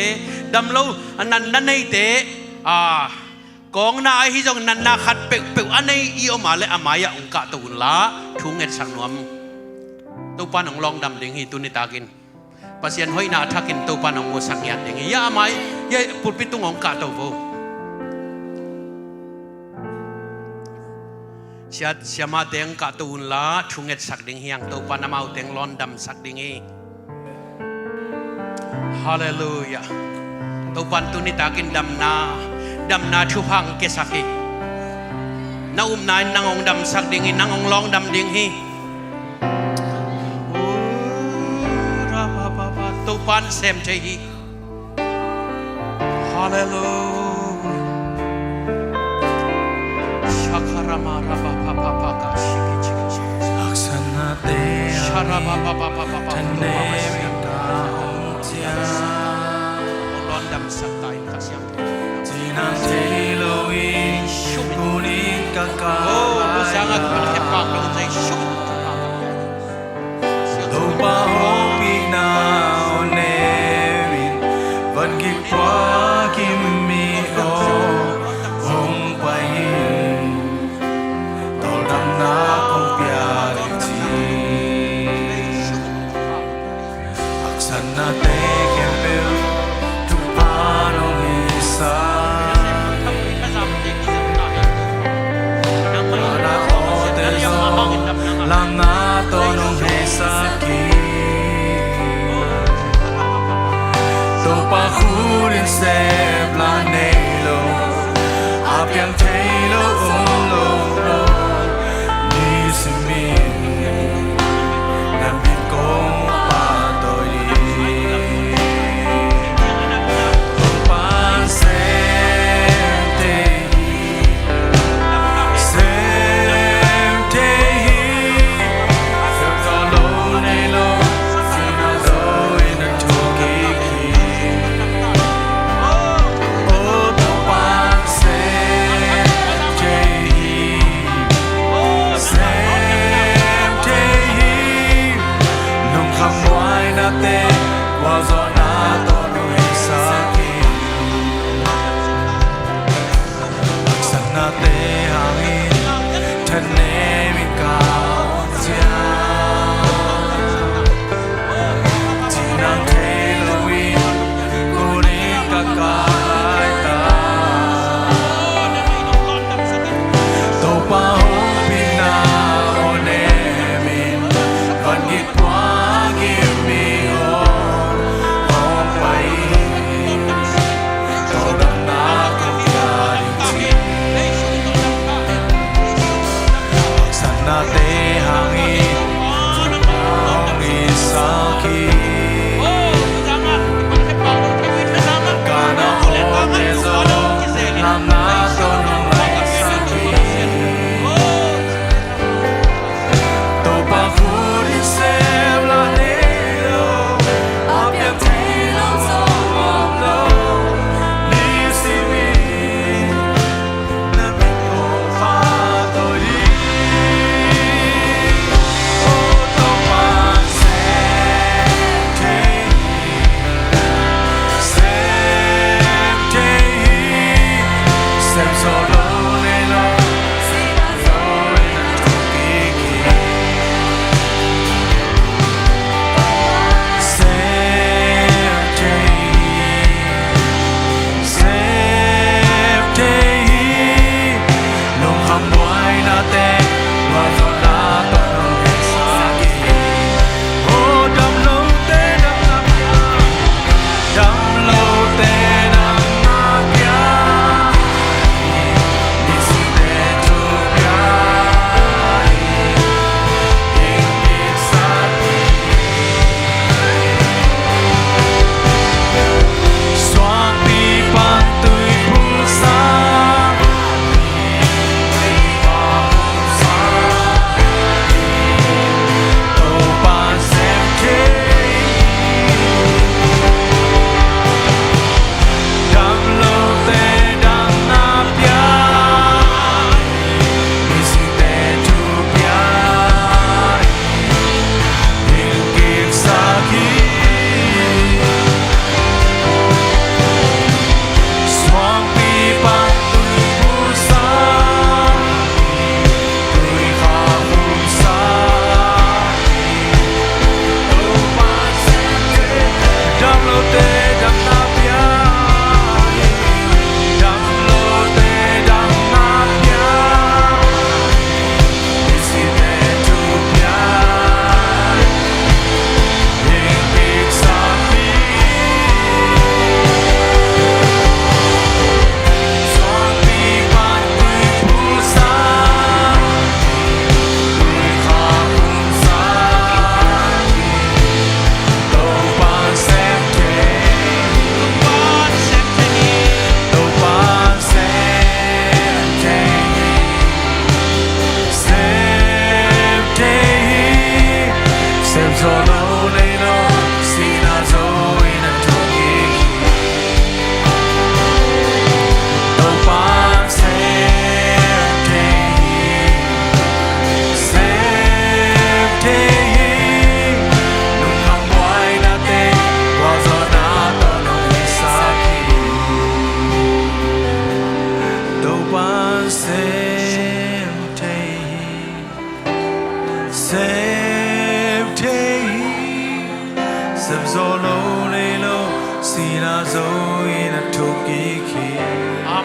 [SPEAKER 4] ดำโลอันนั้นในเตกองนาฮิจงนันนาขัดเปอันในอีอมาเล่อามายาองกะตุนลาทุ่งเงสังนัวมงตัวปานองลองดำดิ่งฮีตุนิตากินปัสยันห้อยนาทักินตัวปานองโมสังยันดิ่งฮียาอามายยาปุดปิตุงองกะตัวโวเสียมาเต็งกะตูนละทุ่งเงสักดิ่งฮียงตัวปานามาวเต็งลอนดำสักดิ่งฮีฮาเลลูยาตัวปันตุนิตากินดำนาชุพังเกสักฮีนานายนางองดำสักดิ่งฮีนางองลองดำดิ่งฮีตัวปันเซมเจฮีฮาเลลูชักรามาราบาปะปะปะกาชิกิชิกิ
[SPEAKER 2] Aksana te Tane mika tia
[SPEAKER 4] Londam satai kasyam
[SPEAKER 2] Tinang te lowi Kuning kaka
[SPEAKER 4] Oh, sangat berhebat dengan saya syukur.
[SPEAKER 2] Lupa hopi na onevin Van kikwa kimi o Hong pahin Tolong na kong piariti Aksana te kempel Tupanong isa Lam na tonong hesaki Topahurin se planelo Apiang telo ulo Nisimin Nambit kong patoy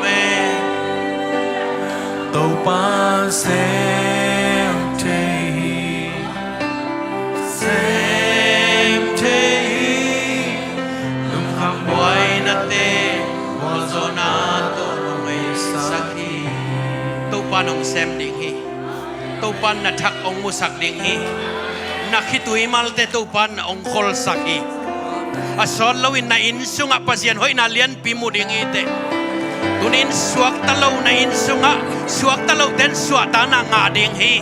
[SPEAKER 4] Amen.
[SPEAKER 2] tàu pa xem thế
[SPEAKER 4] Xem thế
[SPEAKER 2] lung kham
[SPEAKER 4] Boy na te Mozona to may saki Tau pan ong sem ding hi Tau pan na thak ong musak ding hi Nakitui mal te tau pan ong khol saki Asol lawin na insunga pasyan hoy na lian pimuding ite Tunin suak talaw na insunga Suak talaw ten suata na nga ding hi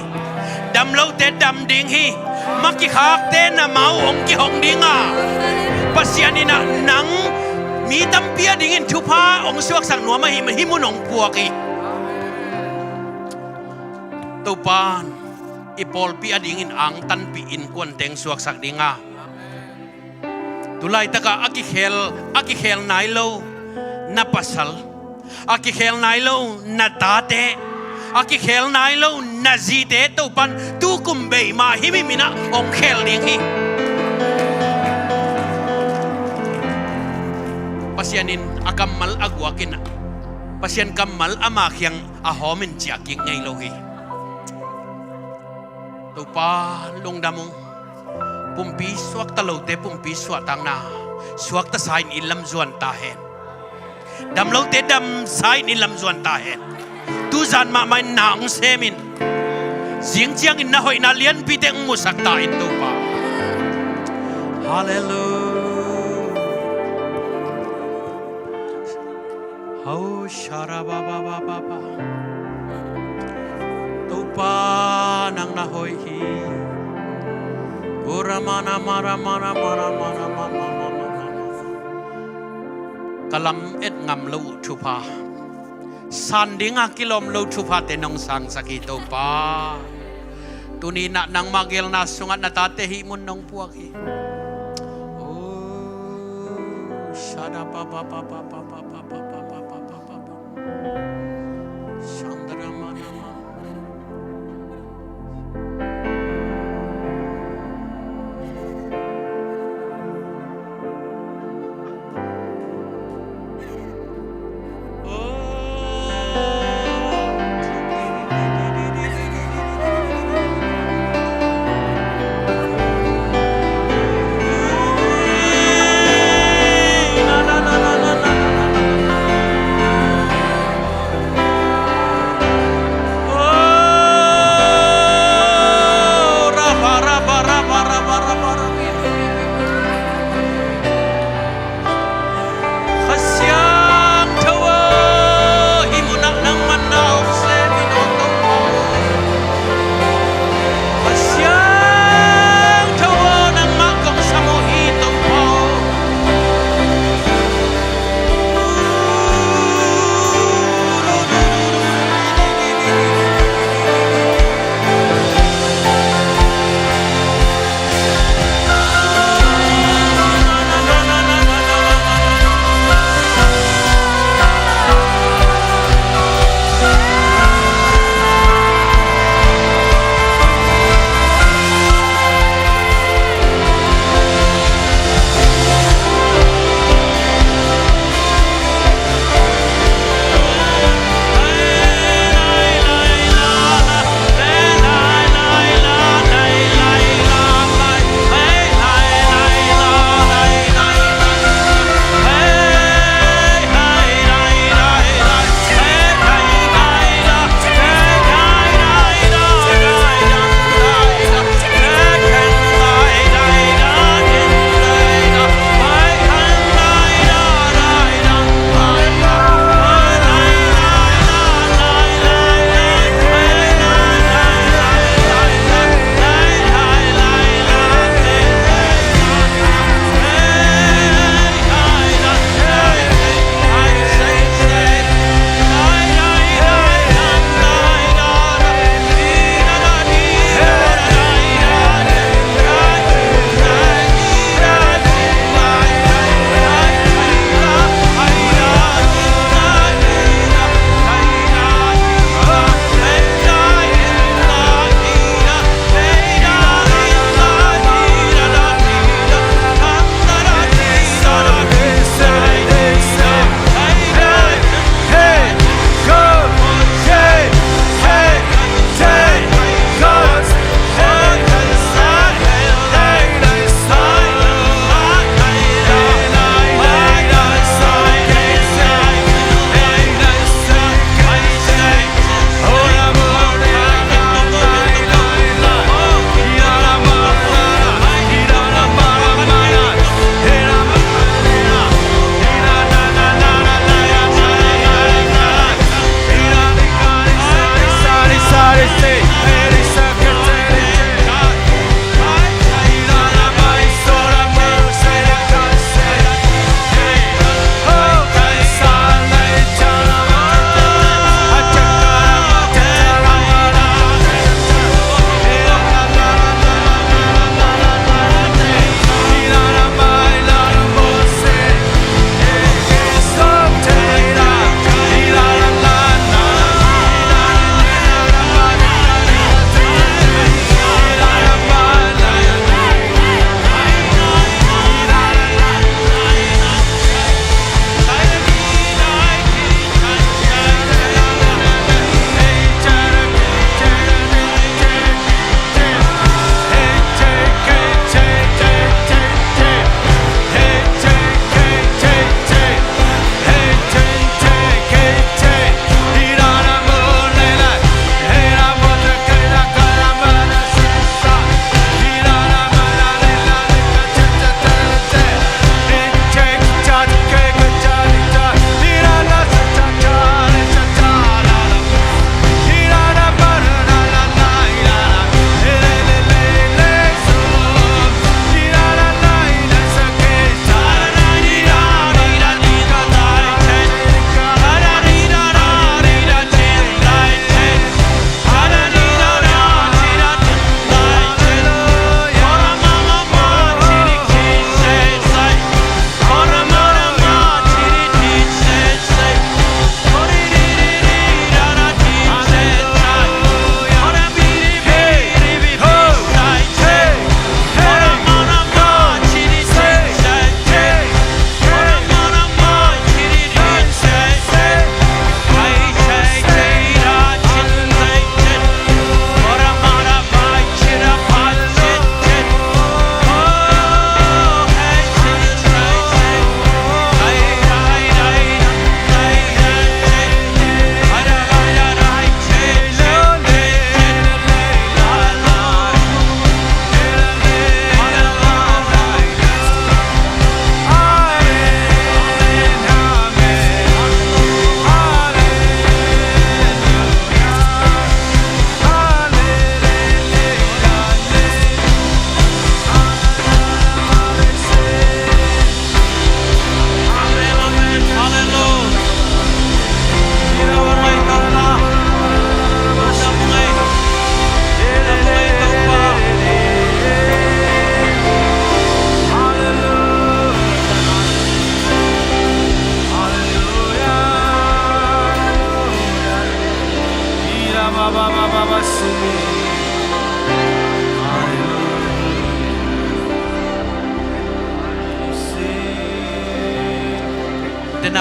[SPEAKER 4] Damlaw te dam ding hi Makikak te na mau ong kihong dinga Pasyanin na nang mi tampia dingin tupa ong suak sang nuwa mahimunong puwaki Tupan ipol pi adingin ang tanpi in kuanteng suak sak dinga Tulay taka akikhel nailo na pasal Akikhel nailo na tate Akikhel nailo na zite Tupan tukumbay mahimimina ong khel ding hi Pasyanin akamal agwakin Pasyan kamal amakyang ahomin tiyaking ngay lohi Tupa lungdamong Pumpi suak talaw te pumpi suak tang na Suak ta sain ilam zuan tahen Damlaw te dam sain ilam zuan tahen Tuzan ma may naong semin Siyang tiyang inahoy na lian piteng musak tahin tupa Hallelujah Oh sharababababa Tupa nang nahoy hi Uramana mara mara mara mara mara Kalam et ngam lo chupa Sandinga kilom lo chupa tenong sang sakito pa Tunina nang magil na sungat na tatehi mun nong puwaki Oh shada pa pa pa pa pa pa pa pa pa pa pa pa pa Chandra manama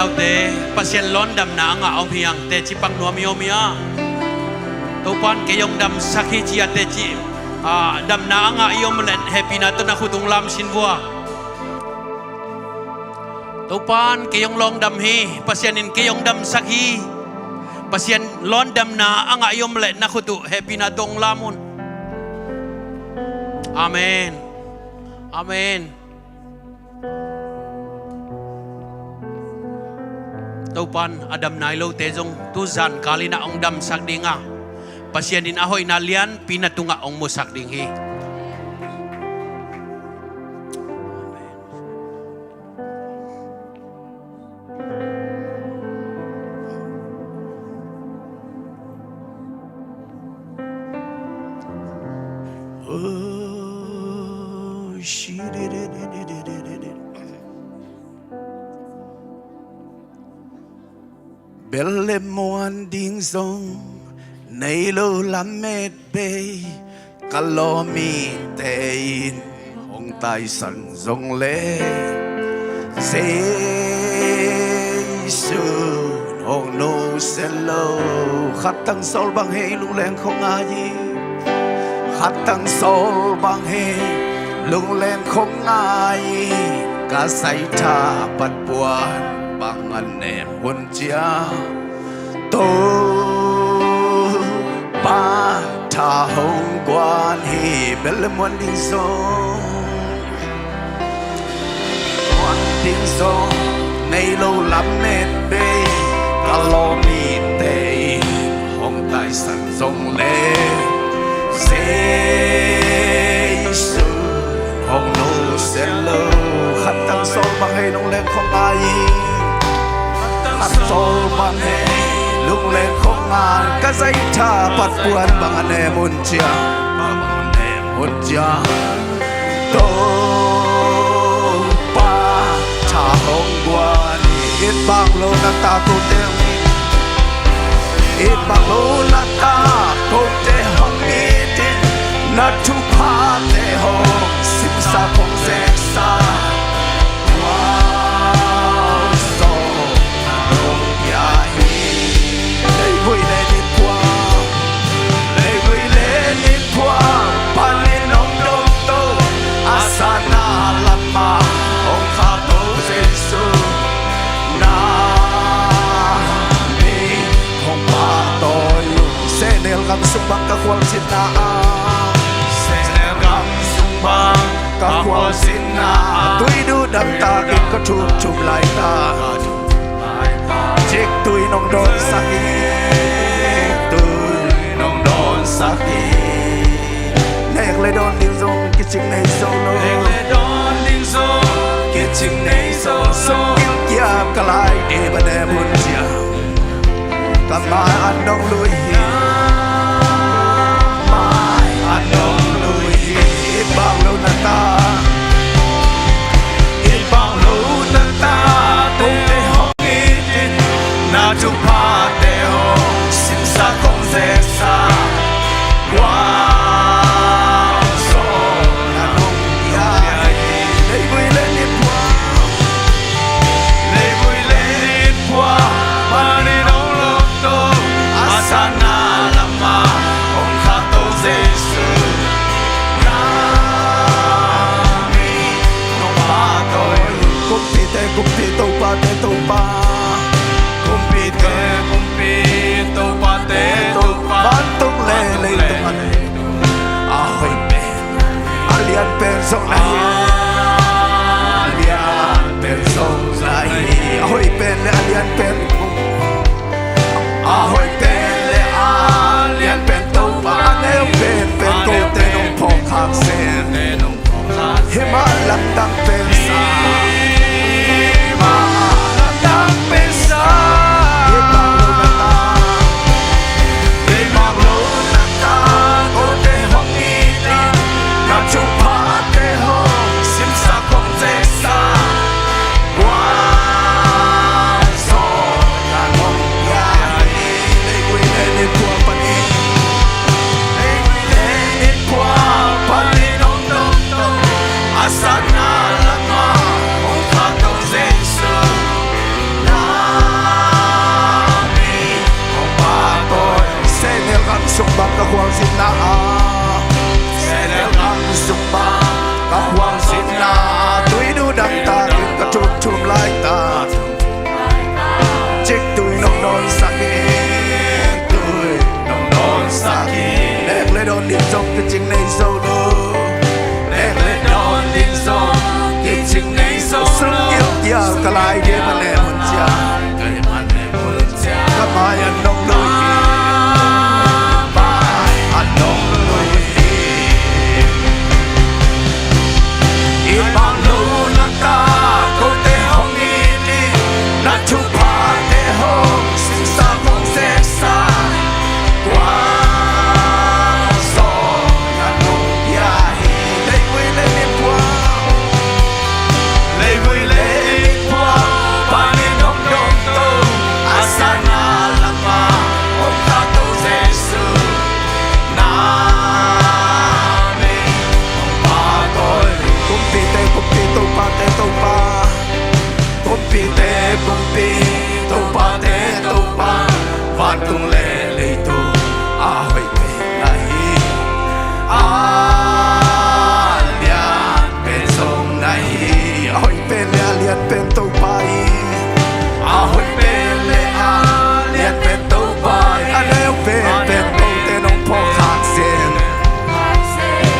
[SPEAKER 4] เอาเตปัสยันล้อนดำนาอ่ะเอาเพียงเตจิปังนัวมิโอมิอาตัวปานเกยองดำสักฮิจิอาเตจิดำนาอ่ะยอมเล่นแฮปปี้นาตัวนักขุดงลำสินวัวตัวปานเกยองลองดำฮีปัสยันินเกยองดำสักฮีปัสยันล้อนดำนาอ่ะยอมเล่นนักขุดแฮปปี้นาตงลามุนอาเมนอาเมนตัวปันอดัมนายโลเตจงตุจันกาลินาองดำสักดิงะpasien din ahoy na lian pinatunga ong musak dinghi
[SPEAKER 1] Belle muan ding song nay lô lắm mệt bê cả lo mi tên ông tài sẵn rong lê dê sư ông nô sẽ lâu khát tăng sol bằng hệ lung lên không ai khát tăng sol bằng hệ lung lên không ai cả say tha bát buồn bằng anh em hôn chia tôi ba tha hồng quan hi belle muan ding song nay lâu lắm mệt bê cả lo mi tê hồng tài sản rong lê dê sư hồng nô sẽ lâu khát tăng sâu bằng hay nông lên không ai khát sâu bằng hay lung lên không ai cả dây tha bắt buồn bằng anh em hôn chia tô ba tha hồng quan ít bằng lâu na ta tu teo ít bằng lâu na ta tu teo hồng ít na tu pa te hồng sim sa không dễ sa wow so hồng ya hi lấy vui lên đi qua lấy vui lên đi qua pan lên nông đông tô asana lama ông khá tô Giêsu na mi hồng ba tôi sẽ nêu gam sung băng các quan trên na các hoa xin na tuy đu đâm ta ít có chụp chụp lại ta chiếc tuy nông đồn sắc tuy nông đồn sắc nẹt lấy đồn điên rong cái chừng này sâu nô cái chừng này sâu sâu yêu kia cả lại để bên em muốn chia cả mai anh đông lùi mai anh đông lùi ít bao lâu na ta ít bao lâu na ta tung để học ít na chụp pa để ho xin sa không dễ sa wow so na nông ya lấy vui lên ít qua lấy vui lên ít qua mà đi đâu lúc đâu asana lama ông khát tô Giêsu xin na sẽ leo ngang sung ba cả hoàng xin na tuổi đu đằng ta đừng có chụp chụp lại ta chết tuổi nông đồn sakit tuổi nông đồn sakit đẹp lên đồn điên trong cái chính này sâu đô đẹp lên đồn điên sâu cái chính này sâu sung yêu ya cái lại dia mà lẹ muốn cha cái mai anh nông đôi anh nông đôi ít bao lâu là ta có thể không nghĩ na chụp pa để hông xin sa không sẽ xa quá gió là nông ya lấy vui lên qua lấy vui lên qua ba nên nông đồn tô asana lama ông ta tô Giêsu name ba tôi kumpi tô pa te tô pa kumpi tô pa van tung lệ lệ tô a hoi pe lai a lian pe sông này a hoi pe lian pe tô pa a hoi pe le a lian pe tô pa a leo pe tô te nong po khang sen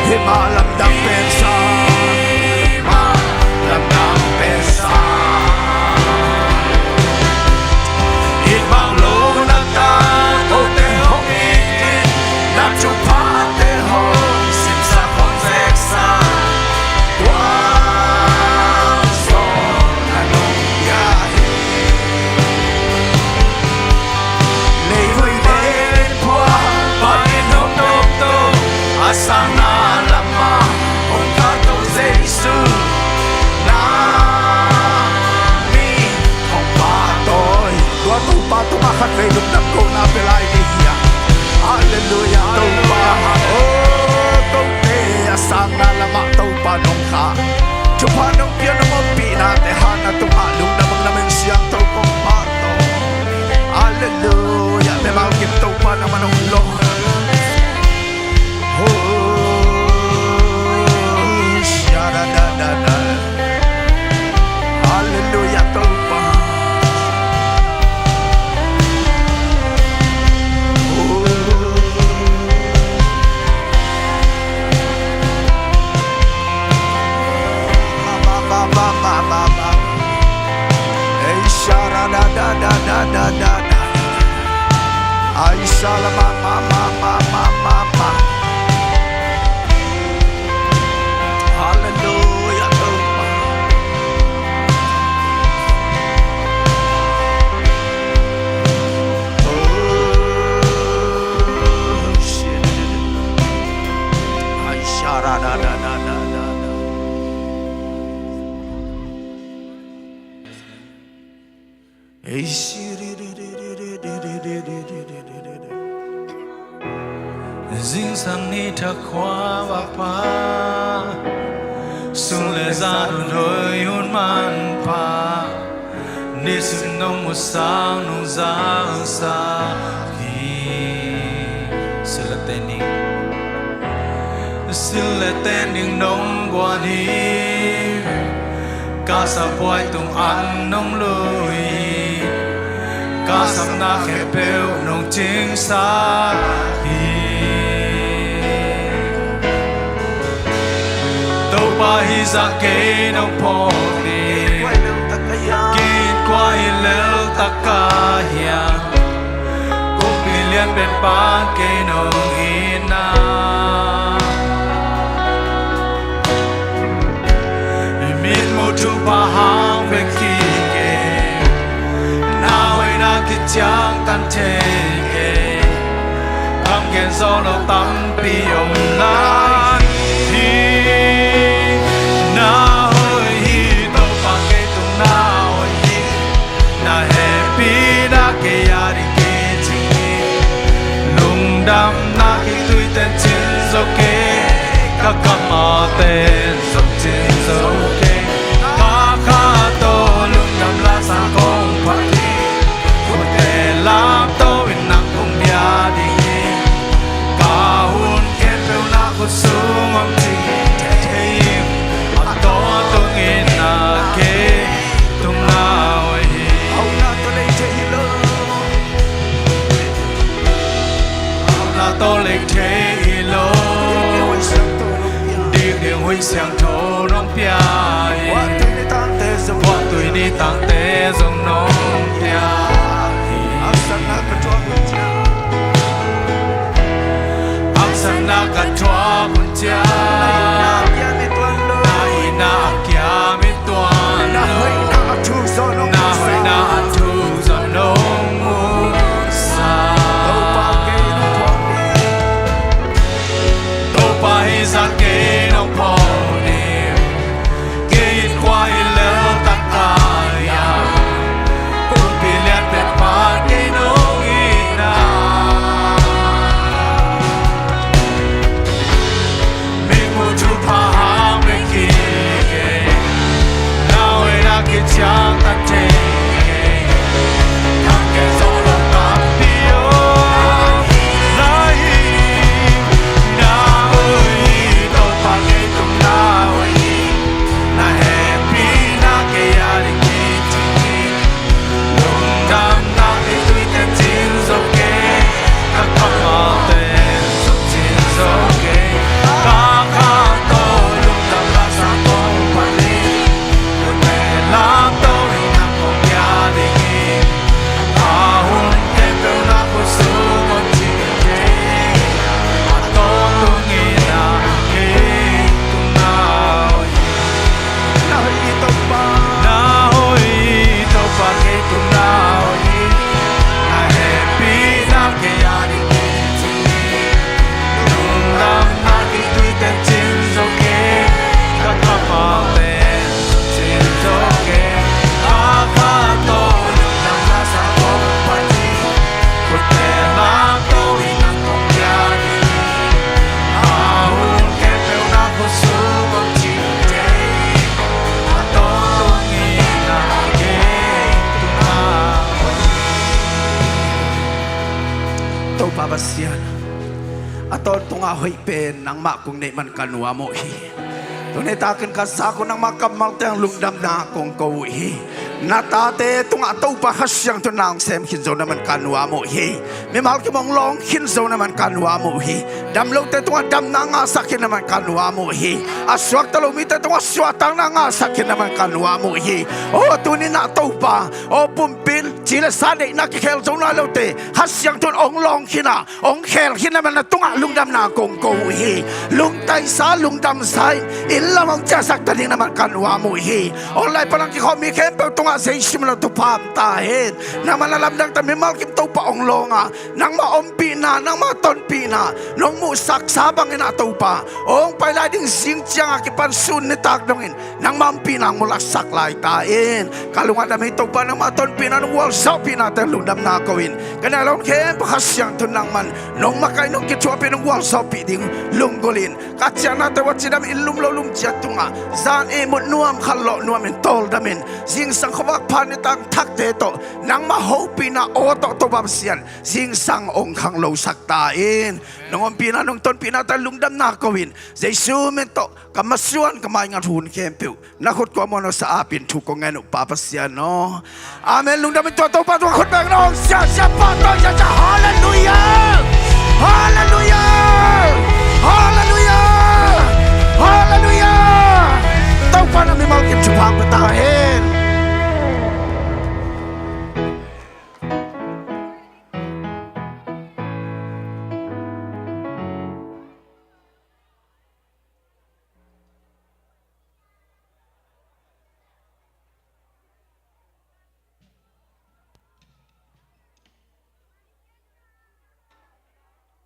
[SPEAKER 1] hi ma lam dang pe sa ma lam dang pe sa ít bao lâu na ta có thể không biết na chụp pa te hông xin sa không dễ xa quá gió là nông ya lấy vui lên qua ba nên nông đô tô asana lama ông ta tô Giêsu nami không ba tôi tua tu pa tu makan ve lum nam ko na pelai dia hallelujah tu pa oh tu te asana lama tu pa nong kha chupa nong pia nong pi na te hana tu ma lum na mang namen siang tu kong pa to hallelujah me mau kim tu pa na manong lo shara da da da hallelujah tu pa shara da da da da da da da Aisha la ma hallelujah tu pa oh shit Aisha da da da da da da
[SPEAKER 2] Dinh sang ni thật khoa và pa Sung lệ ra đồn hơi hôn man pa Ni sự nông một sáng nông ra xa Khi Sự là tên ninh Sự là tên ninh nông qua đi Cả sa boy tung ăn nông lùi Cả sa na khẽ bèo nông chính xa Tâu ba hi ra kế nông phô đi Kinh qua hi lêu ta ca hiang Cũng bị liên bên ba kế nông ina Min mô chú ba hang về khi kê Nào ấy na kì chang tan chê kê Thăm kèn gió nâu tâm bì ông lan Na hoi hi to pa ke tu na hoi hi na happy na ke ya ri ke chi lung dam na ki tui ten chin zo ke ka ka ma ten zo chin zo ke ka ka to lung dam la sa kong pa ki ku te lam to in na kong ya di ka 那都来天一路，定定会相投弄表演，我对你当得中弄表演，阿萨那个托本家，那伊那家没断路，那会那土着弄木沙。Sa kê nông phò niệm kê ít qua ít lỡ tắc kaya cũng bị liệt biệt phá kê nông ít na mình muốn chụp phá hàng bên kia nào ấy đã kết chàng tắt chê thằng kê dẫu lòng tạm tiêu lại na ơi Babasian aton tunga hoy pen nang makung ne man kanwa mo hi tunay takin kasako nang makamal tang lungdam na kong kawi natate tunga to pa hasyang tunang sem hinzo naman kanwa mo hi may mahal ki mong long hinzo naman kanwa mo hi damlo te tunga dam na nga sakin naman kanwa mo hi aswak talumita tunga swatang na nga sakin naman kanwa mo hi o tunin na to pa o pumpil sila sade nakikel zona lote hasyang tun ong long hina ong khel hina man na tunga lungdam na kong kawi lungtay sa lungdam sai ilamang jasak taling naman kanwa mo hi olay palang kikomi kempe tunga sa isim na tupam tahin na malalamdang tamin malkim to pa ong longa nang maompi na nang matonpi na nung musak sabang inataw pa ong pailading singtiyang akipansun ni tagdongin nang mampi na mulak saklay tain kalungan namin ito pa nang matonpi na nung walsapi natin lundam na kawin kanalong kempe kasyang tunang man nung makainong kitsuapi nung walsapi ding lunggulin katsyan natin wat sinam ilumlolum tunga zan imot nuam kalo nuam intol damin sing sang kawak panitang takte to nang mahopi na oto to babsian sing sang ong kang lo saktain nung pina nung ton pinatan lungdam na kawin zay sumento kamasuan kamay nga hun kempew nakot ko mo no sa apin tukong ngano papasyan no amen lungdam ito to patwa khot bang no siya pato